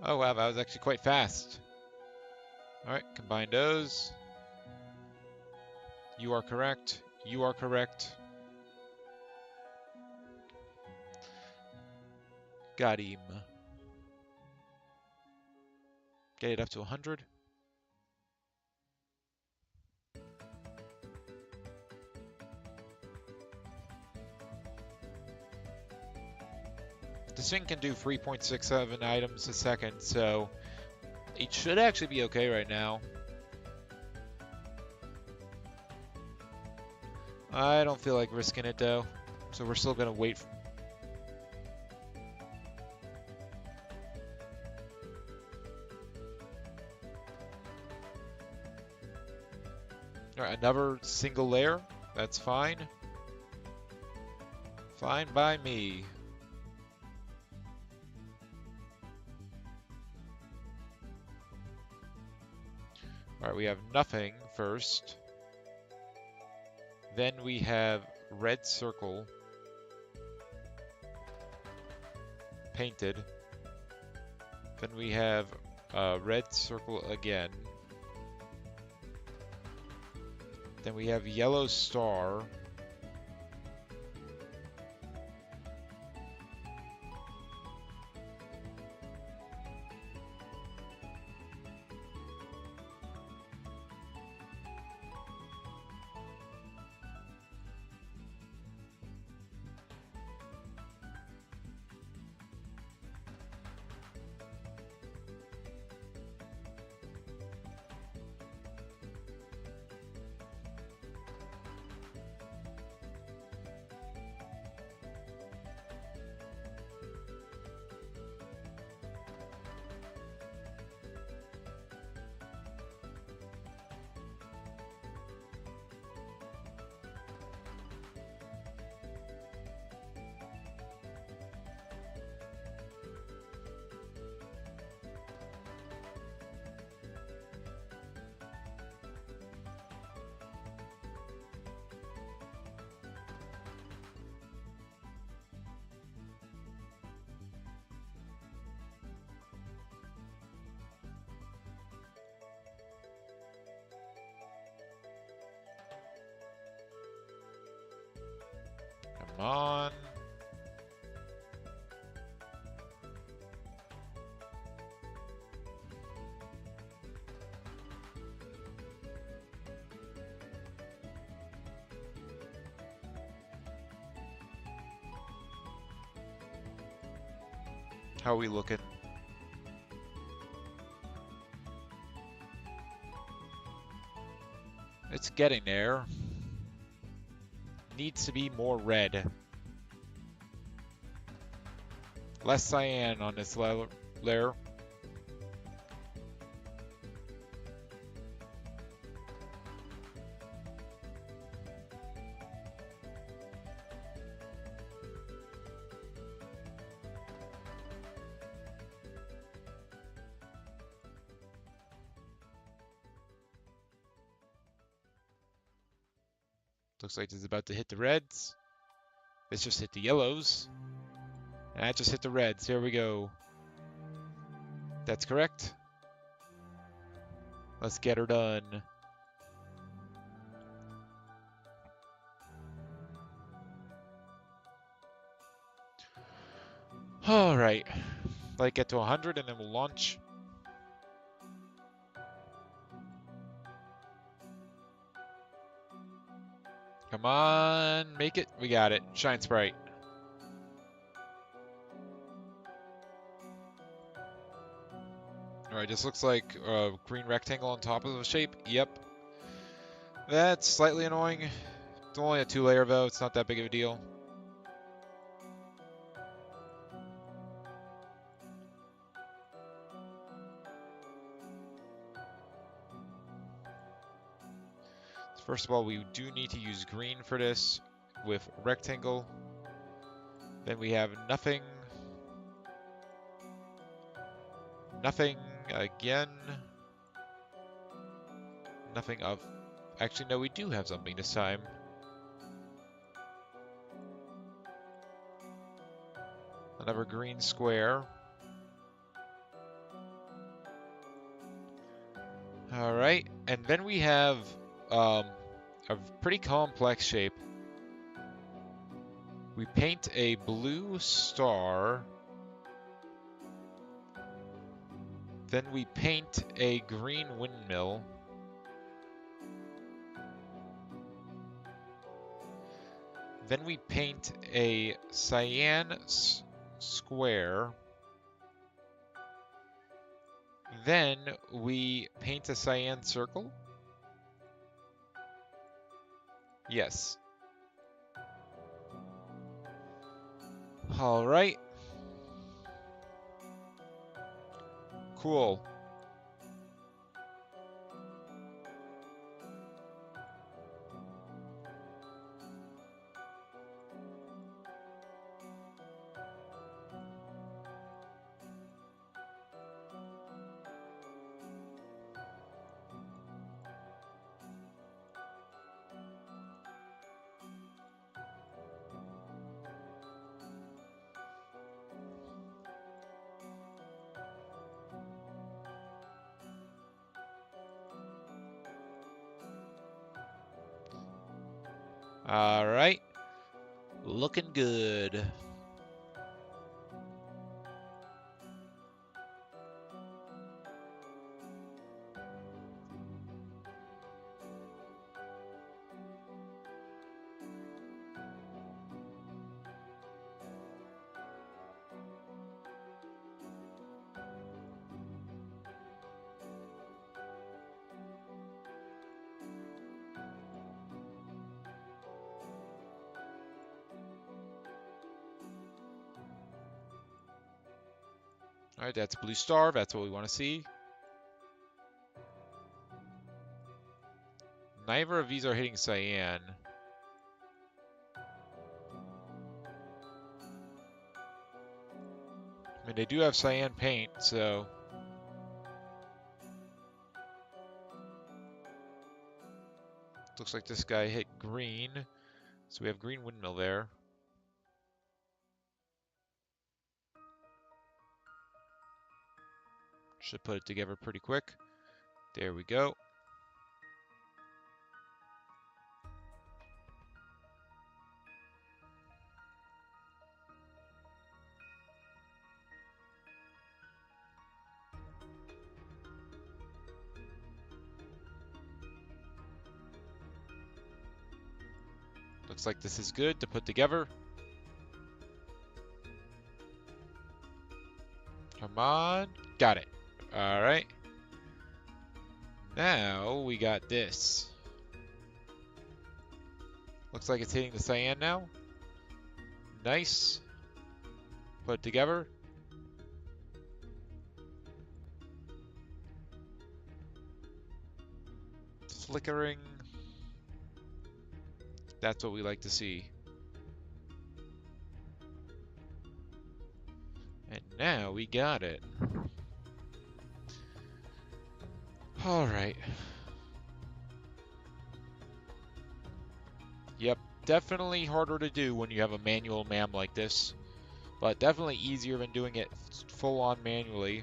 Oh wow, that was actually quite fast. Alright, combine those. You are correct. You are correct. Got him. Get it up to 100. This thing can do 3.67 items a second, so it should actually be okay right now. I don't feel like risking it though, so we're still gonna wait. Alright, another single layer. That's fine. Fine by me. Alright, we have nothing first. Then we have red circle painted. Then we have red circle again. Then we have yellow star. Come on. How are we looking? It's getting there. Needs to be more red. Less cyan on this layer. Looks like it's about to hit the reds. This just hit the yellows. And that just hit the reds. Here we go. That's correct. Let's get her done. Alright. Like get to 100 and then we'll launch. Come on, make it. We got it. Shine Sprite. Alright, this looks like a green rectangle on top of the shape. Yep. That's slightly annoying. It's only a 2-layer though. It's not that big of a deal. First of all, we do need to use green for this with rectangle. Then we have nothing. Nothing again. Nothing of... Actually, no, we do have something this time. Another green square. Alright, and then we have a pretty complex shape. We paint a blue star. Then we paint a green windmill. Then we paint a cyan square. Then we paint a cyan circle. Yes. All right. Cool. All right. Looking good. All right, that's blue star. That's what we want to see. Neither of these are hitting cyan. I mean, they do have cyan paint, so... Looks like this guy hit green. So we have green windmill there. Should put it together pretty quick. There we go. Looks like this is good to put together. Come on. Got it. All right. Now we got this. Looks like it's hitting the cyan now. Nice. Put it together. Flickering. That's what we like to see. And now we got it. All right. Yep, definitely harder to do when you have a manual MAM like this, but definitely easier than doing it full on manually.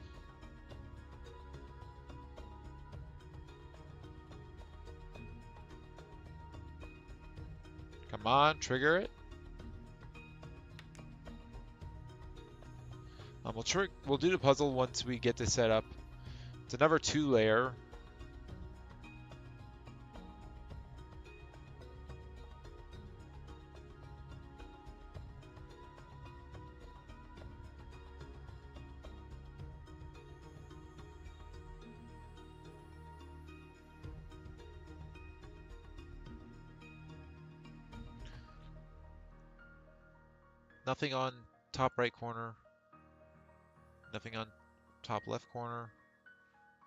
Come on, trigger it. We'll do the puzzle once we get this set up. It's another 2-layer. Nothing on top right corner. Nothing on top left corner.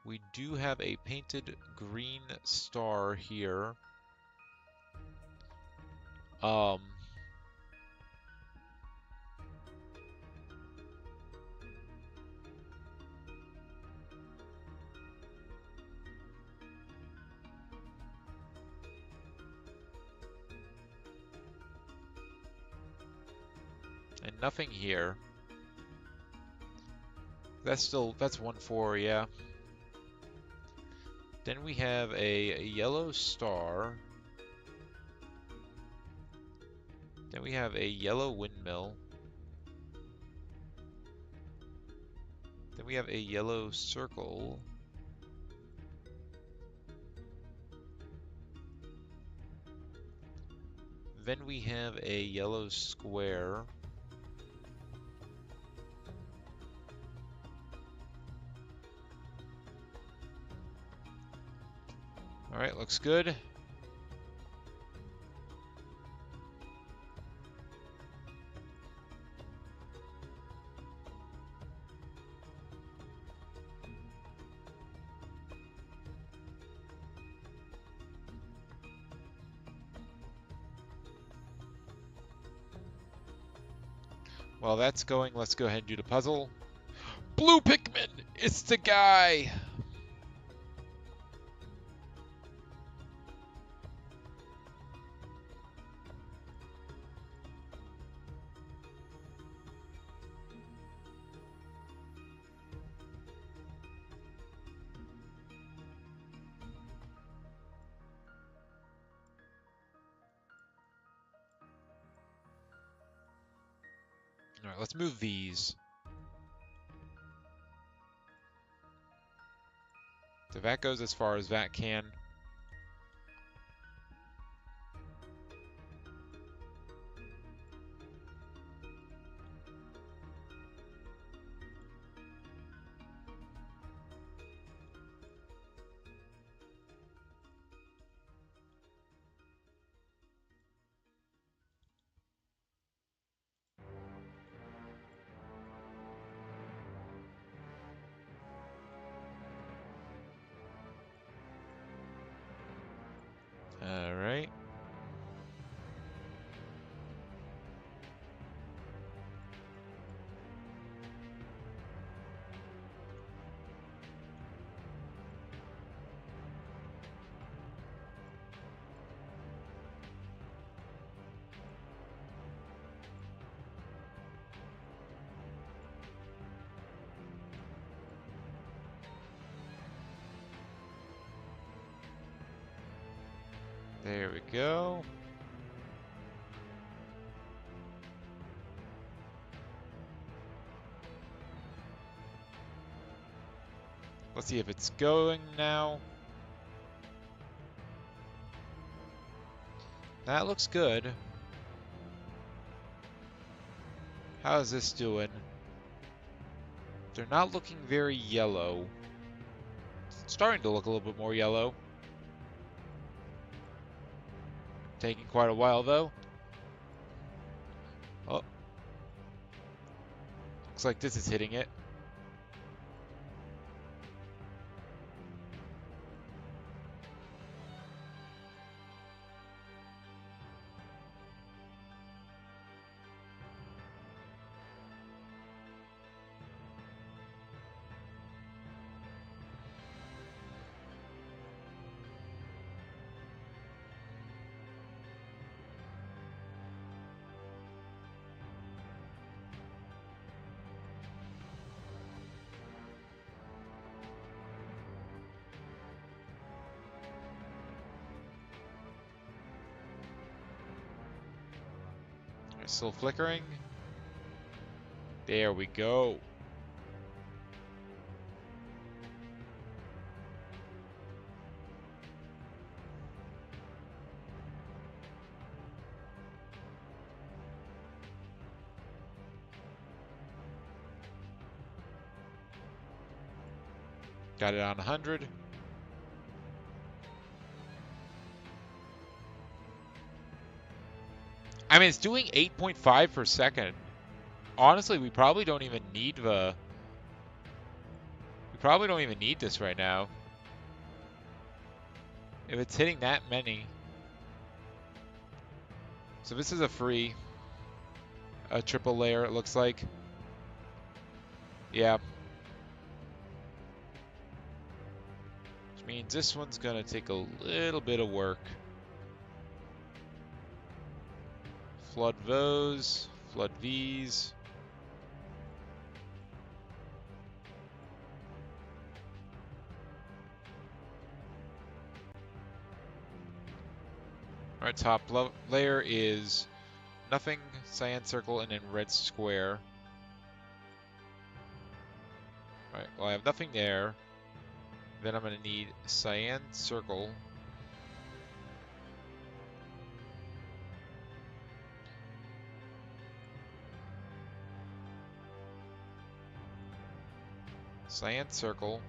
We do have a painted green star here. And nothing here. That's 1-4, yeah. Then we have a yellow star. Then we have a yellow windmill. Then we have a yellow circle. Then we have a yellow square. Alright, looks good. While that's going, let's go ahead and do the puzzle. Blue Pikmin! It's the guy! Alright, let's move these. So that goes as far as that can. Alright. There we go. Let's see if it's going now. That looks good. How is this doing? They're not looking very yellow. It's starting to look a little bit more yellow. Taking quite a while though. Oh. Looks like this is hitting it. Still flickering. There we go. Got it on 100. I mean, it's doing 8.5 per second. Honestly, we probably don't even need the... We probably don't even need this right now. If it's hitting that many. So this is a free. A triple layer, it looks like. Yeah. Which means this one's gonna take a little bit of work. Flood those. Flood these. Our top layer is nothing, cyan circle, and then red square. Alright, well I have nothing there. Then I'm going to need cyan circle. Cyan circle.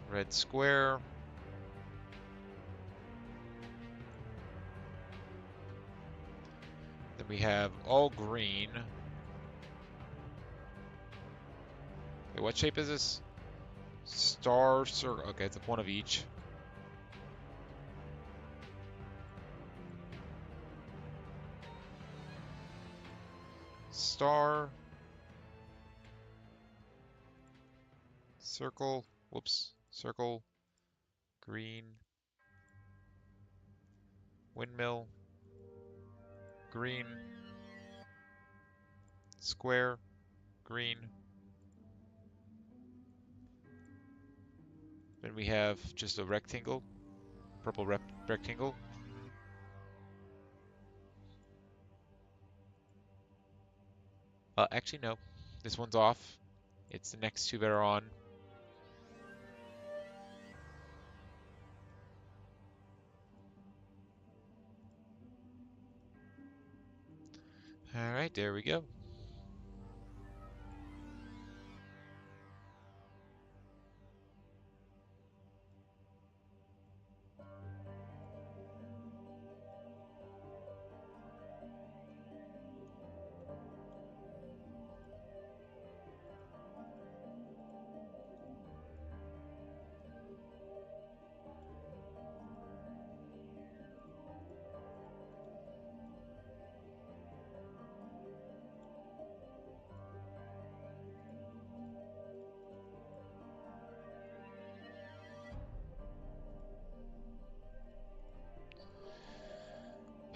Red square. Then we have all green. Okay, what shape is this? Star circle. Okay, it's one of each. Star. Circle. Whoops. Circle. Green. Windmill. Green. Square. Green. Then we have just a rectangle. Purple rectangle. Actually, no. This one's off. It's the next two that are on. Alright, there we go.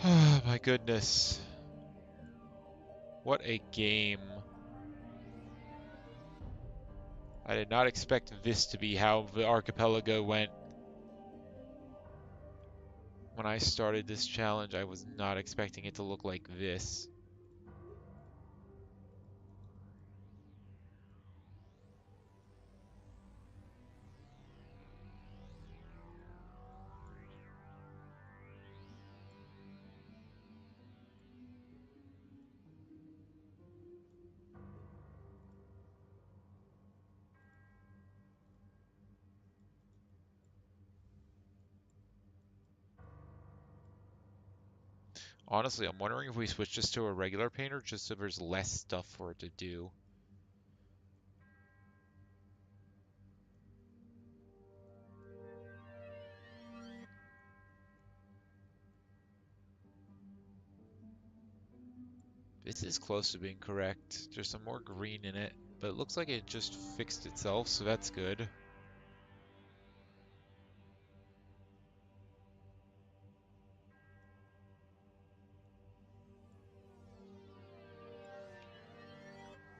Oh my goodness. What a game. I did not expect this to be how the archipelago went. When I started this challenge, I was not expecting it to look like this. Honestly, I'm wondering if we switch this to a regular painter just so there's less stuff for it to do. This is close to being correct. There's some more green in it, but it looks like it just fixed itself, so that's good.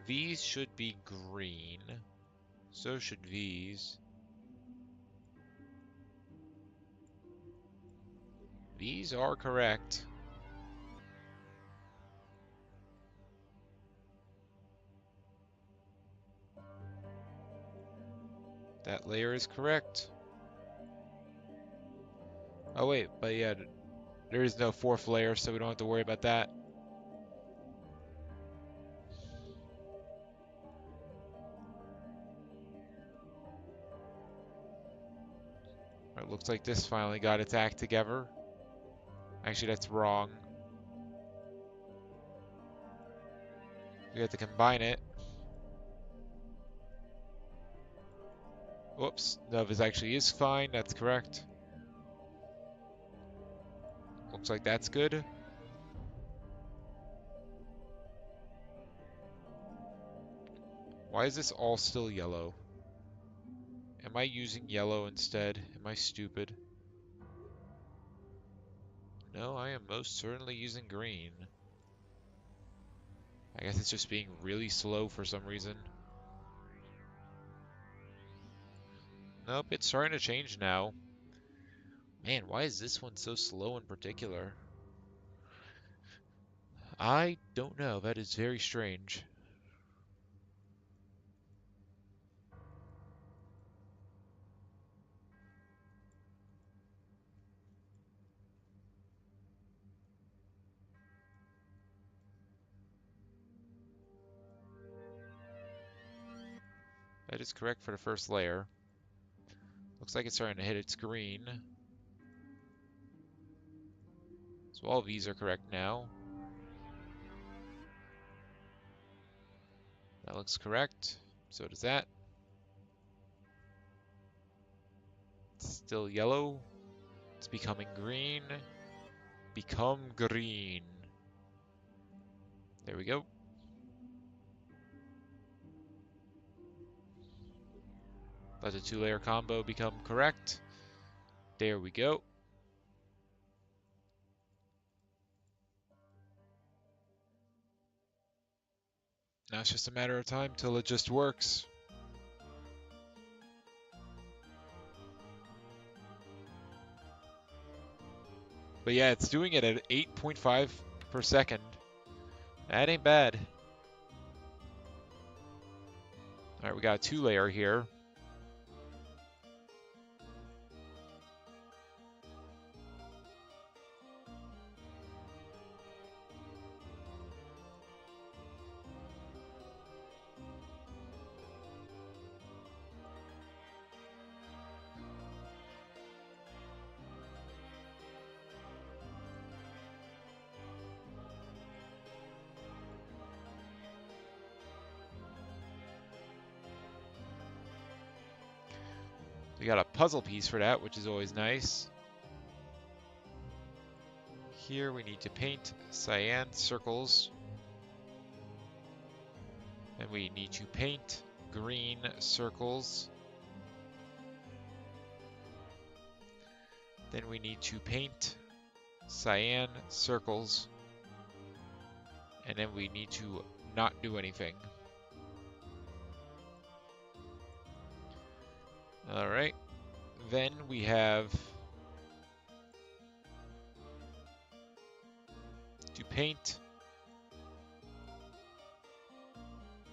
These should be green. So should these. These are correct. That layer is correct. Oh wait, but yeah, there is no fourth layer, so we don't have to worry about that. It looks like this finally got its act together. Actually, that's wrong. We have to combine it. Whoops. No, this actually is fine. That's correct. Looks like that's good. Why is this all still yellow? Am I using yellow instead? Am I stupid? No, I am most certainly using green. I guess it's just being really slow for some reason. Nope, it's starting to change now. Man, why is this one so slow in particular? I don't know. That is very strange. That is correct for the first layer. Looks like it's starting to hit its green. So all of these are correct now. That looks correct. So does that. It's still yellow. It's becoming green. Become green. There we go. Let the two-layer combo become correct. There we go. Now it's just a matter of time till it just works. But yeah, it's doing it at 8.5 per second. That ain't bad. Alright, we got a two-layer here. We got a puzzle piece for that, which is always nice. Here we need to paint cyan circles. And we need to paint green circles. Then we need to paint cyan circles. And then we need to not do anything. Alright. Then we have to paint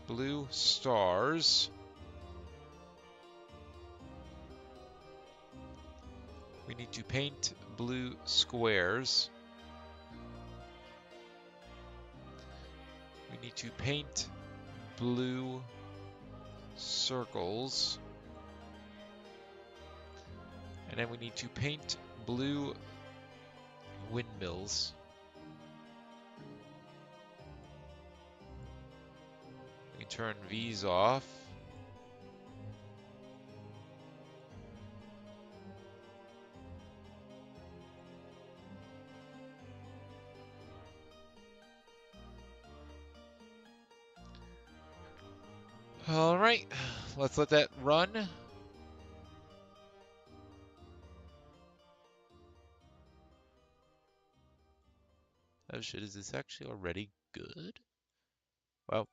blue stars. We need to paint blue squares. We need to paint blue circles. And then we need to paint blue windmills. We can turn these off. All right, let's let that run. Oh shit, is this actually already good? Well,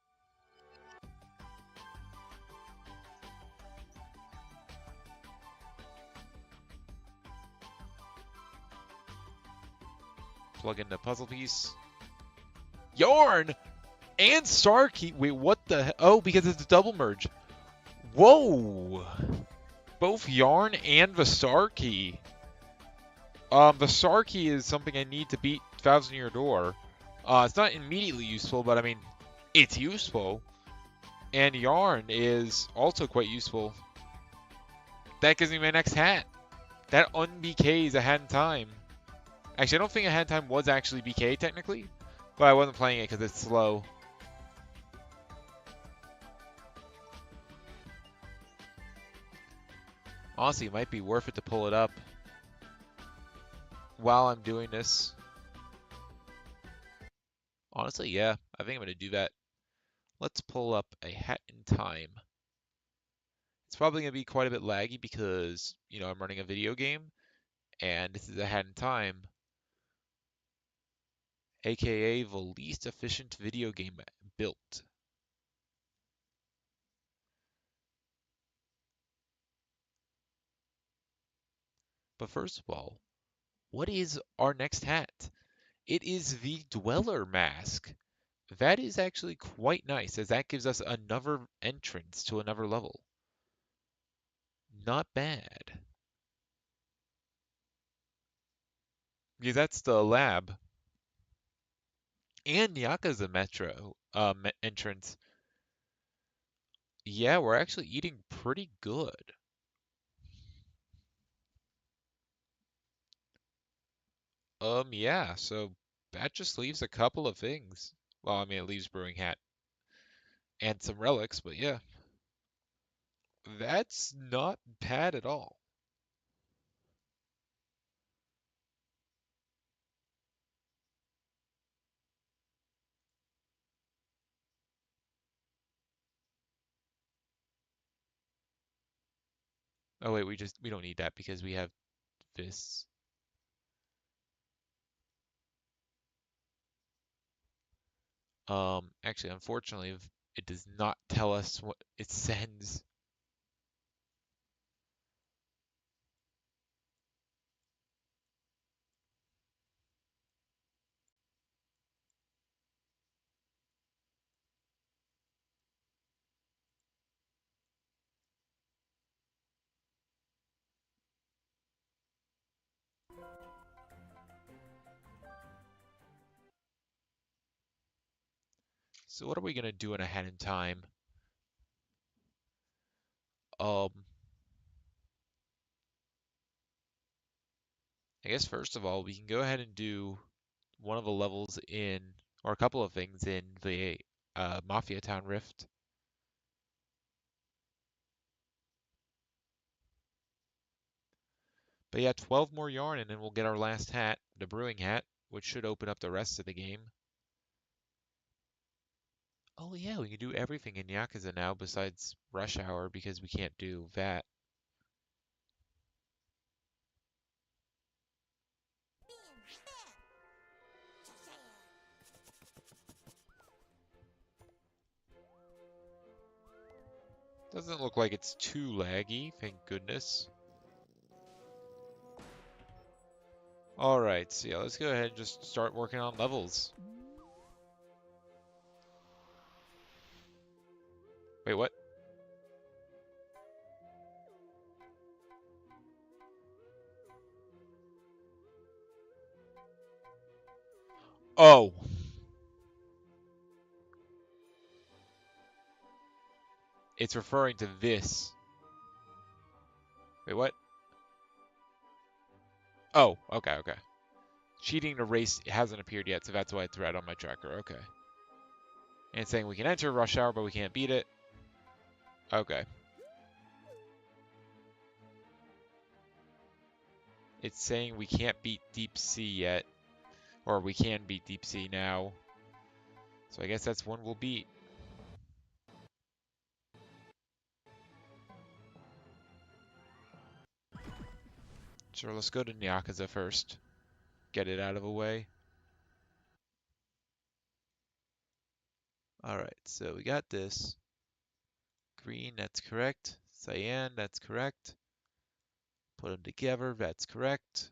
plug in the puzzle piece. Yarn and Star Key. Wait, what the? Oh, because it's a double merge. Whoa! Both Yarn and the Star Key. The Star Key is something I need to beat Thousand Year Door. It's not immediately useful, but I mean, it's useful. And Yarn is also quite useful. That gives me my next hat. That un-BKs a hat in time. Actually, I don't think a hat in time was actually BK technically, but I wasn't playing it because it's slow. Honestly, it might be worth it to pull it up while I'm doing this. Honestly, yeah, I think I'm going to do that. Let's pull up a hat in time. It's probably going to be quite a bit laggy because, you know, I'm running a video game, and this is a hat in time, aka the least efficient video game built. But first of all, what is our next hat? It is the Dweller mask. That is actually quite nice, as that gives us another entrance to another level. Not bad. Yeah, that's the lab. And Yakuza Metro entrance. Yeah, we're actually eating pretty good. Yeah, so that just leaves a couple of things. Well, I mean, it leaves Brewing Hat and some relics, but yeah. That's not bad at all. Oh wait, we don't need that because we have this. Actually, unfortunately, it does not tell us what it sends. So what are we gonna do in ahead in time? Um, I guess first of all, we can go ahead and do one of the levels in, or a couple of things in the Mafia Town Rift. But yeah, 12 more yarn and then we'll get our last hat, the brewing hat, which should open up the rest of the game. Oh yeah, we can do everything in Yakuza now besides Rush Hour because we can't do that. Doesn't look like it's too laggy, thank goodness. Alright, so yeah, let's go ahead and just start working on levels. Wait, what? Oh! It's referring to this. Wait, what? Oh, okay. Cheating to race hasn't appeared yet, so that's why it's red on my tracker, okay. And it's saying we can enter Rush Hour, but we can't beat it. Okay. It's saying we can't beat Deep Sea yet. Or we can beat Deep Sea now. So I guess that's one we'll beat. Sure, let's go to Yakuza first. Get it out of the way. Alright, so we got this. Green, that's correct. Cyan, that's correct. Put them together, that's correct.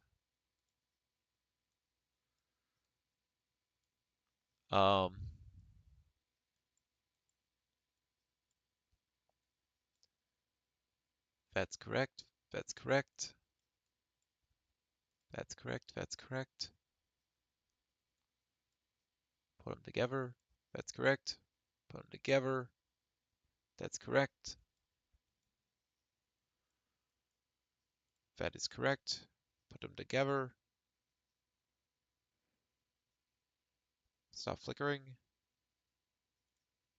Um, that's correct. That's correct. That's correct. That's correct. Put them together. That's correct. Put them together. That's correct. That is correct. Put them together. Stop flickering.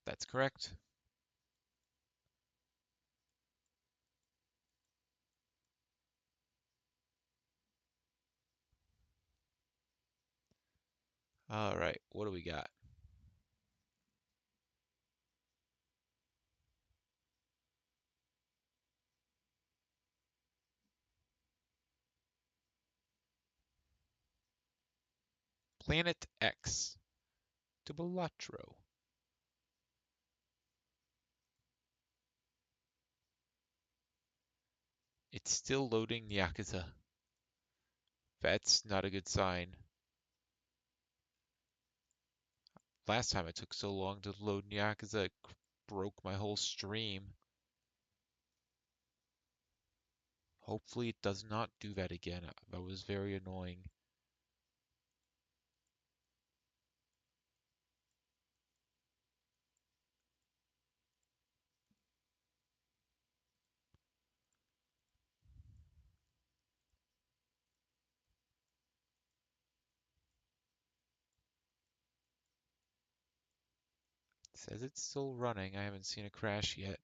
That's correct. All right, what do we got? Planet X to Balatro. It's still loading Yakuza. That's not a good sign. Last time it took so long to load Yakuza, it broke my whole stream. Hopefully it does not do that again. That was very annoying. It says it's still running. I haven't seen a crash yet.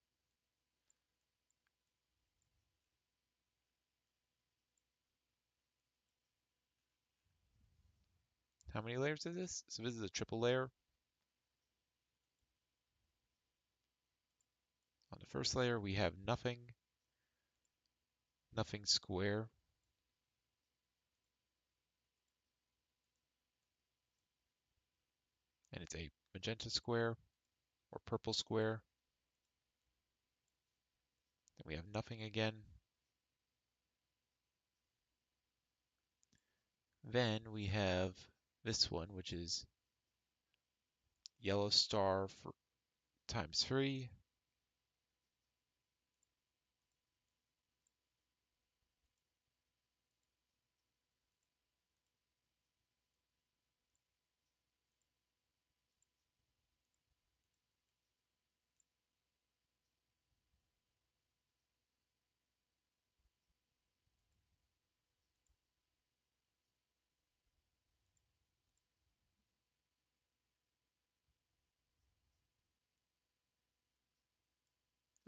How many layers is this? So this is a triple layer. On the first layer we have nothing. Nothing square. And it's a magenta square or purple square. Then we have nothing again. Then we have this one, which is yellow star for times 3.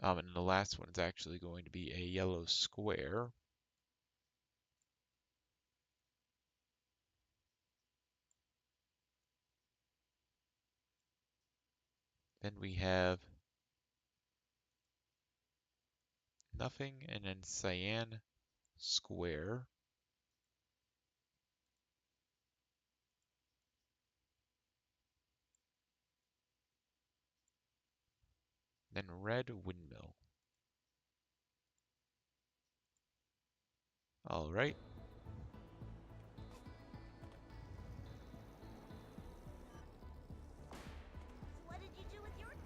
And the last one is actually going to be a yellow square. Then we have nothing, and then cyan square. Then red windmill. All right. What did you do with your gun?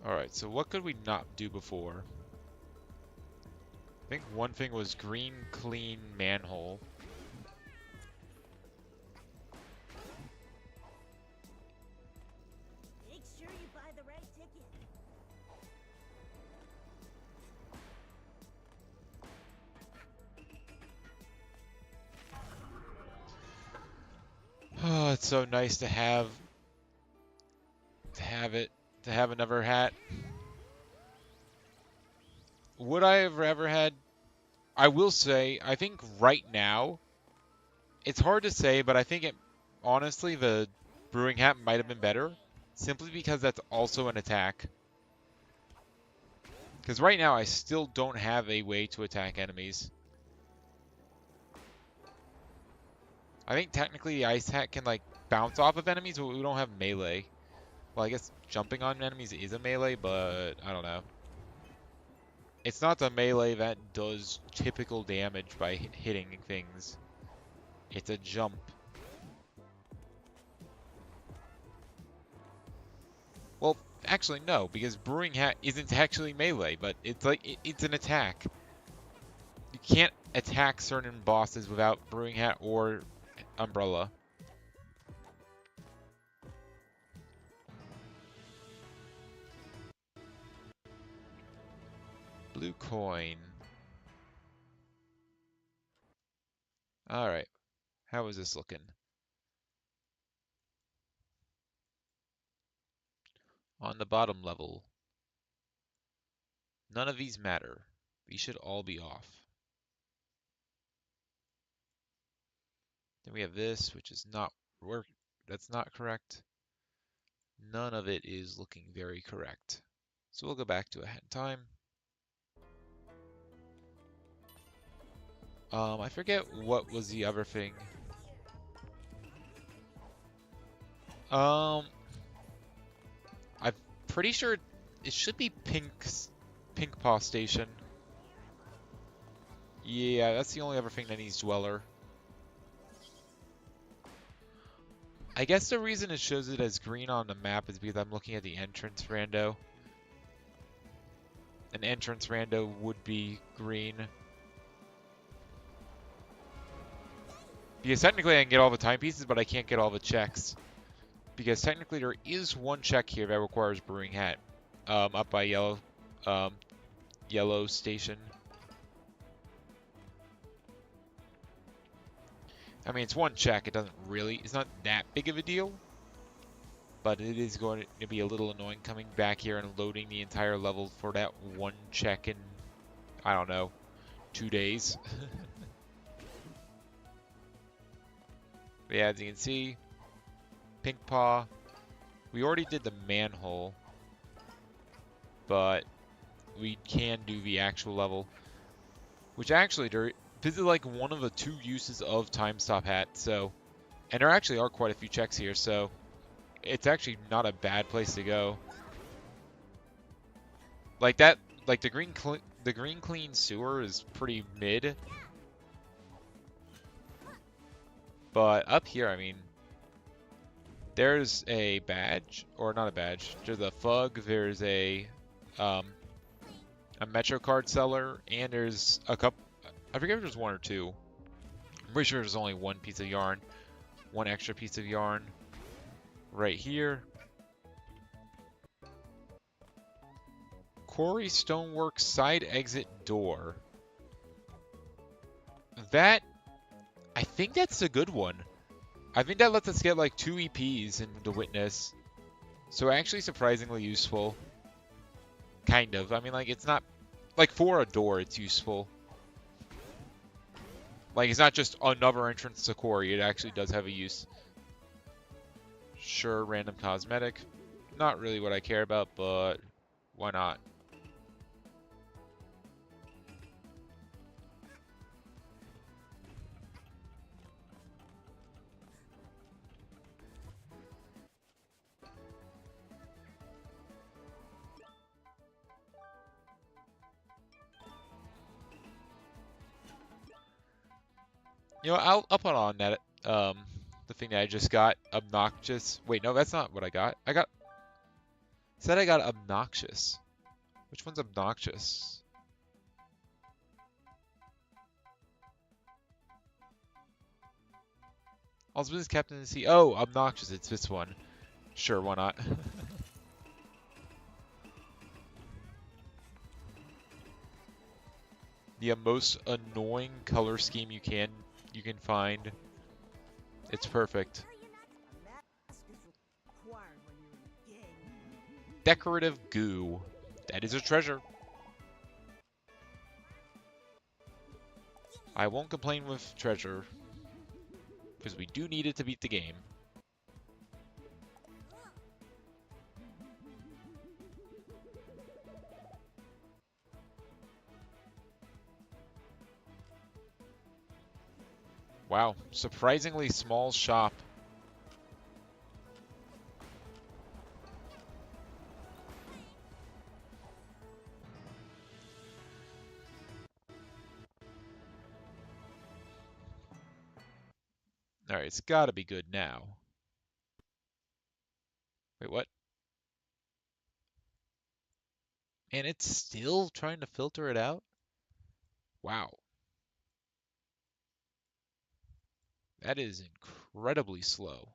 All right, so what could we not do before? I think one thing was green clean manhole. Make sure you buy the right ticket. Oh, it's so nice to have another hat. Would I have ever had? I will say, I think right now, it's hard to say, but I think honestly, the brewing hat might have been better, simply because that's also an attack. Because right now, I still don't have a way to attack enemies. I think technically the ice hat can like bounce off of enemies, but we don't have melee. Well, I guess jumping on enemies is a melee, but I don't know. It's not the melee that does typical damage by hitting things. It's a jump. Well, actually no, because Brewing Hat isn't actually melee, but it's like it's an attack. You can't attack certain bosses without Brewing Hat or Umbrella. Blue coin. Alright, how is this looking? On the bottom level. None of these matter. These should all be off. Then we have this, which is not work. That's not correct. None of it is looking very correct. So we'll go back to ahead in time. I forget what was the other thing. I'm pretty sure it should be Pink Paw Station. Yeah, that's the only other thing that needs Dweller. I guess the reason it shows it as green on the map is because I'm looking at the entrance rando. An entrance rando would be green. Because technically I can get all the timepieces, but I can't get all the checks. Because technically there is one check here that requires Brewing Hat. Up by Yellow Station. I mean, it's one check. It's not that big of a deal. But it is going to be a little annoying coming back here and loading the entire level for that one check in, I don't know, 2 days. But yeah, as you can see, Pink Paw. We already did the manhole, but we can do the actual level, which actually, this is like one of the 2 uses of Time Stop Hat, so, and there actually are quite a few checks here, so it's actually not a bad place to go. Like that, like the green clean sewer is pretty mid, but up here, I mean, there's a badge, or not a badge. There's a Fug. There's a Metro card seller, and there's a couple. I forget if there's 1 or 2. I'm pretty sure there's only 1 piece of yarn, 1 extra piece of yarn, right here. Quarry Stonework side exit door. That, I think that's a good one. I think that lets us get like 2 EPs in the Witness. So actually surprisingly useful. Kind of. I mean, like, it's not, like, for a door, it's useful. Like, it's not just another entrance to Quarry. It actually does have a use. Sure, random cosmetic. Not really what I care about, but why not? You know, I'll put on that, the thing that I just got, obnoxious. Wait, no, that's not what I got. Said I got obnoxious. Which one's obnoxious? All's business Captain C. Oh, obnoxious, it's this one. Sure, why not? The most annoying color scheme you can find. It's perfect. Decorative goo. That is a treasure. I won't complain with treasure, because we do need it to beat the game. Wow, surprisingly small shop. Alright, it's gotta be good now. Wait, what? And it's still trying to filter it out? Wow. That is incredibly slow.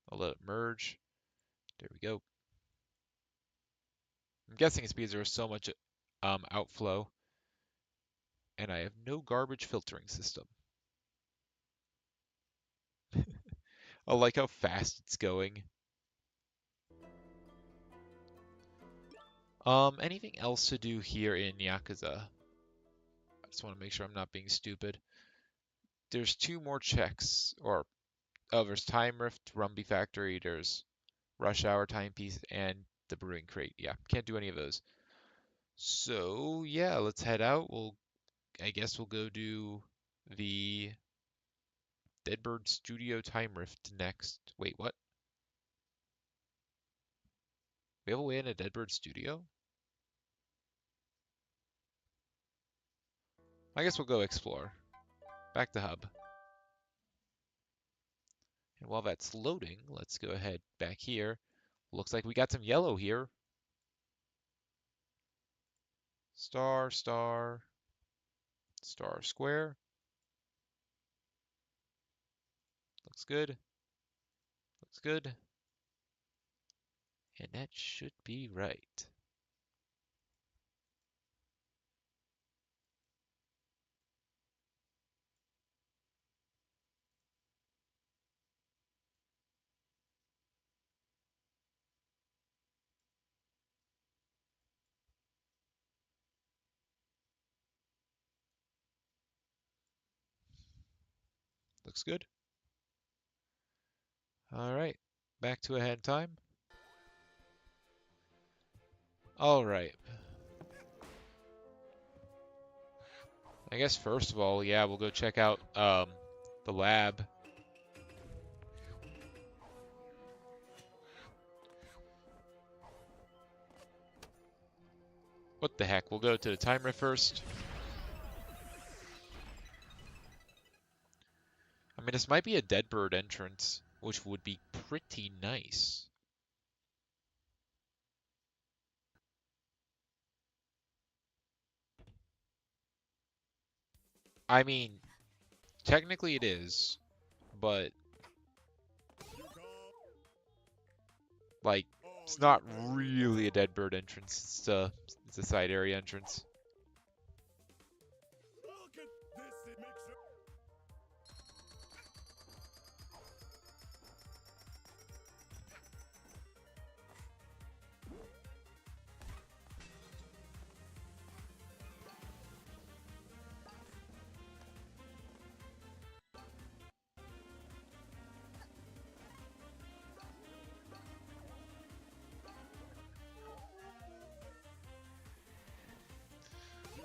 I'll let it merge. There we go. I'm guessing it's because there was so much outflow, and I have no garbage filtering system. I like how fast it's going. Anything else to do here in Yakuza? I just want to make sure I'm not being stupid. There's two more checks, or there's Time Rift, Rumby Factory, there's Rush Hour Timepiece, and the Brewing Crate. Yeah, can't do any of those. So yeah, let's head out. I guess we'll go do the Deadbird Studio Time Rift next. Wait, what? We have a way in a Deadbird Studio? I guess we'll go explore. Back to hub. And while that's loading, let's go ahead back here. Looks like we got some yellow here. Star, star, star square. Looks good. Looks good. And that should be right. Looks good. All right. Back to ahead time. All right. I guess first of all, yeah, we'll go check out the lab. What the heck? We'll go to the timer first. I mean, this might be a Deadbird entrance, which would be pretty nice. I mean, technically it is, but like, it's not really a Deadbird entrance. It's a side area entrance.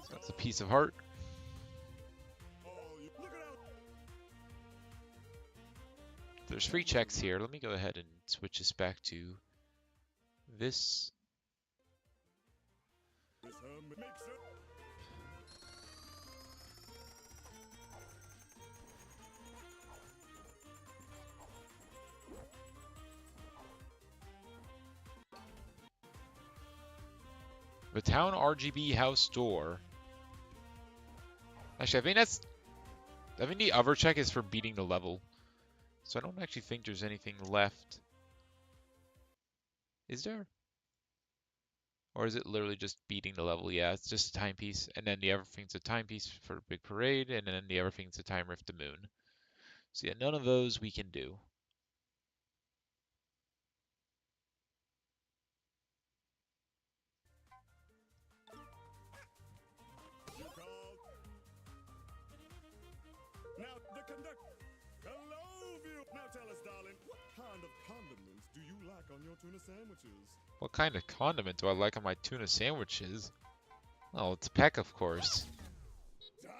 So that's a piece of heart. There's free checks here. Let me go ahead and switch this back to this. The town RGB house door. Actually, I think the other check is for beating the level. So I don't actually think there's anything left. Is there? Or is it literally just beating the level? Yeah, it's just a timepiece. And then the other thing's a timepiece for Big Parade. And then the other thing's a time rift to Moon. So yeah, none of those we can do. Now, the conductor. Hello, view. Now tell us, darling, what kind of condiments do you like on your tuna sandwiches? What kind of condiment do I like on my tuna sandwiches? Oh, it's Peck, of course. Darling!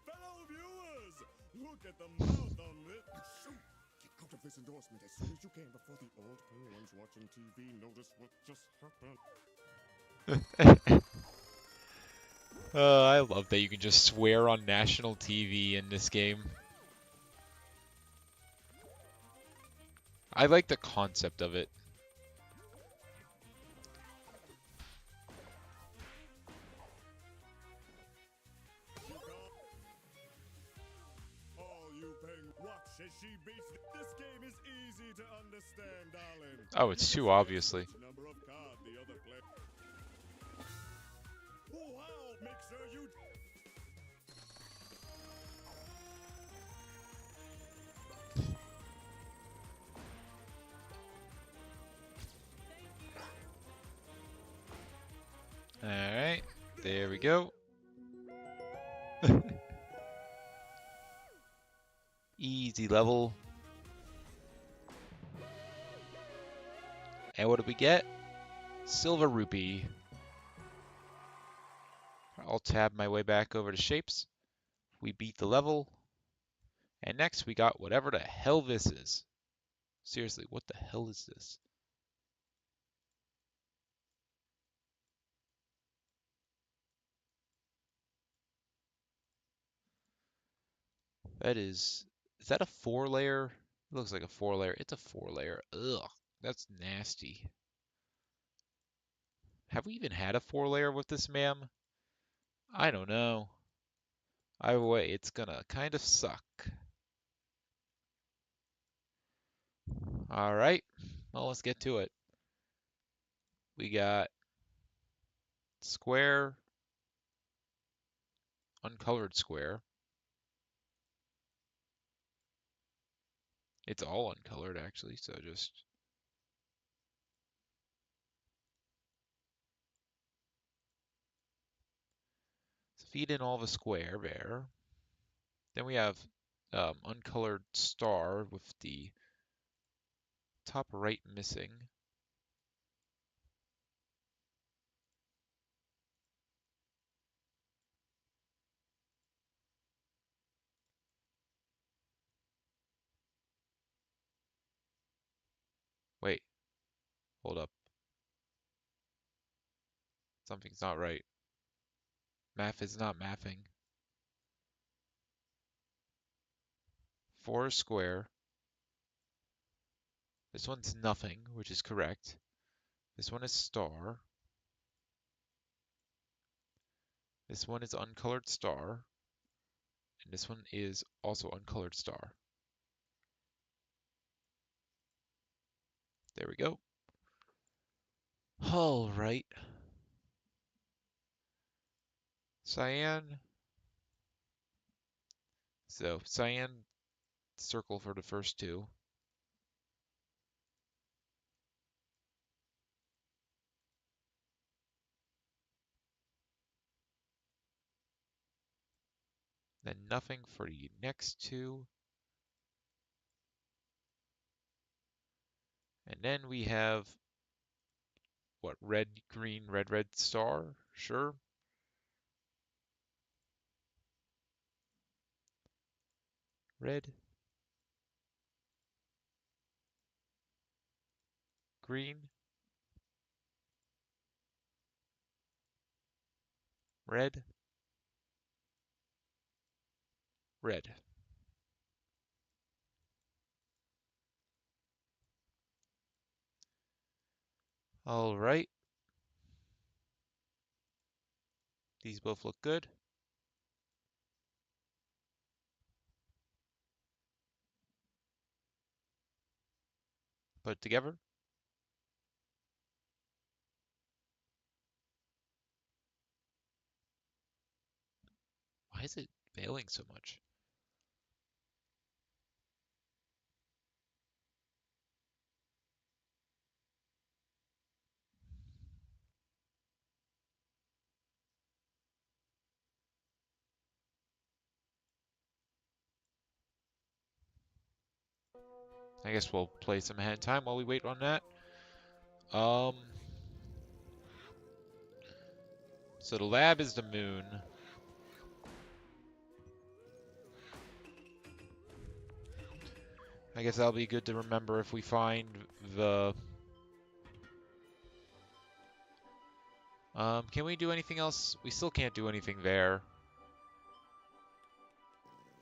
Fellow viewers! Look at the mouth on this. Shoot! Get out of this endorsement as soon as you can before the old ones watching TV notice what just happened. I love that you can just swear on national TV in this game. I like the concept of it. All you paying watch as she beats. This game is easy to understand, darling. Oh, it's too obviously. Number of card the other player. Wow! Make sure you. Alright, there we go. Easy level. And what did we get? Silver Rupee. I'll tab my way back over to Shapes. We beat the level. And next we got whatever the hell this is. Seriously, what the hell is this? Is that a 4-layer? It looks like a 4-layer. It's a 4-layer. Ugh, that's nasty. Have we even had a 4-layer with this, ma'am? I don't know. Either way, it's gonna kind of suck. Alright, well, let's get to it. We got square, uncolored square. It's all uncolored, actually, so just feed in all the square there. Then we have uncolored star with the top right missing. Wait, hold up. Something's not right. Math is not mathing. 4 is square. This one's nothing, which is correct. This one is star. This one is uncolored star. And this one is also uncolored star. There we go. All right. Cyan. So cyan, circle for the first two. Then nothing for the next two. And then we have, what, red, green, red, red star? Sure. Red, green, red, red. All right. These both look good. Put it together. Why is it failing so much? I guess we'll play some ahead of time while we wait on that. Um, So the lab is the moon. I guess that'll be good to remember if we find the... can we do anything else? We still can't do anything there.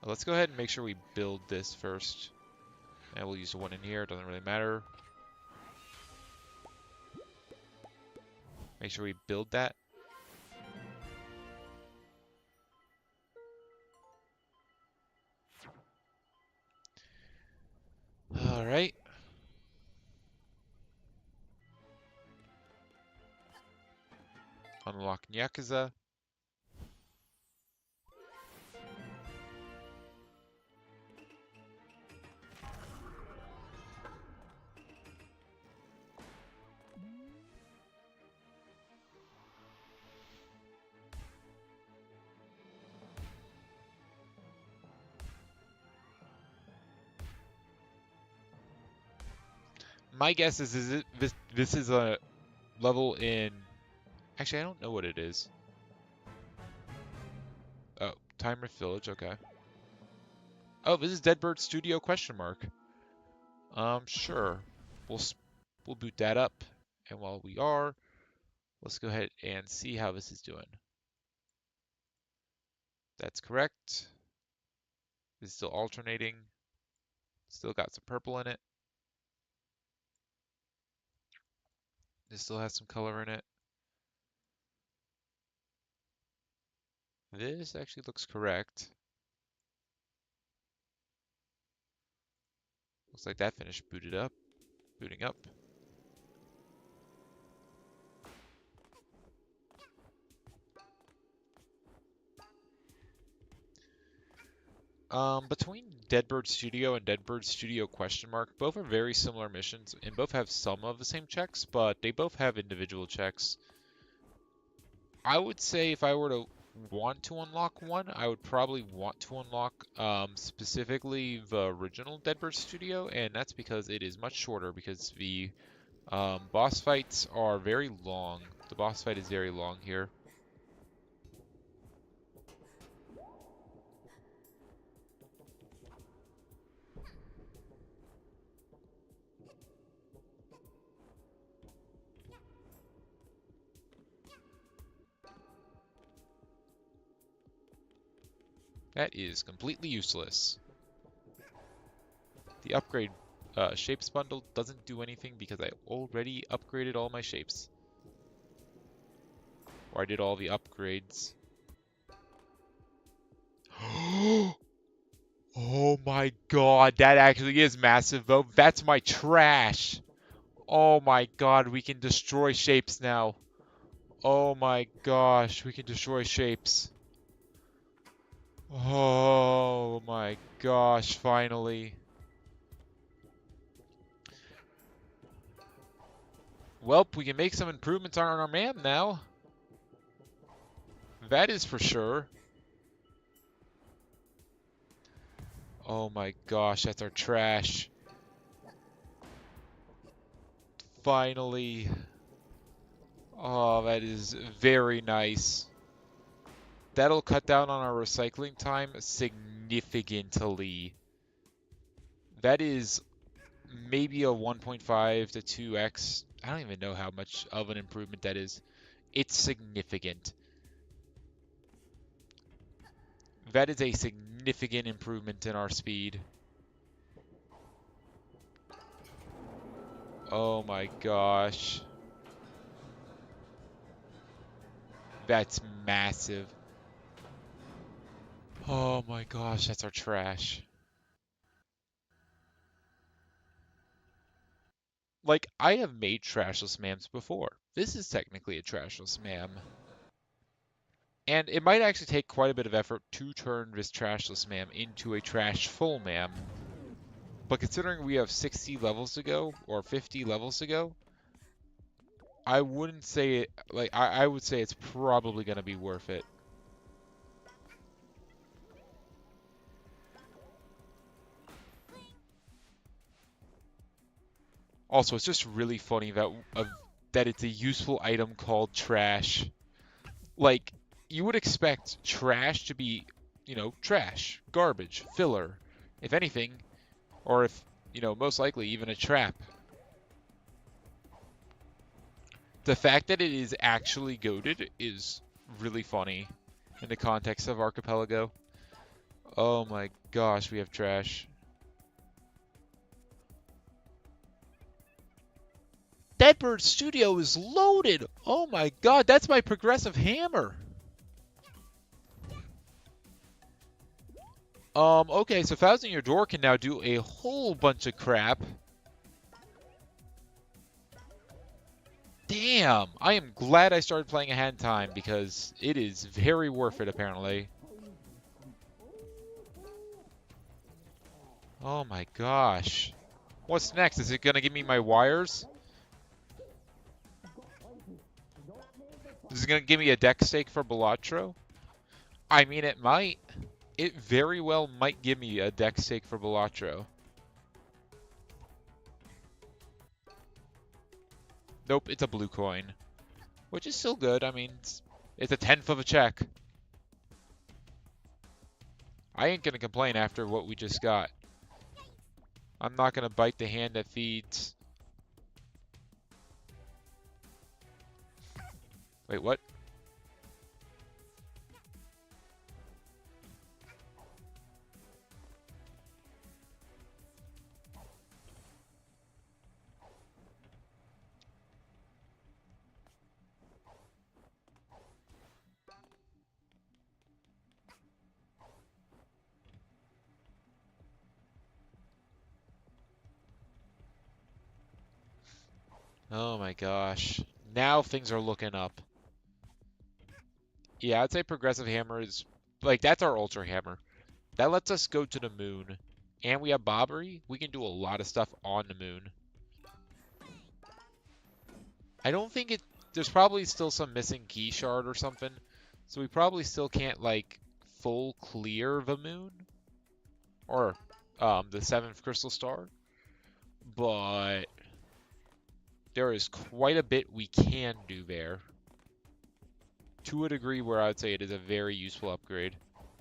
Let's go ahead and make sure we build this first. And we'll use the one in here, it doesn't really matter. Make sure we build that. Alright. Unlock Yakuza. My guess is this is a level in... Actually, I don't know what it is. Oh, Timer Village, okay. Oh, this is Deadbird Studio question mark. Sure. We'll boot that up. And while we are, let's go ahead and see how this is doing. That's correct. It's still alternating. Still got some purple in it. This still has some color in it. This actually looks correct. Looks like that finished booting up. Between Deadbird Studio and Deadbird Studio question mark, both are very similar missions and both have some of the same checks, but they both have individual checks. I would say if I were to want to unlock one, I would probably want to unlock specifically the original Deadbird Studio, and that's because it is much shorter because the boss fights are very long. The boss fight is very long here. That is completely useless. The upgrade shapes bundle doesn't do anything because I already upgraded all my shapes. Or I did all the upgrades. Oh my god, that actually is massive though. That's my trash. Oh my god, we can destroy shapes now. Oh my gosh, we can destroy shapes. Oh my gosh, finally. Welp, we can make some improvements on our man now. That is for sure. Oh my gosh, that's our trash. Finally. Oh, that is very nice. That'll cut down on our recycling time significantly. That is maybe a 1.5 to 2x. I don't even know how much of an improvement that is. It's significant. That is a significant improvement in our speed. Oh my gosh. That's massive. Oh my gosh, that's our trash. Like, I have made trashless mams before. This is technically a trashless mam. And it might actually take quite a bit of effort to turn this trashless mam into a trashful mam. But considering we have 60 levels to go, or 50 levels to go, I wouldn't say it, like, I would say it's probably going to be worth it. Also, it's just really funny that that it's a useful item called trash. Like, you would expect trash to be, trash, garbage, filler, if anything, or if, most likely even a trap. The fact that it is actually goated is really funny in the context of Archipelago. Oh my gosh, we have trash. Deadbird Studio is loaded! Oh my god, that's my progressive hammer! Okay, so Thousand Year Door can now do a whole bunch of crap. Damn! I am glad I started playing ahead in time because it is very worth it, apparently. Oh my gosh. What's next? Is it gonna give me my wires? Is it gonna give me a deck stake for Balatro? I mean, it might. It very well might give me a deck stake for Balatro. Nope, it's a blue coin. Which is still good. I mean, it's a tenth of a check. I ain't gonna complain after what we just got. I'm not gonna bite the hand that feeds. Wait, what? Oh my gosh. Now things are looking up. Yeah, I'd say Progressive Hammer is... Like, that's our Ultra Hammer. That lets us go to the moon. And we have Bobbery. We can do a lot of stuff on the moon. I don't think it... There's probably still some missing key shard or something. So we probably still can't, like, full clear the moon. Or, the 7th crystal star. But... there is quite a bit we can do there. To a degree where I would say it is a very useful upgrade.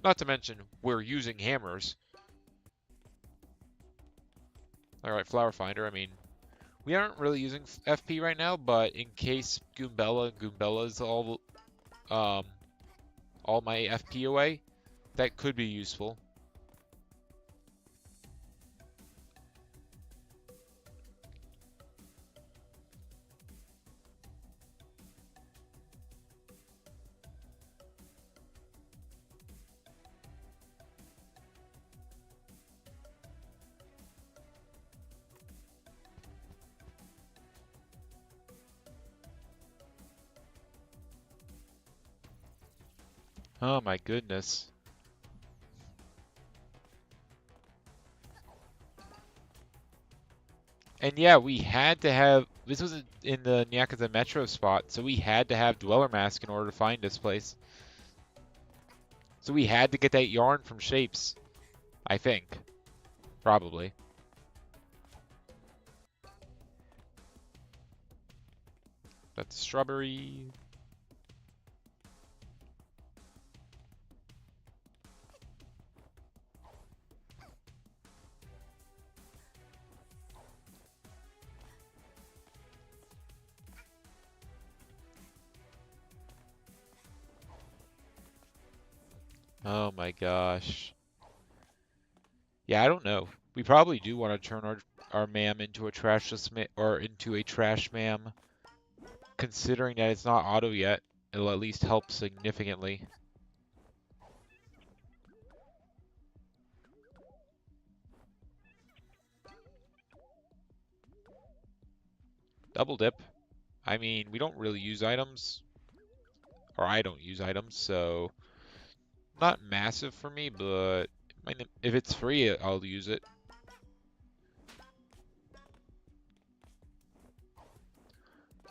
Not to mention, we're using hammers. Alright, Flower Finder, I mean, we aren't really using FP right now, but in case Goombella's all my FP away, that could be useful. Oh my goodness. And yeah, we had to have, this was in the Nyakaza Metro spot, so we had to have Dweller Mask in order to find this place. So we had to get that yarn from Shapez, I think. Probably. That's strawberry. Oh my gosh. Yeah, I don't know. We probably do want to turn our ma'am into a trash ma'am. Considering that it's not auto yet, it'll at least help significantly. Double dip. I mean, we don't really use items. Or I don't use items, so not massive for me, but if it's free, I'll use it.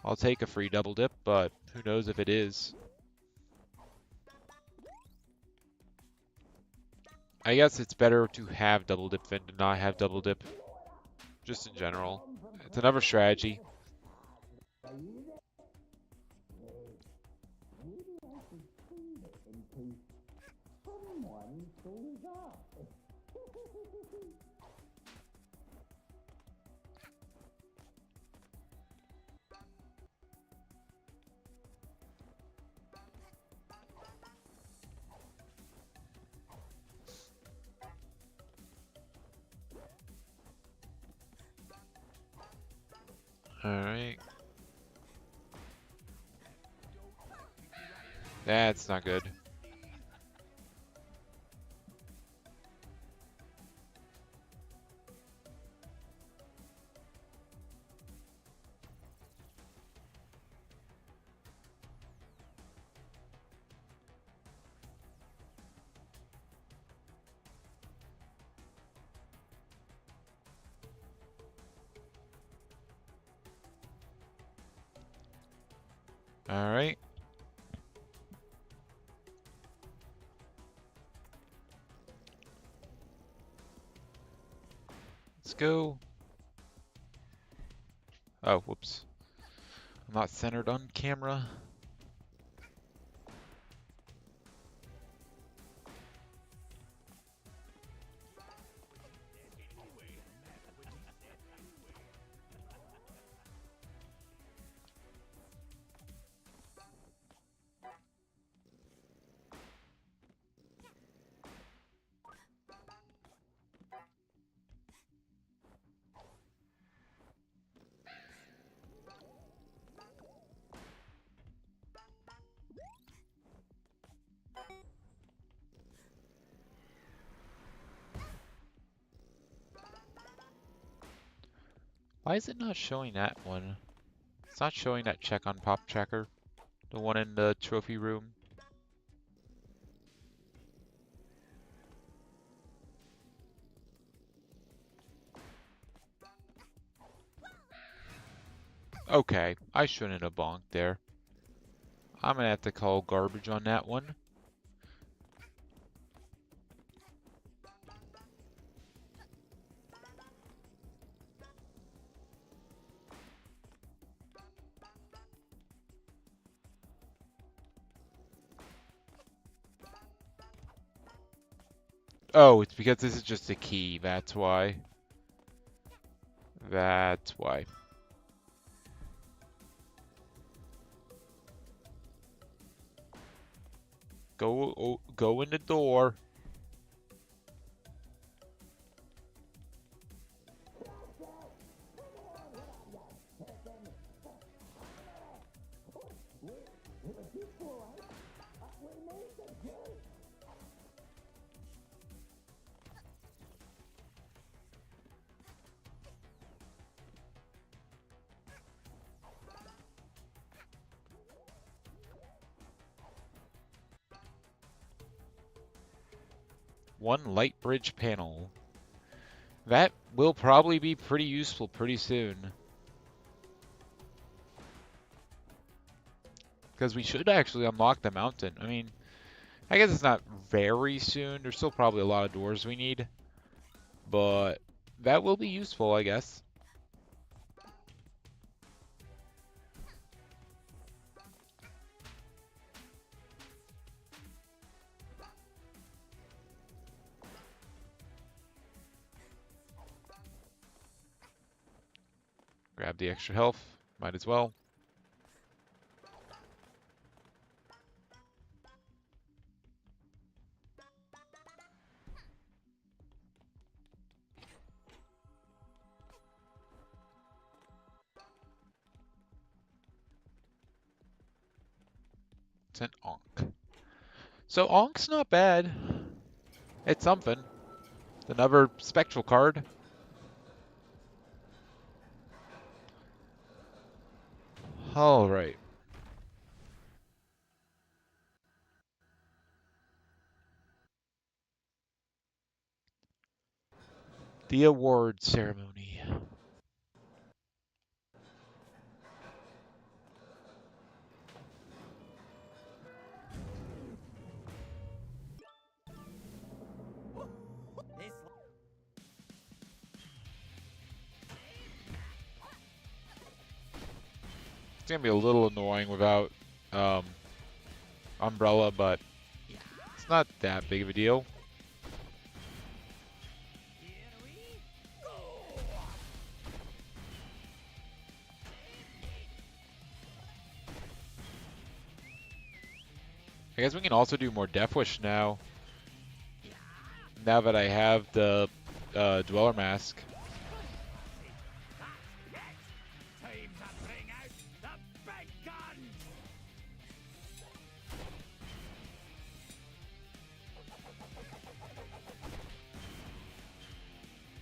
I'll take a free double dip, but who knows if it is. I guess it's better to have double dip than to not have double dip, just in general. It's another strategy. Alright. That's not good. Alright. Let's go. Oh, whoops. I'm not centered on camera. Why is it not showing that one? It's not showing that check on pop tracker. The one in the trophy room. Okay, I shouldn't have bonked there. I'm gonna have to call garbage on that one. Oh, it's because this is just a key, that's why. That's why. Go in the door. One light bridge panel. That will probably be pretty useful pretty soon. Because we should actually unlock the mountain. I mean, I guess it's not very soon. There's still probably a lot of doors we need. But that will be useful, I guess. Grab the extra health. Might as well. It's an Onk. So Onk's not bad. It's something. Another spectral card. Alright. The award ceremony. It's gonna be a little annoying without umbrella, but it's not that big of a deal. I guess we can also do more Death Wish now. Now that I have the Dweller Mask. Time to bring out the big guns!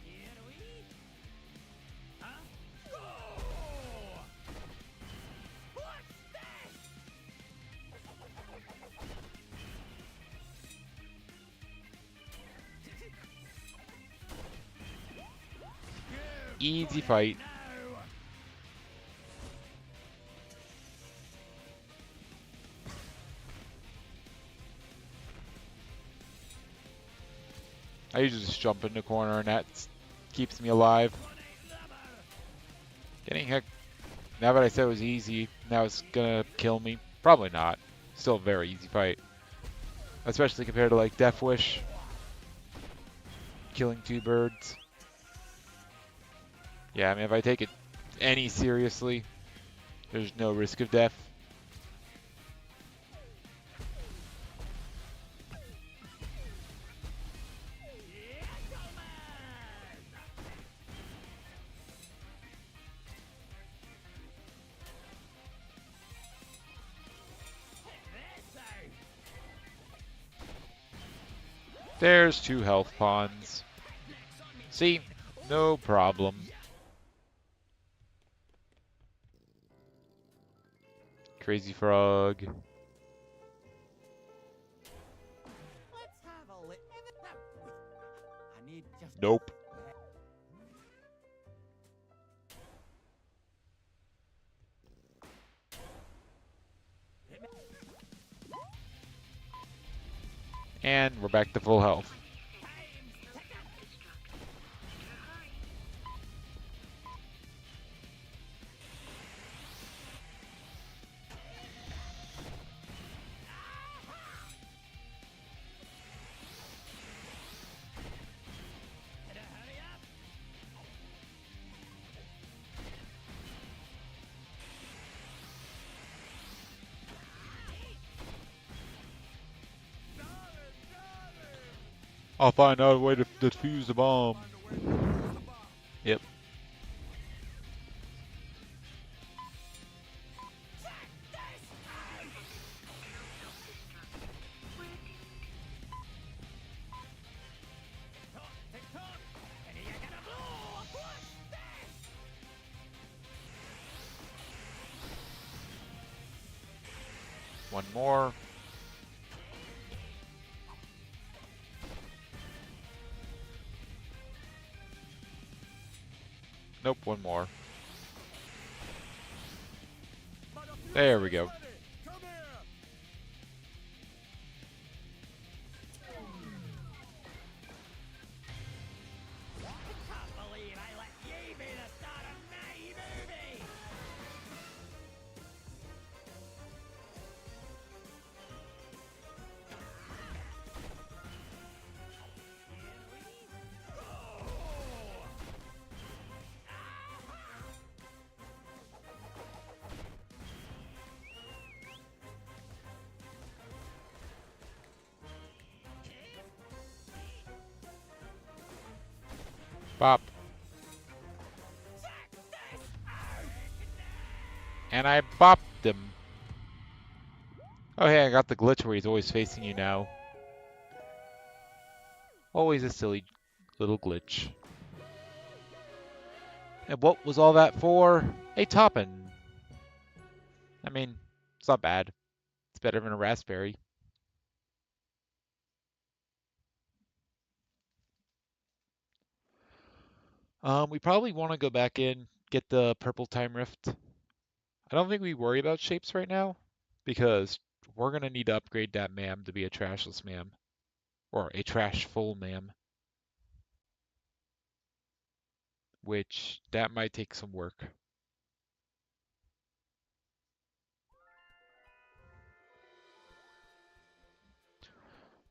Here we huh? Go! What's this? Easy fight. Now! I usually just jump in the corner and that keeps me alive. Getting heck. Now that I said it was easy, now it's gonna kill me. Probably not. Still a very easy fight. Especially compared to like Death Wish. Killing two birds. Yeah, I mean if I take it any seriously, there's no risk of death. There's 2 health pawns. See? No problem. Crazy frog. Let's have a look. I need just Nope. And we're back to full health. I'll find out a way to defuse the bomb. Yep. One more. Nope, one more. There we go. come here! Can't believe I let you be the star of my movie! Bop. And I bopped him. Oh hey, I got the glitch where he's always facing you now. Always a silly little glitch. And what was all that for? A Toppin. I mean, it's not bad. It's better than a raspberry. We probably want to go back in, get the purple time rift. I don't think we worry about shapes right now, because we're gonna need to upgrade that ma'am to be a trashless ma'am. Or a trash full ma'am. Which, that might take some work.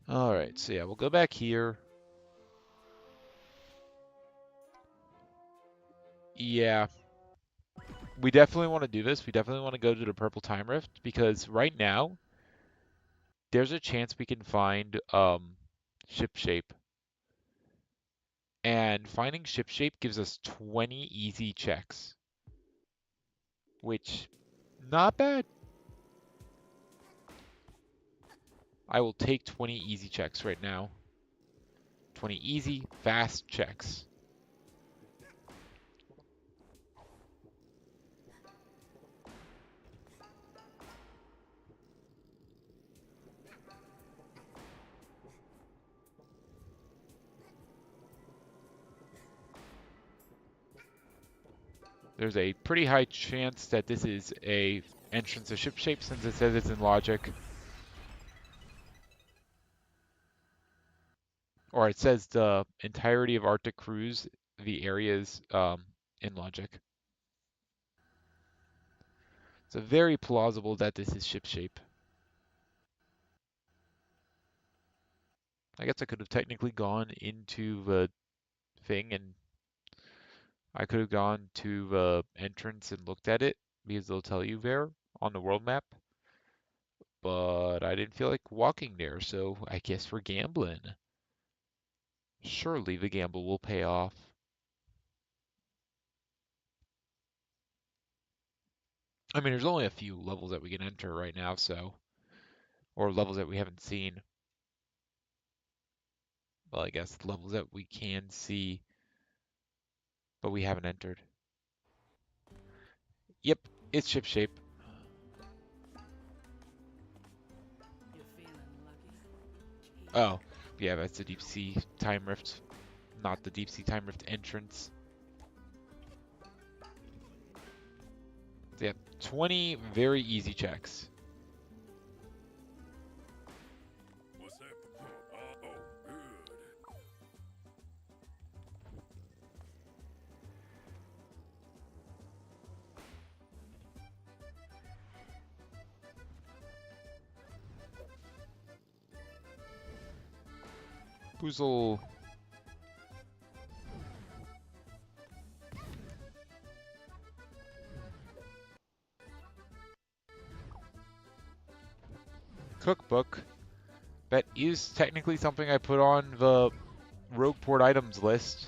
Alright, so yeah, we'll go back here. Yeah, we definitely want to do this. We definitely want to go to the purple time rift because right now there's a chance we can find ship shape. And finding ship shape gives us 20 easy checks, which not bad. I will take 20 easy checks right now. 20 easy, fast checks. There's a pretty high chance that this is a entrance to ship shape since it says it's in logic. Or it says the entirety of Arctic Cruise, the areas in logic. So very plausible that this is ship shape. I guess I could have technically gone into the thing and I could have gone to the entrance and looked at it because they'll tell you there on the world map. But I didn't feel like walking there, so I guess we're gambling. Surely the gamble will pay off. I mean, there's only a few levels that we can enter right now, so, or levels that we haven't seen. Well, I guess levels that we can see, but we haven't entered. Yep, it's ship shape. Oh, yeah, that's the deep sea time rift, not the deep sea time rift entrance. Yep, 20 very easy checks. What's that? Oh, good. Boozle. Cookbook. That is technically something I put on the rogue port items list.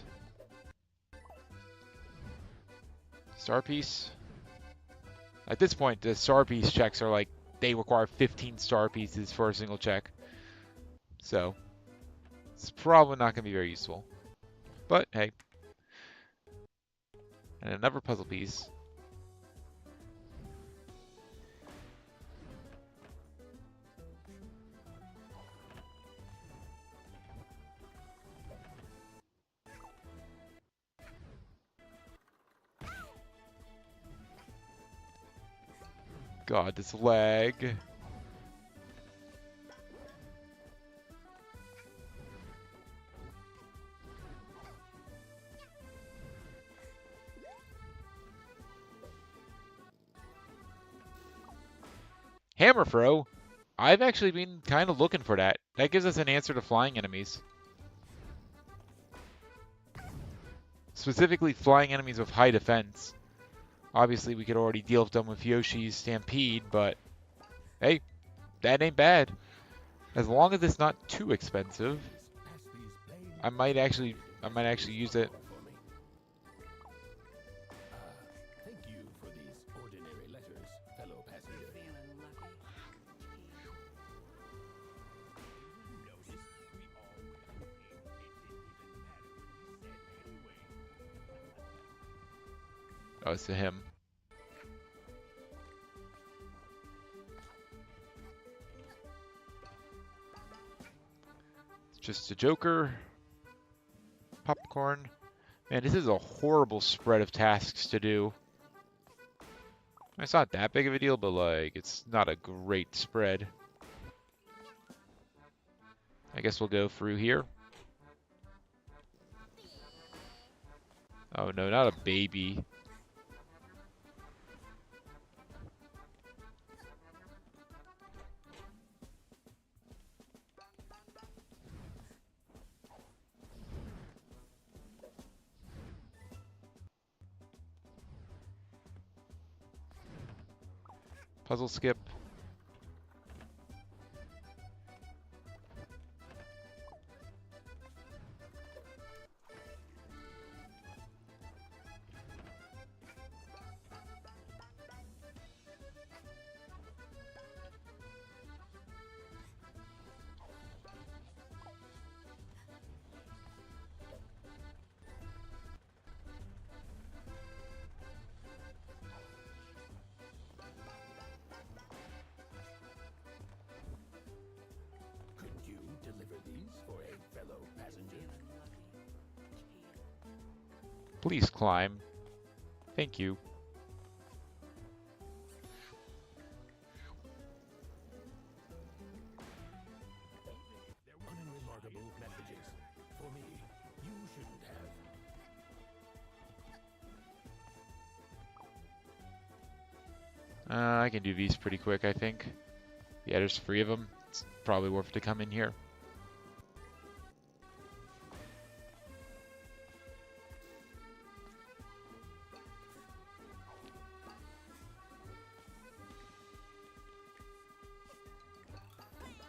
Star piece. At this point, the star piece checks are like, they require 15 star pieces for a single check. So, it's probably not going to be very useful. But, hey. And another puzzle piece. God, this lag. Hammer throw. I've actually been kind of looking for that. That gives us an answer to flying enemies. Specifically flying enemies with high defense. Obviously, we could already deal with them with Yoshi's Stampede, but hey, that ain't bad. As long as it's not too expensive, I might actually use it. Thank you for these ordinary letters, fellow passenger. Oh, it's to him. It's just a Joker. Popcorn. Man, this is a horrible spread of tasks to do. It's not that big of a deal, but like, it's not a great spread. I guess we'll go through here. Oh no, not a baby. Puzzle skip. Could you deliver these for a fellow passenger? Please climb. Thank you. They're unremarkable messages. For me, you shouldn't have. I can do these pretty quick, I think. Yeah, there's 3 of them. It's probably worth it to come in here.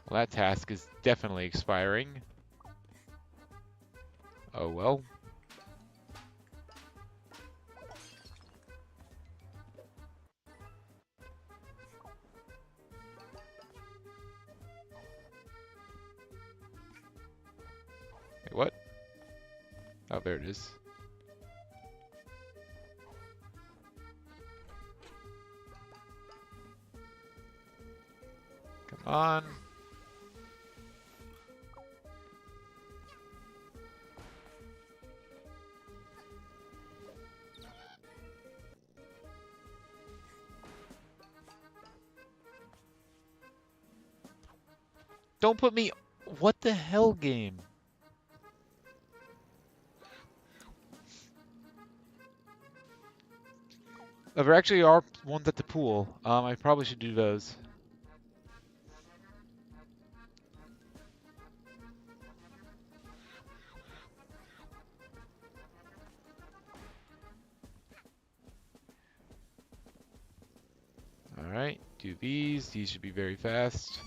Well, that task is definitely expiring. Oh well. Wait, what? Oh, there it is. Come on. Don't put me... What the hell, game? There actually are ones at the pool. I probably should do those. Alright, do these. These should be very fast.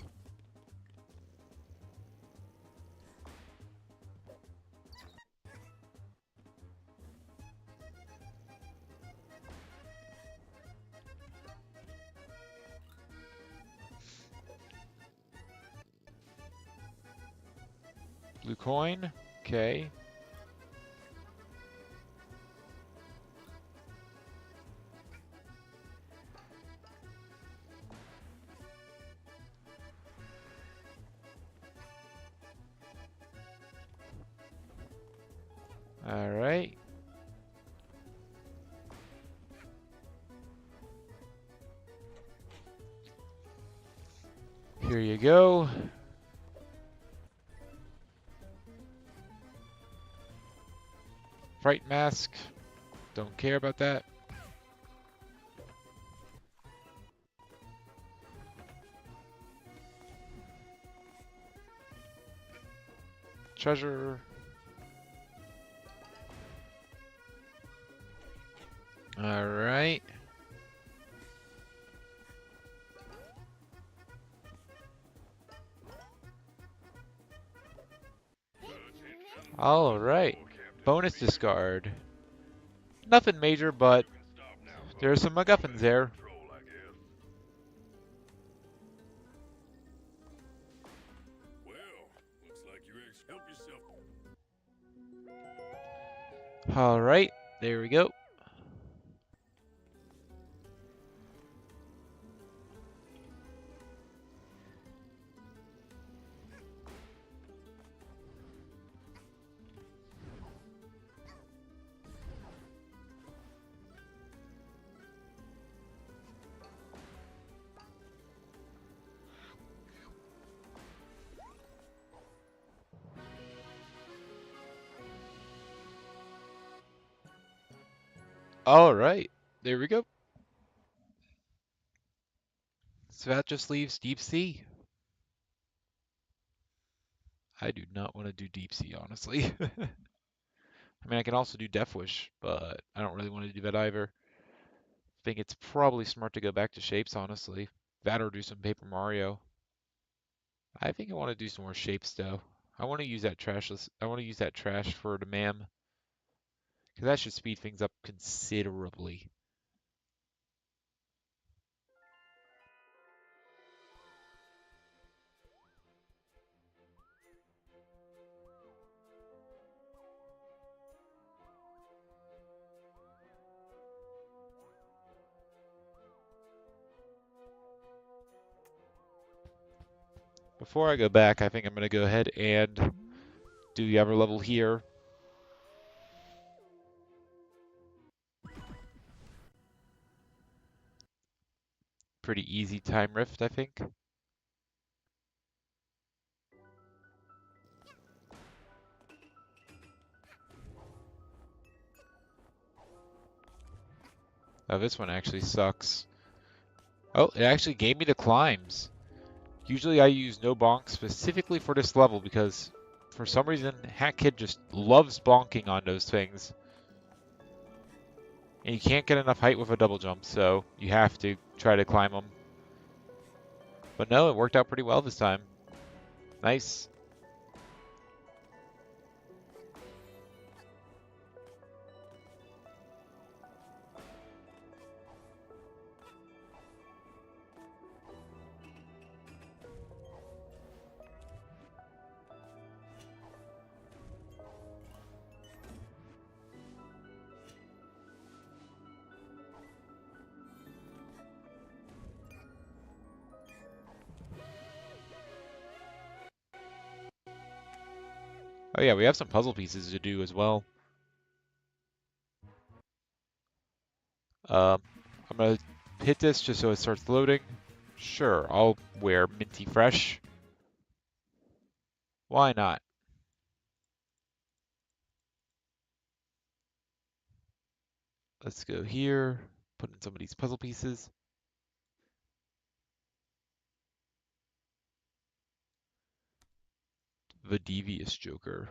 Blue coin. Okay. Alright. Here you go. Fright mask. Don't care about that. Treasure. Alright. Alright. Bonus discard. Nothing major, but there are some MacGuffins there. Well, looks like you help yourself. Alright, there we go. Alright, there we go. So that just leaves Deep Sea. I do not want to do Deep Sea, honestly. I mean, I can also do Death Wish, but I don't really want to do that either. I think it's probably smart to go back to Shapes, honestly. That or do some Paper Mario. I think I want to do some more shapes though. I want to use that trashless. I want to use that trash for the mam, because that should speed things up considerably. Before I go back, I think I'm going to go ahead and do the other level here. Pretty easy time rift, I think. Oh, this one actually sucks. Oh, it actually gave me the climbs. Usually I use no bonk specifically for this level because for some reason Hat Kid just loves bonking on those things. And you can't get enough height with a double jump, so you have to try to climb them. But no, it worked out pretty well this time. Nice. Oh yeah, we have some puzzle pieces to do as well. Um, I'm gonna hit this just so it starts loading. Sure, I'll wear Minty Fresh. Why not? Let's go here, put in some of these puzzle pieces. The Devious Joker.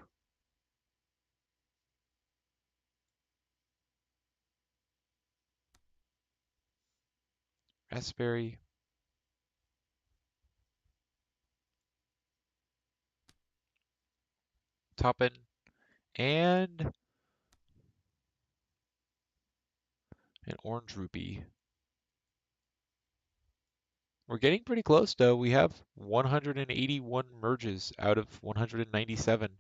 Raspberry. Toppin. And an orange rupee. We're getting pretty close though. We have 181 merges out of 197.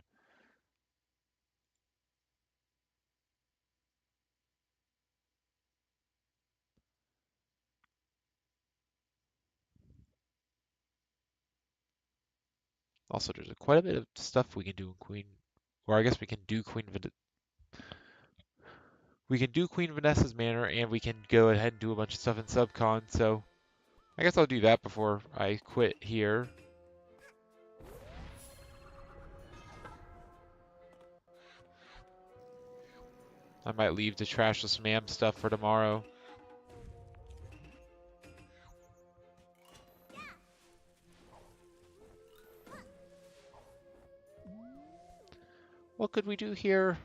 Also, there's quite a bit of stuff we can do in Queen, or I guess we can do Queen Vanessa's Manor, and we can go ahead and do a bunch of stuff in Subcon. So I guess I'll do that before I quit here. I might leave the trashless mam stuff for tomorrow. What could we do here?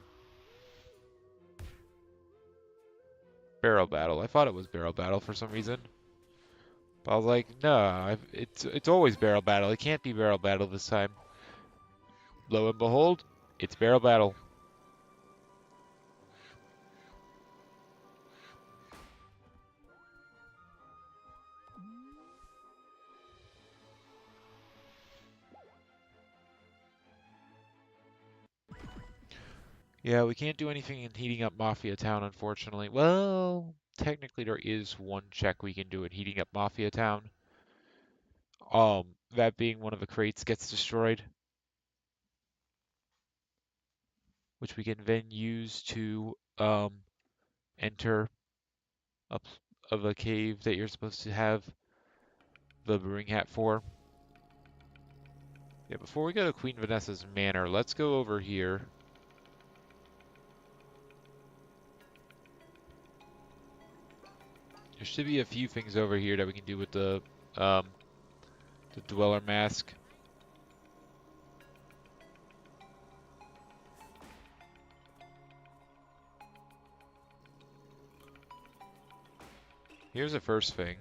Barrel battle. I thought it was barrel battle for some reason. But I was like, no, it's always barrel battle. It can't be barrel battle this time. Lo and behold, it's barrel battle. Yeah, we can't do anything in heating up Mafia Town, unfortunately. Well, technically there is one check we can do in heating up Mafia Town. That being one of the crates gets destroyed, which we can then use to enter up of a cave that you're supposed to have the brewing hat for. Yeah, before we go to Queen Vanessa's Manor, let's go over here. There should be a few things over here that we can do with the Dweller Mask. Here's the first thing.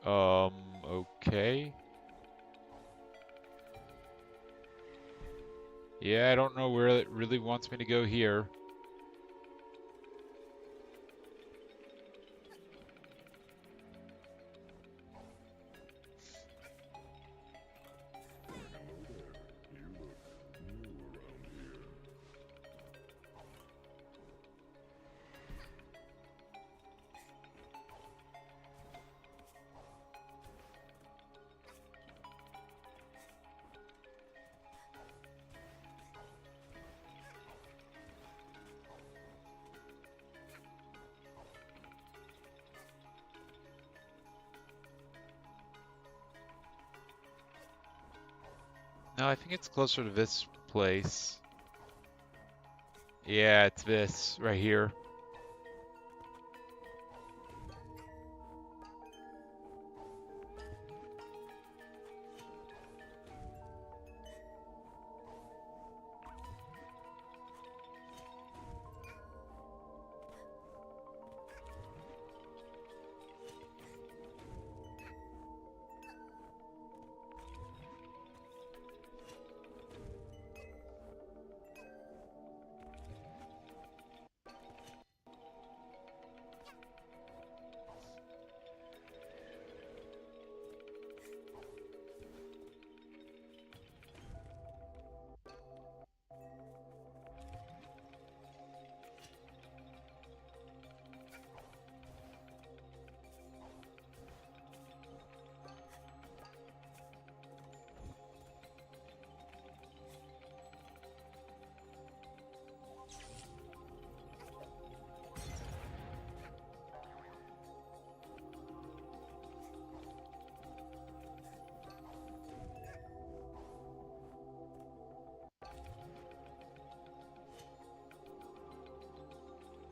Okay. Yeah, I don't know where it really wants me to go here. No, I think it's closer to this place. Yeah, it's this right here.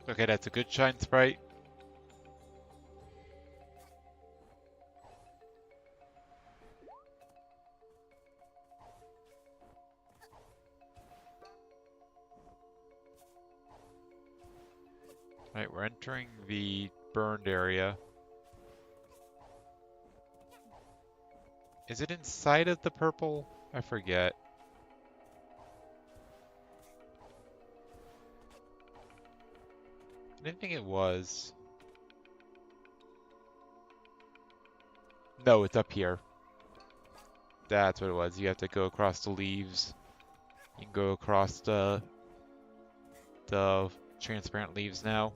Okay, that's a good shine sprite. Right, we're entering the burned area. Is it inside of the purple? I forget. I didn't think it was. No, it's up here. That's what it was. You have to go across the leaves. You can go across the transparent leaves now.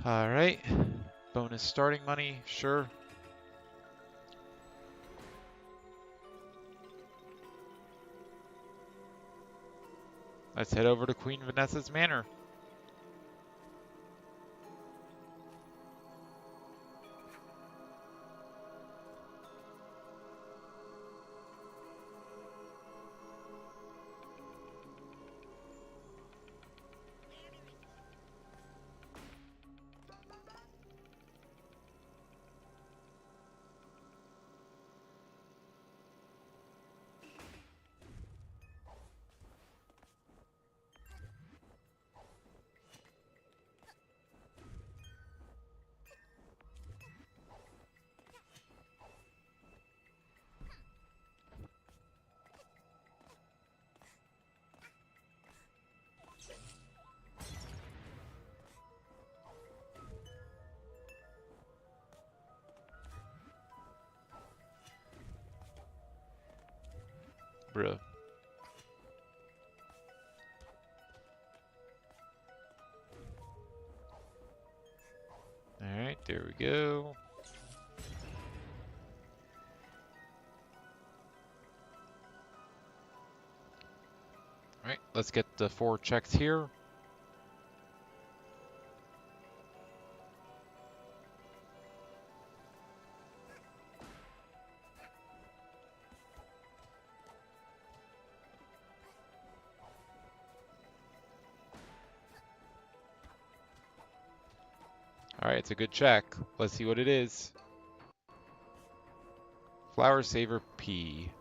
Alright. Bonus starting money, sure. Let's head over to Queen Vanessa's manor. Bruh. Alright, there we go. Alright, let's get the 4 checks here. Alright, it's a good check. Let's see what it is. Flower Saver P.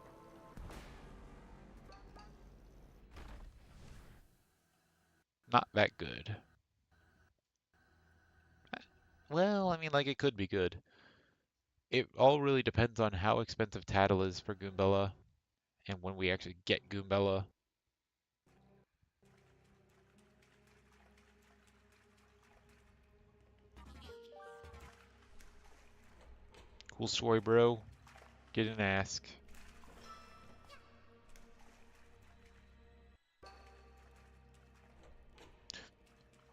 Not that good. Well, I mean, like, it could be good. It all really depends on how expensive Tattle is for Goombella and when we actually get Goombella. Cool story, bro. Get an ask.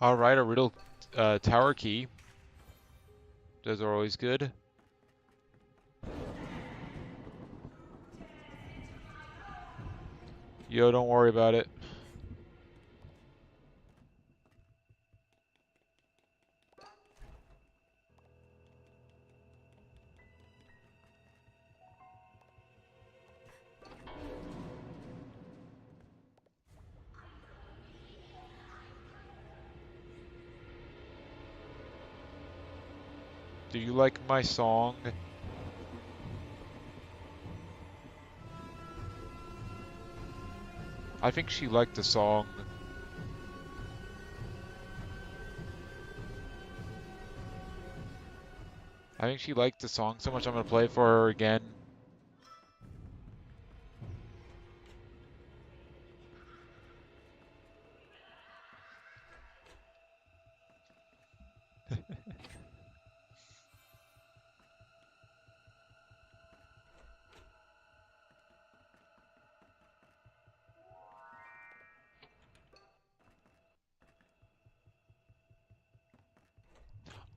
Alright, a Riddle Tower Key. Those are always good. Yo, don't worry about it. Do you like my song? I think she liked the song. I think she liked the song so much I'm gonna play it for her again.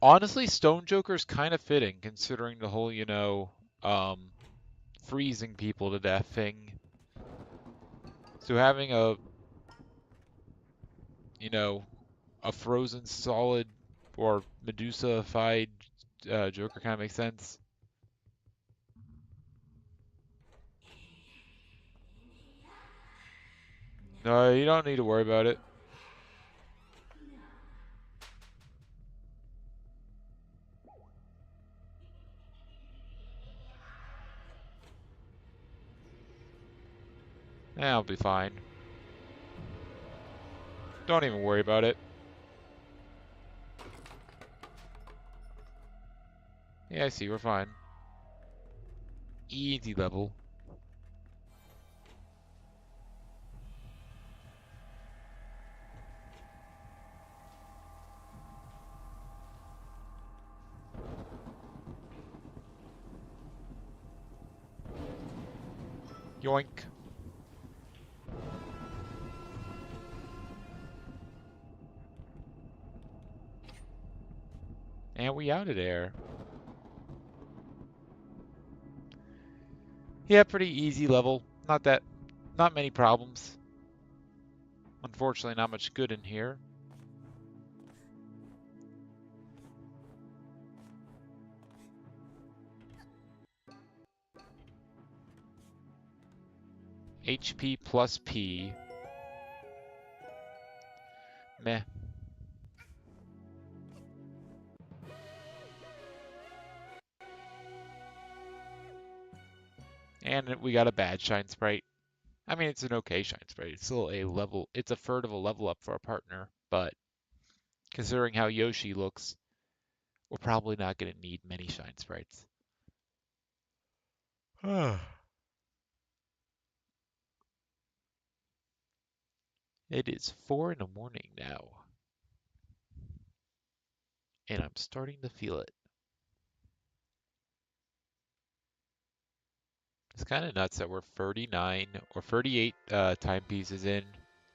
Honestly, Stone Joker's kind of fitting considering the whole, um, freezing people to death thing. So having you know, a frozen solid or Medusa-fied Joker kind of makes sense. No, you don't need to worry about it. I'll be fine. Don't even worry about it. Yeah, I see, we're fine. Easy level. Yoink. And we out of there. Yeah, pretty easy level. Not many problems. Unfortunately, not much good in here. HP plus P. Meh. And we got a bad Shine Sprite. I mean, it's an okay Shine Sprite. It's still it's a third of a level up for a partner, but considering how Yoshi looks, we're probably not going to need many Shine Sprites. It is 4 in the morning now, and I'm starting to feel it. It's kind of nuts that we're 39 or 38 timepieces in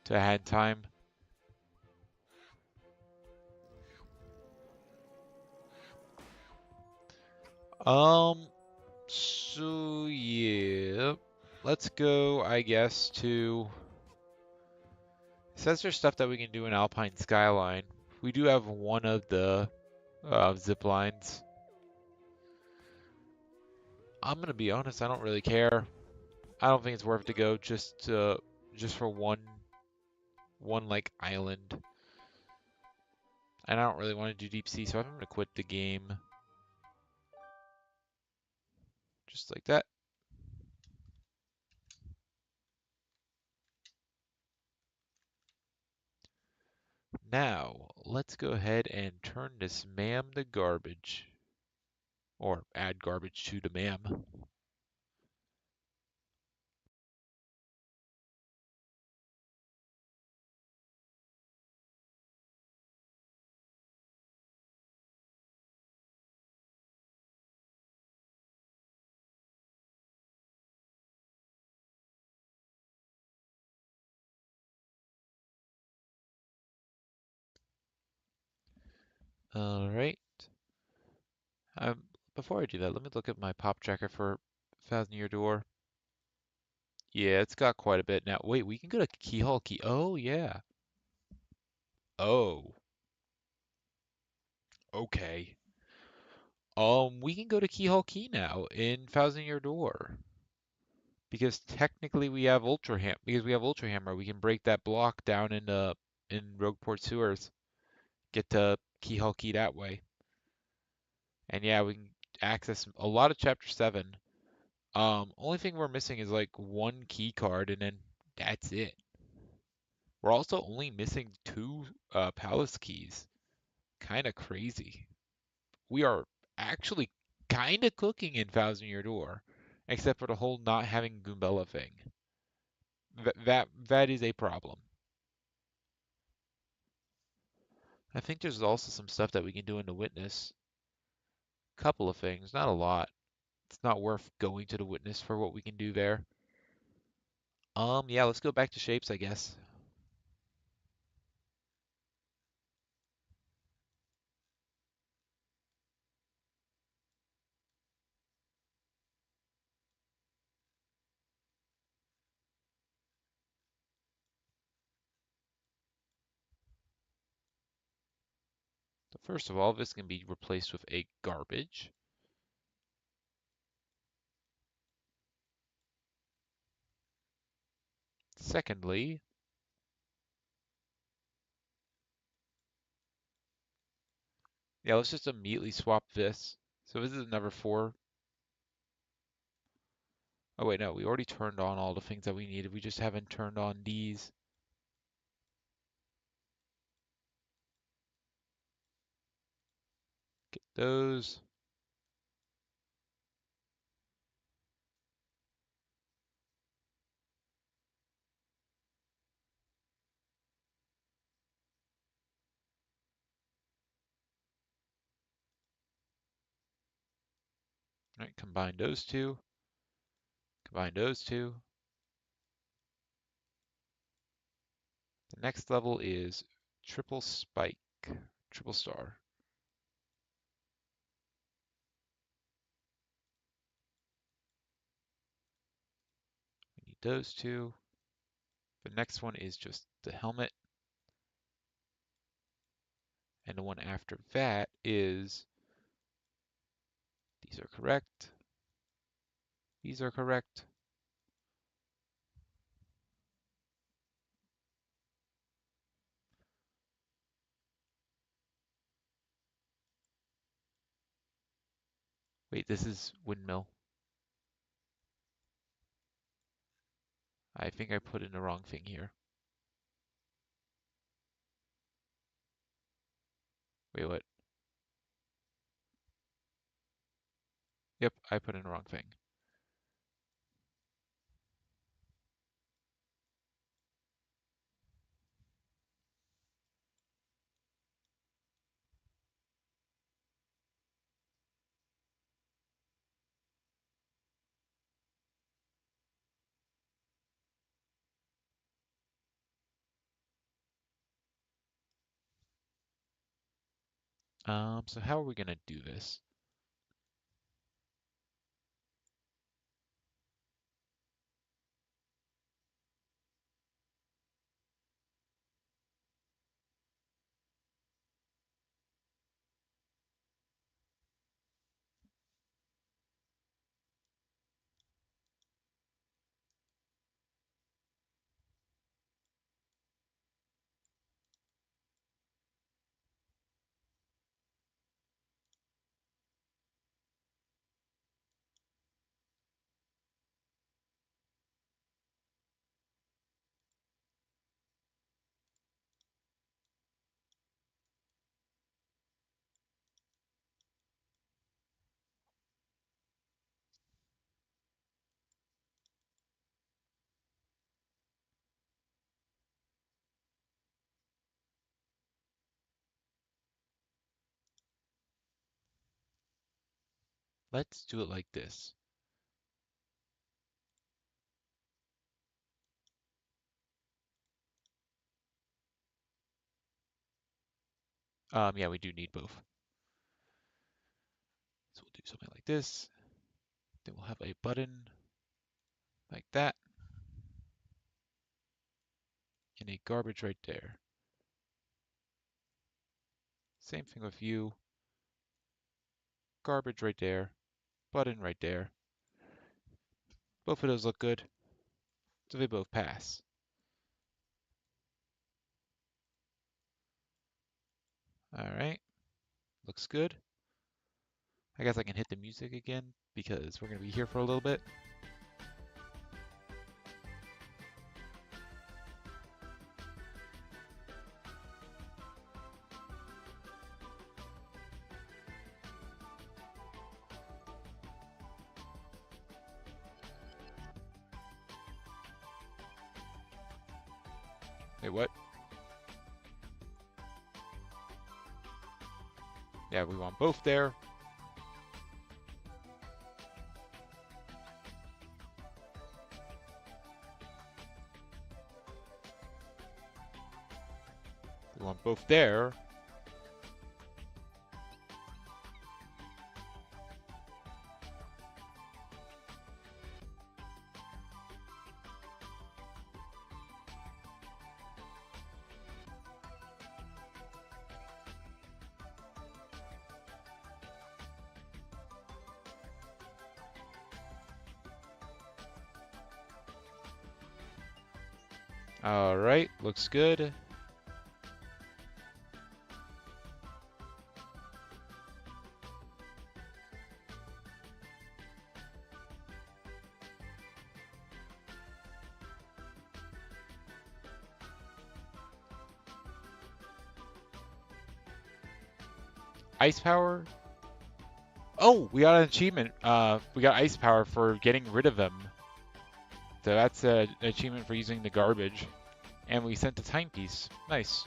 to hand time. So yeah, let's go, I guess, to. It says there's stuff that we can do in Alpine Skyline. We do have one of the zip lines. I'm gonna be honest, I don't really care. I don't think it's worth it to go just for one like island. And I don't really want to do deep sea, so I'm going to quit the game. Just like that. Now, let's go ahead and turn this ma'am to garbage. Or add garbage to the ma'am. Alright. Um, Before I do that, let me look at my pop tracker for Thousand Year Door. Yeah, it's got quite a bit now. Wait, we can go to Keyhole Key. Oh, yeah. Oh, okay. We can go to Keyhole Key now in Thousand Year Door. Because technically because we have Ultra Hammer, we can break that block down in Rogueport Sewers. Get to Keyhole Key that way. And yeah, we can access a lot of Chapter 7. Only thing we're missing is like one key card, and then that's it. We're also only missing two palace keys. Kind of crazy. We are actually kind of cooking in Thousand Year Door, except for the whole not having Goombella thing. That is a problem. I think there's also some stuff that we can do in the Witness. Couple of things, not a lot. It's not worth going to the Witness for what we can do there. Yeah, let's go back to Shapes, I guess. So first of all, this can be replaced with a garbage. Secondly, yeah, let's just immediately swap this. So this is number 4. Oh wait, no, we already turned on all the things that we needed. We just haven't turned on these. Get those. All right, combine those two. Combine those two. The next level is triple spike, triple star. We need those two. The next one is just the helmet. And the one after that is, these are correct. These are correct. Wait, this is windmill. I think I put in the wrong thing here. Wait, what? Yep, I put in the wrong thing. So how are we gonna do this? Let's do it like this. Yeah, we do need both. So we'll do something like this. Then we'll have a button like that. And a garbage right there. Same thing with you. Garbage right there. Button right there. Both of those look good. So they both pass. Alright. Looks good. I guess I can hit the music again because we're going to be here for a little bit. Wait, what? Yeah, we want both there. We want both there. Alright, looks good. Ice power? Oh, we got an achievement. We got ice power for getting rid of them. So that's an achievement for using the garbage. And we sent a timepiece. Nice.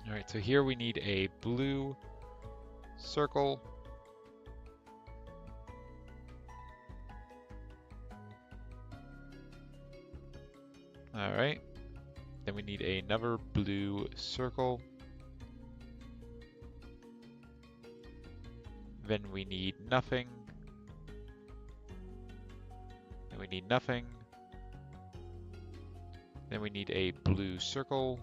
Alright, so here we need a blue circle. Alright. Then we need another blue circle. Then we need nothing. Then we need nothing. Then we need a blue circle.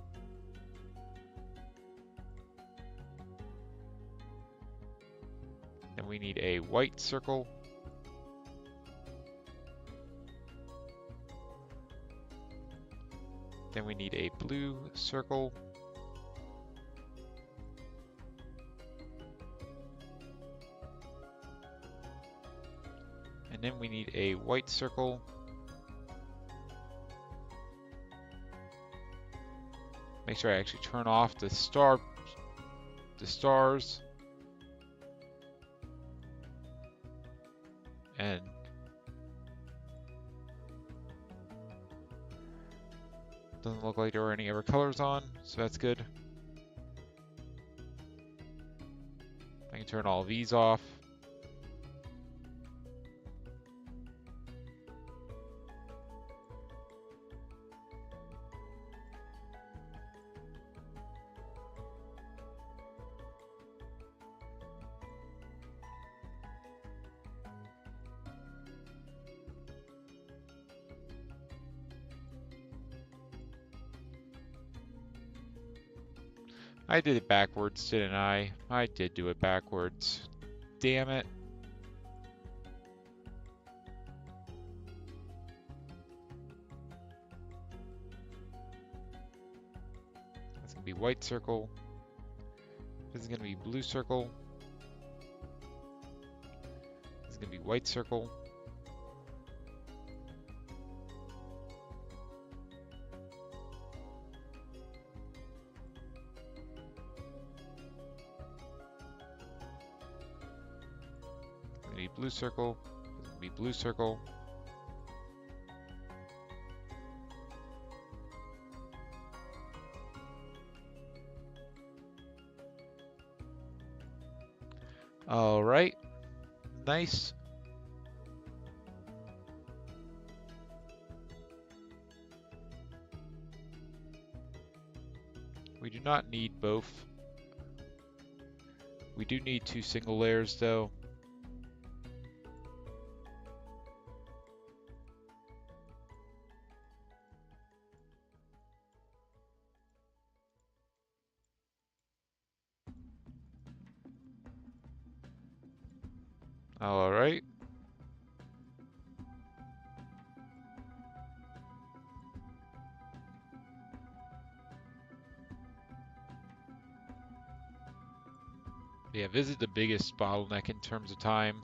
Then we need a white circle. Then we need a blue circle. And then we need a white circle. Make sure I actually turn off the stars. And doesn't look like there were any other colors on, so that's good. I can turn all of these off. I did it backwards, didn't I? I did do it backwards. Damn it. That's gonna be white circle. This is gonna be blue circle. gonna be white circle. Gonna be blue circle. Gonna be blue circle. All right. Nice. We do not need both. We do need 2 single layers though. All right. Yeah, this is the biggest bottleneck in terms of time.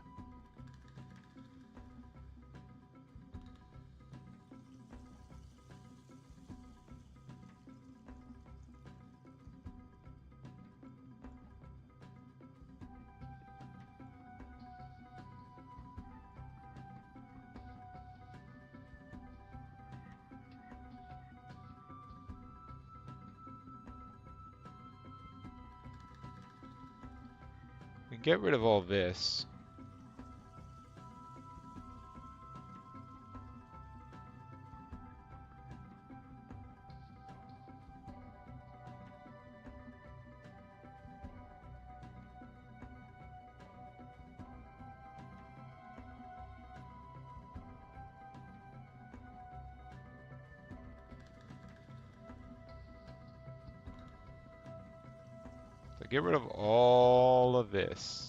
We can get rid of all this. So get rid of all of this.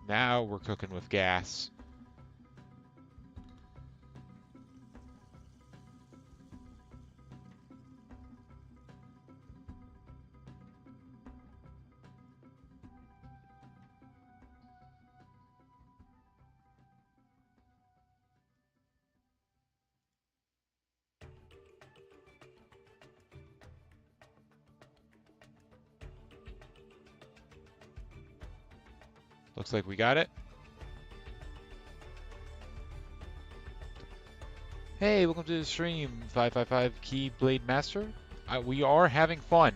Now we're cooking with gas. Looks like we got it. Hey, welcome to the stream, 555 Keyblade Master. We are having fun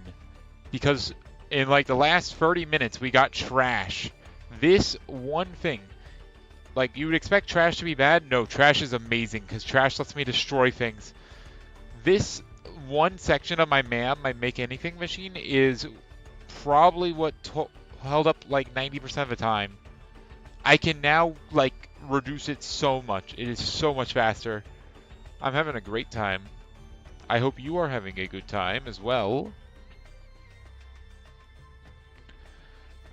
because in like the last 30 minutes we got trash. This one thing, like you would expect trash to be bad. No, trash is amazing because trash lets me destroy things. This one section of my Make Anything machine is probably what held up like 90% of the time. I can now like reduce it so much. It is so much faster. I'm having a great time. I hope you are having a good time as well.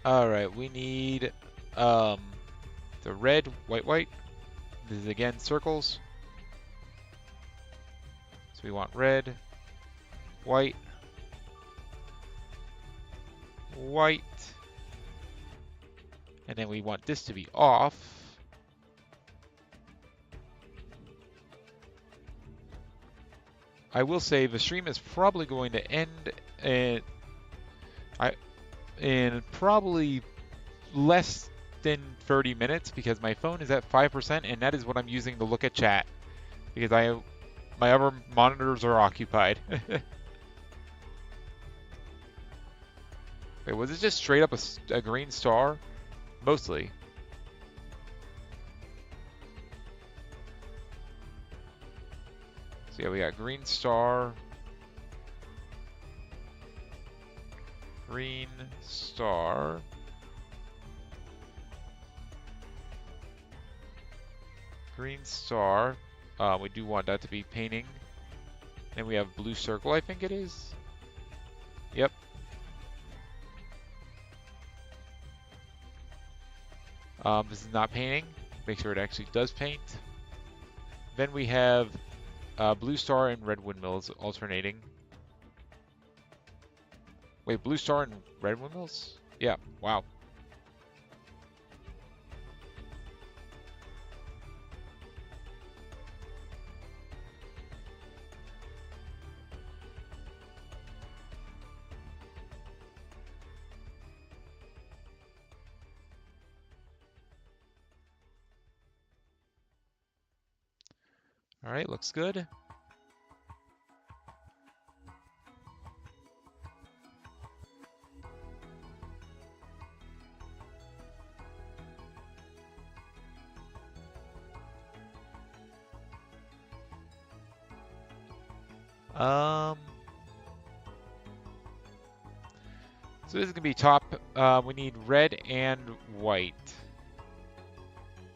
Alright, we need um, the red, white, white. This is again circles. So we want red, white, white. And then we want this to be off. I will say the stream is probably going to end in probably less than 30 minutes because my phone is at 5% and that is what I'm using to look at chat because my other monitors are occupied. Wait, was it just straight up a green star? Mostly. So yeah, we got green star. Green star. Green star. We do want that to be painting. Then we have blue circle, I think it is. Yep. This is not painting. Make sure it actually does paint. Then we have blue star and red windmills alternating. Wait, blue star and red windmills? Yeah, wow. All right, looks good. So this is gonna be top. We need red and white.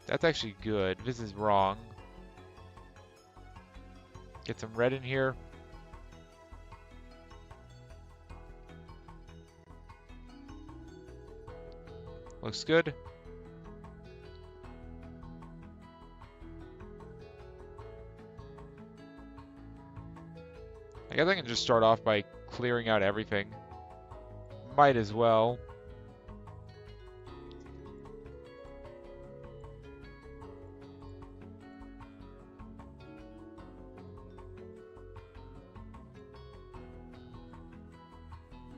That's actually good. This is wrong. Get some red in here. Looks good. I guess I can just start off by clearing out everything. Might as well.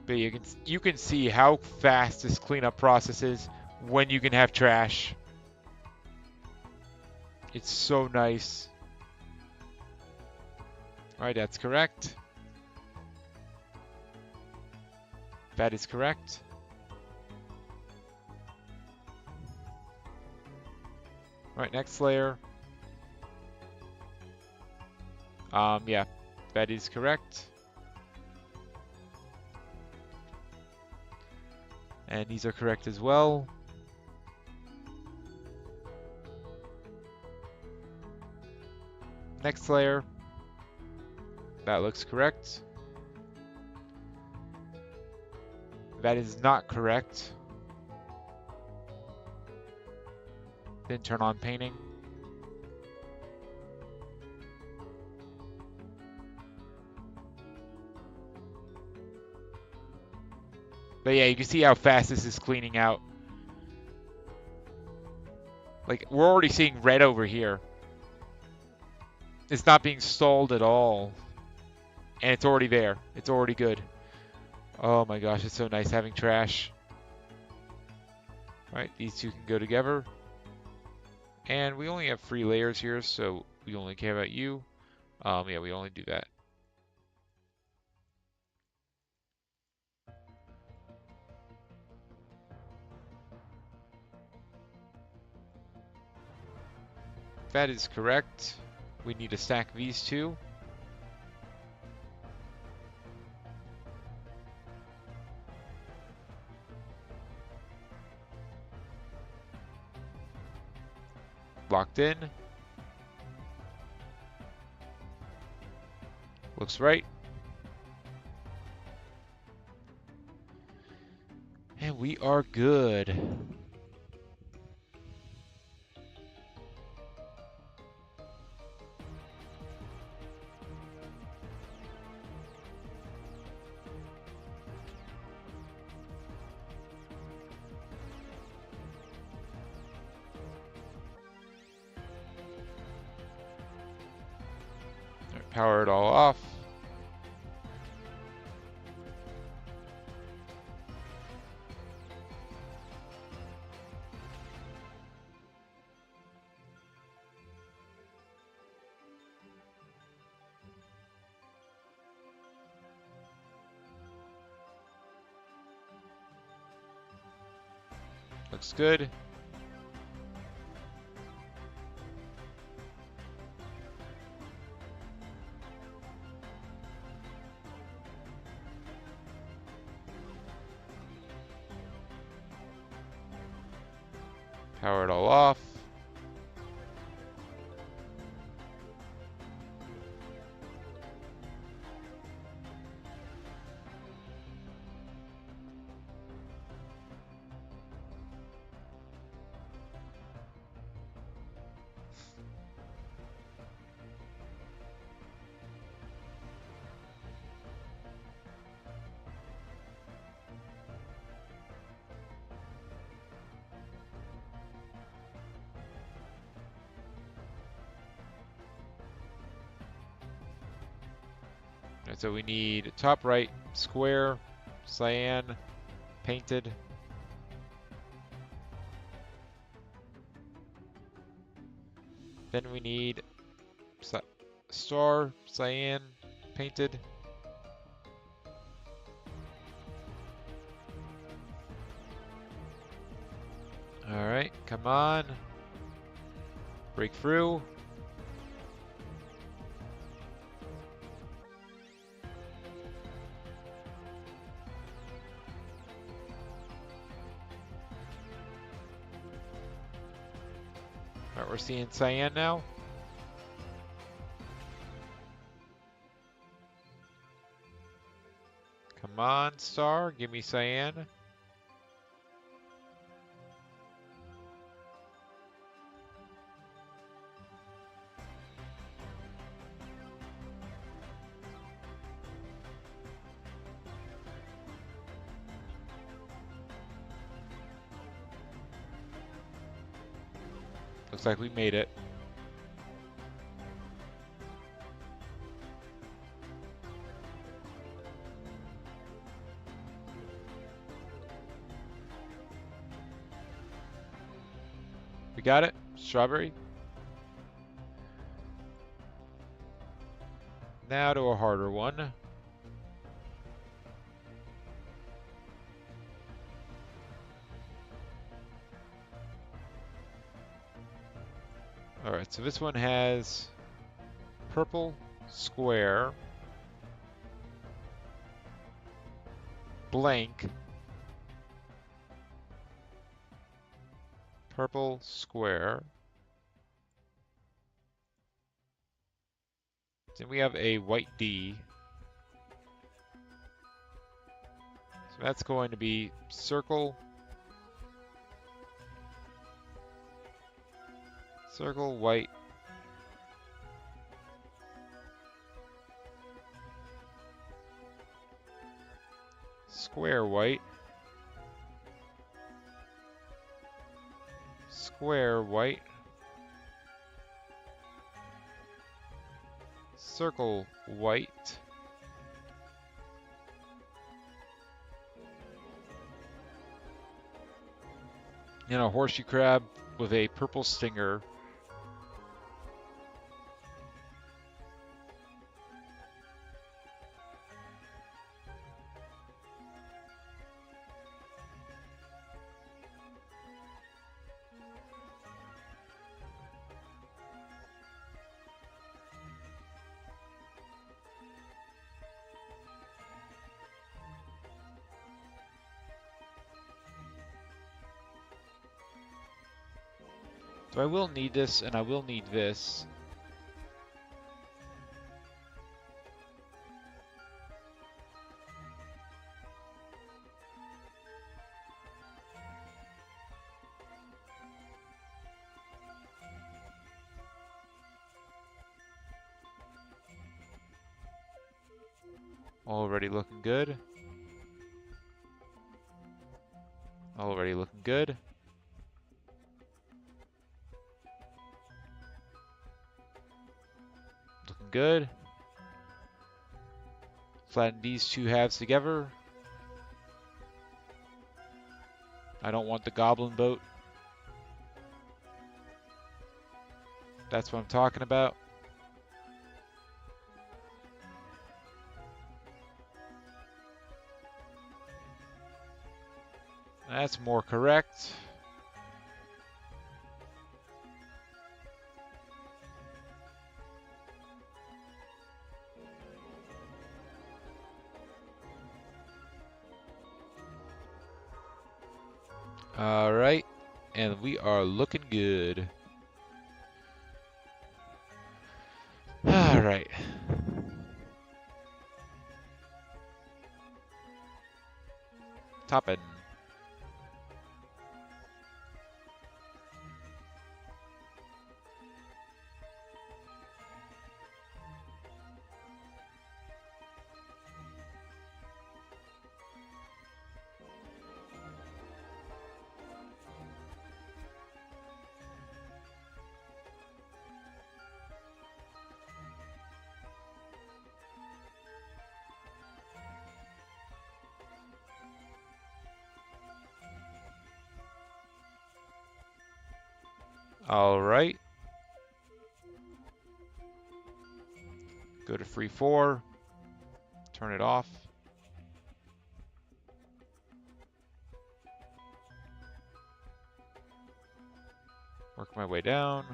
But you can see how fast this cleanup process is when you can have trash. It's so nice. Alright, that's correct. That is correct. Alright, next layer. Yeah, that is correct. And these are correct as well. Next layer. That looks correct. That is not correct. Then turn on painting. But yeah, you can see how fast this is cleaning out. Like, we're already seeing red over here. It's not being stalled at all. And it's already there. It's already good. Oh my gosh, it's so nice having trash. Alright, these two can go together. And we only have 3 layers here, so we only care about you. Yeah, we only do that. That is correct. We need to stack these two. Locked in. Looks right. And We are good. Alright, power it all off. Looks good. Power it all off. Alright, so we need top right square, cyan, painted. Then we need star, cyan, painted. Alright, come on. Break through. Alright, we're seeing cyan now. Come on, star, give me cyan. Looks like we made it. We got it. Strawberry. Now to a harder one. Alright, so this one has purple square, blank, purple square. Then we have a white D. So that's going to be circle, circle, white, square, white, square, white, circle, white, and a horseshoe crab with a purple stinger. So I will need this, and I will need this. Already looking good. Already looking good. Looking good. Flatten these two halves together. I don't want the goblin boat. That's what I'm talking about. That's more correct. All right, and we are looking good. All right. Toppin. All right. Go to free 4. Turn it off. Work my way down.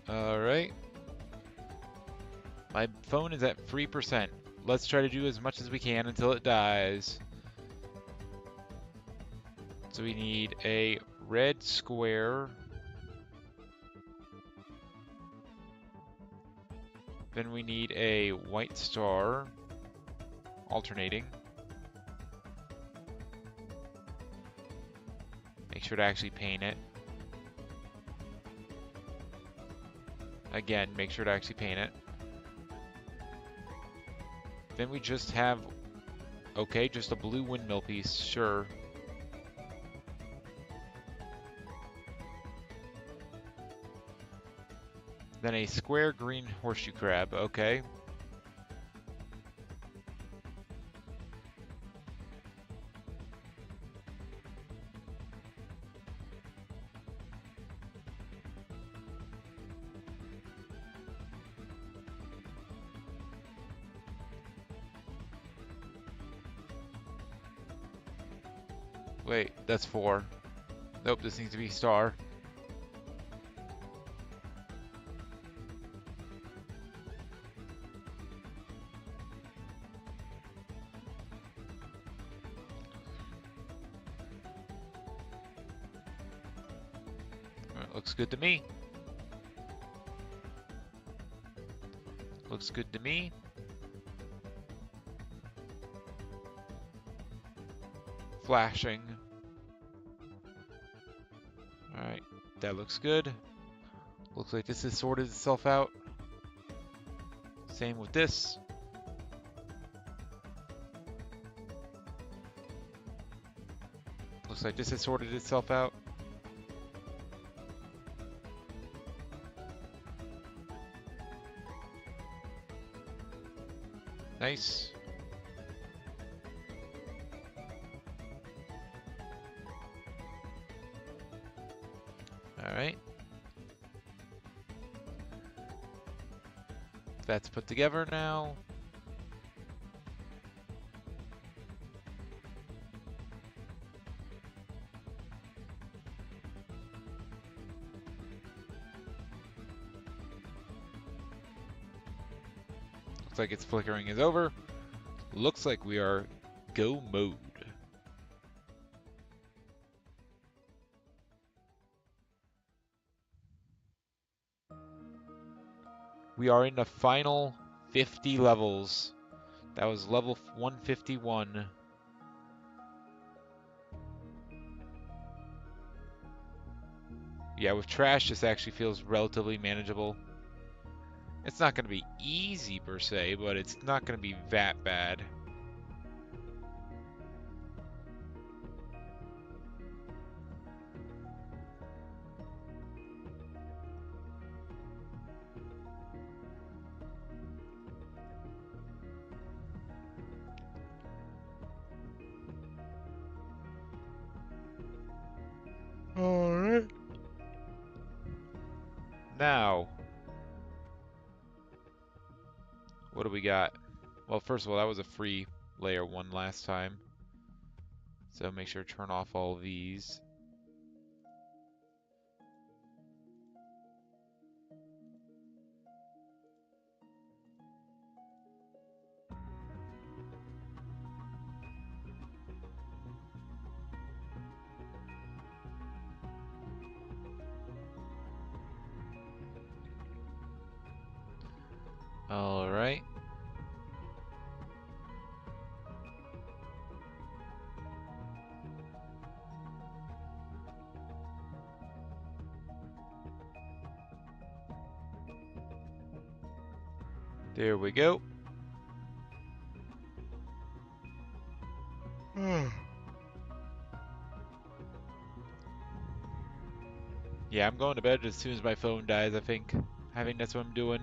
All right. My phone is at 3%. Let's try to do as much as we can until it dies. So we need a red square. Then we need a white star. Alternating. Make sure to actually paint it. Again, make sure to actually paint it. Then we just have, okay, just a blue windmill piece, sure. Then a square green horseshoe crab, okay. Wait, that's 4. Nope, this needs to be star. Alright, looks good to me. Looks good to me. Flashing. Alright, that looks good. Looks like this has sorted itself out. Same with this. Looks like this has sorted itself out. Nice. Alright. That's put together now. Looks like its flickering is over. Looks like we are go mode. We are in the final 50 levels. That was level 151. Yeah, with trash, this actually feels relatively manageable. It's not going to be easy per se, but it's not going to be that bad. Alright. Now, what do we got? Well, first of all, that was a free layer 1 last time. So make sure to turn off all these. Alright. There we go. Yeah, I'm going to bed as soon as my phone dies, I think. I think that's what I'm doing.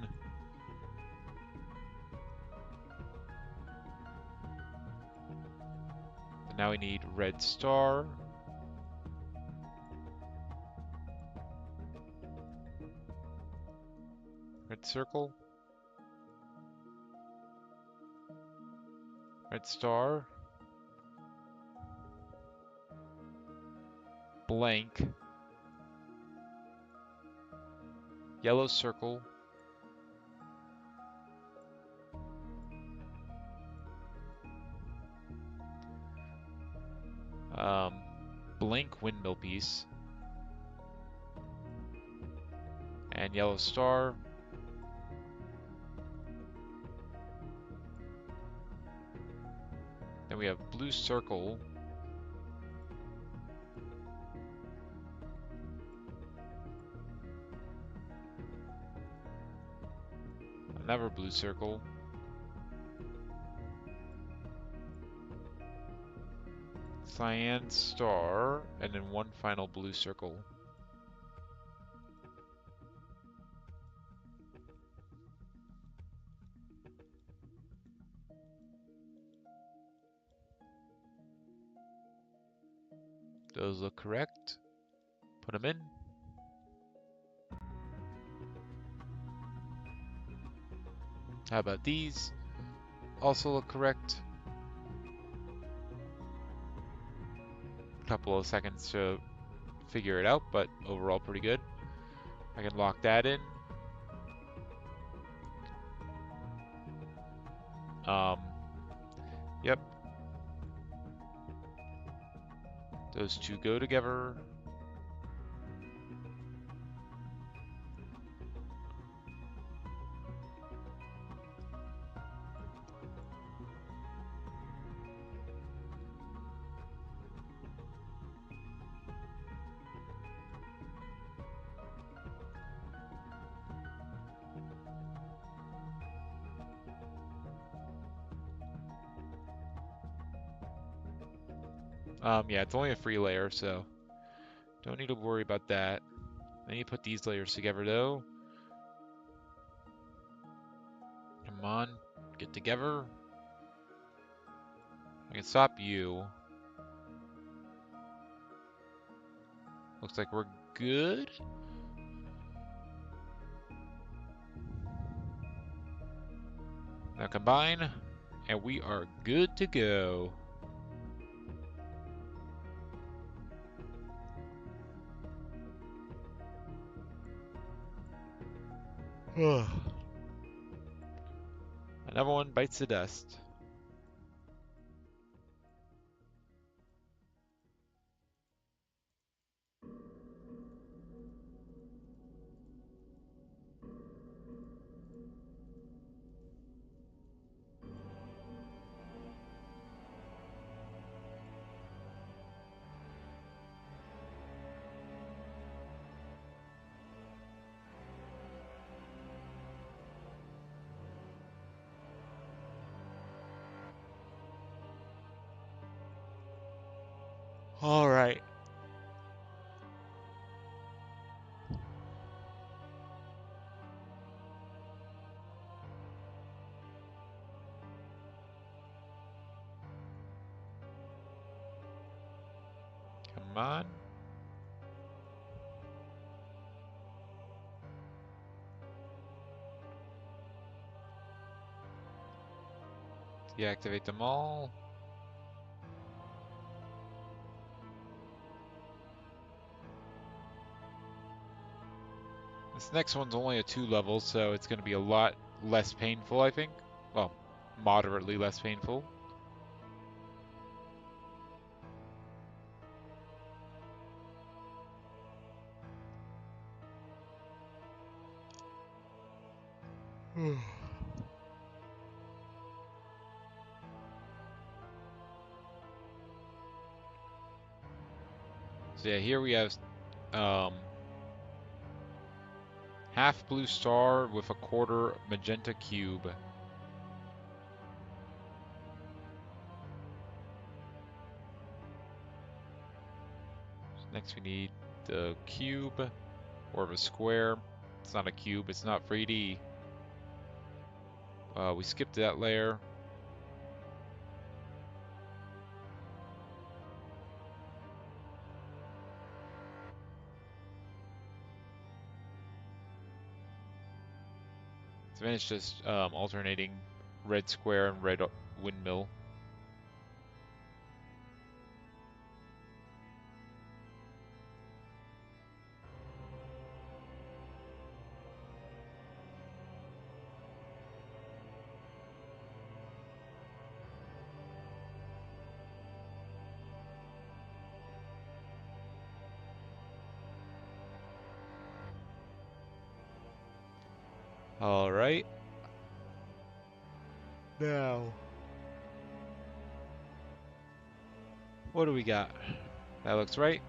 And now we need red star. Red circle. Red star. Blank. Yellow circle. Blank windmill piece. And yellow star. Then we have blue circle. Another blue circle. Cyan star. And then one final blue circle. Those look correct. Put them in. How about these? Also look correct. Couple of seconds to figure it out, but overall pretty good. I can lock that in. Yep. Those two go together. Yeah, it's only a free layer, so don't need to worry about that. Then you put these layers together, though. Come on, get together. I can stop you. Looks like we're good. Now combine, and we are good to go. Another one bites the dust. All right. Come on. Deactivate them all. This next one's only a 2 level, so it's going to be a lot less painful, I think. Well, moderately less painful. So yeah, here we have um, half blue star with a quarter magenta cube. Next we need the cube, or of a square. It's not a cube, it's not 3D. We skipped that layer. So then it's just alternating red square and red windmill. All right. Now, what do we got? That looks right.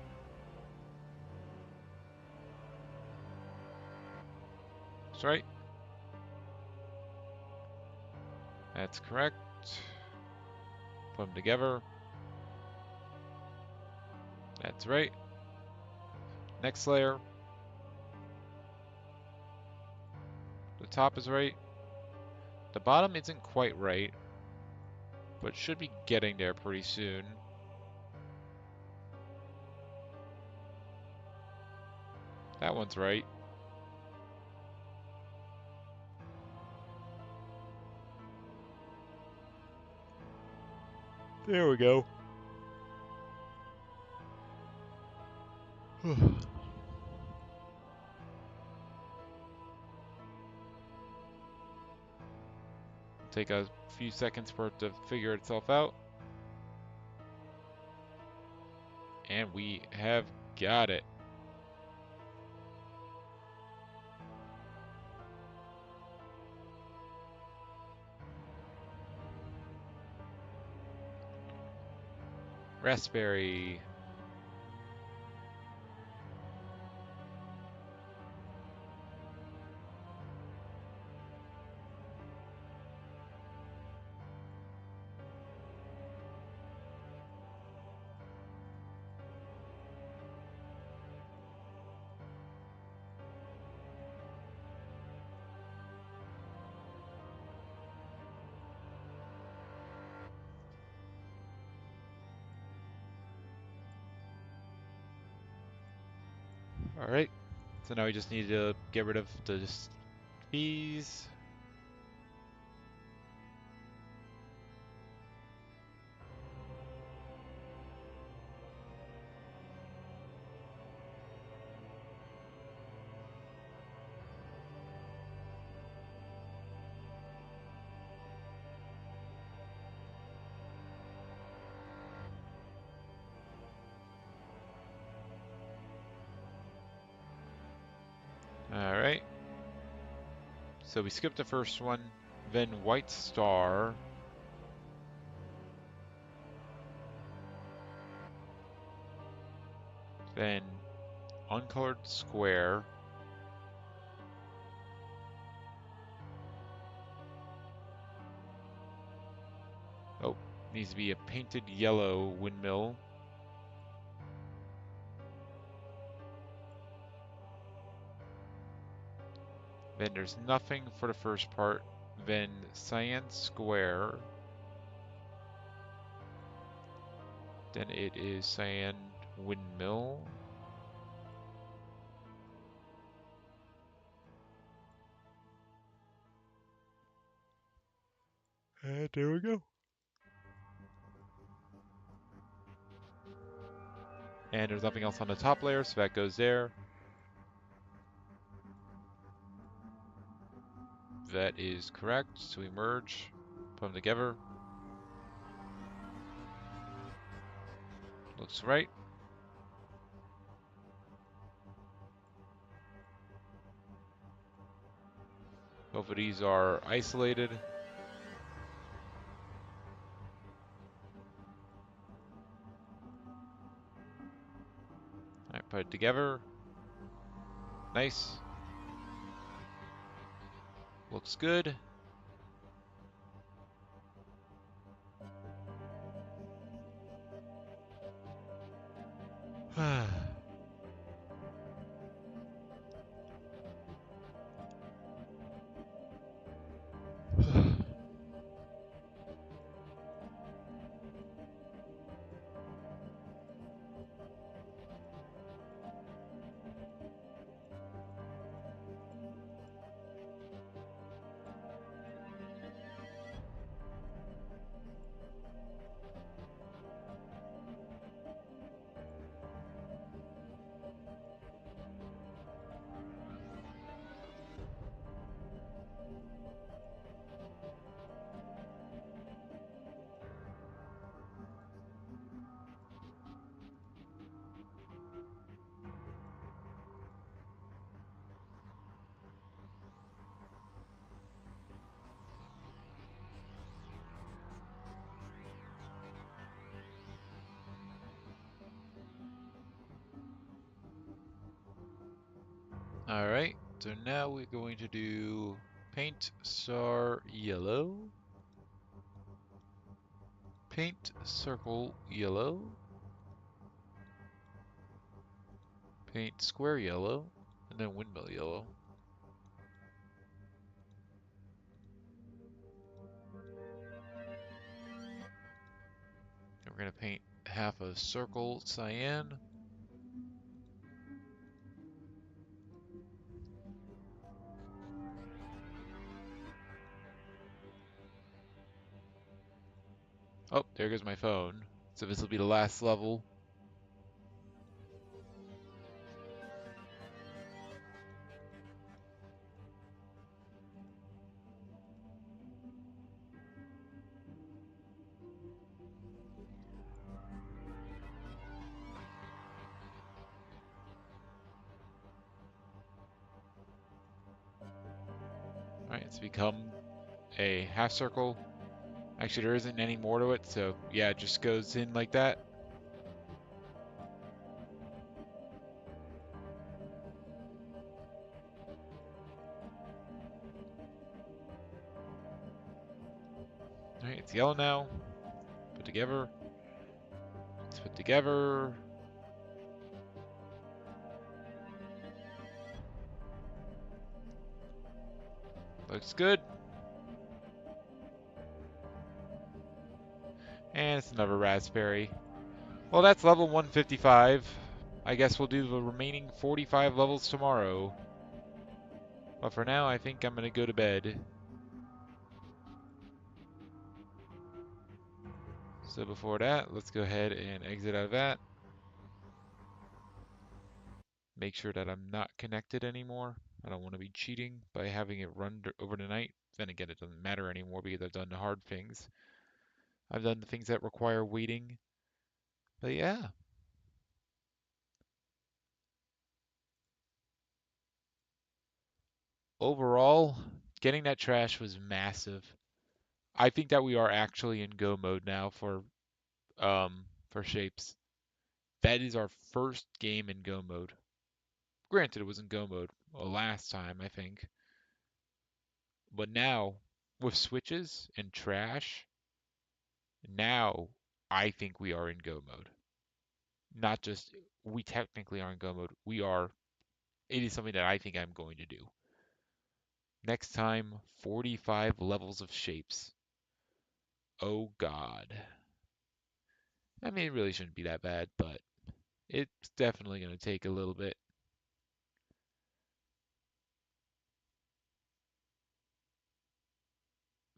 That's right. That's correct. Put them together. That's right. Next layer. The top is right. The bottom isn't quite right, but should be getting there pretty soon. That one's right. There we go. Take a few seconds for it to figure itself out. And we have got it. Raspberry. Alright, so now we just need to get rid of the these. Alright, so we skipped the first one, then white star. Then uncolored square. Oh, needs to be a painted yellow windmill. Then there's nothing for the first part. Then cyan square. Then it is cyan windmill. And there we go. And there's nothing else on the top layer, so that goes there. That is correct. So we merge, put them together. Looks right. Both of these are isolated. Alright, put it together. Nice. Looks good. Alright, so now we're going to do paint star yellow, paint circle yellow, paint square yellow, and then windmill yellow. And we're going to paint half a circle cyan. Oh, there goes my phone. So this will be the last level. Alright, it's become a half circle. Actually, there isn't any more to it, so yeah, it just goes in like that. Alright, it's yellow now. Put together. Let's put together. Looks good. And it's another raspberry. Well, that's level 155. I guess we'll do the remaining 45 levels tomorrow. But for now, I think I'm gonna go to bed. So before that, let's go ahead and exit out of that. Make sure that I'm not connected anymore. I don't want to be cheating by having it run over the night. Then again, it doesn't matter anymore because I've done the hard things. I've done the things that require waiting. But yeah, overall, getting that trash was massive. I think that we are actually in go mode now for Shapes. That is our first game in go mode. Granted, it was in go mode last time, I think. But now, with switches and trash, now I think we are in go mode. Not just we technically are in go mode. We are. It is something that I think I'm going to do. Next time, 45 levels of Shapes. Oh God. I mean, it really shouldn't be that bad, but it's definitely going to take a little bit.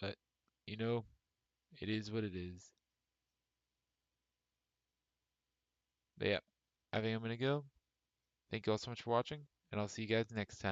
But, you know, it is what it is. But yeah, I think I'm going to go. Thank you all so much for watching, and I'll see you guys next time.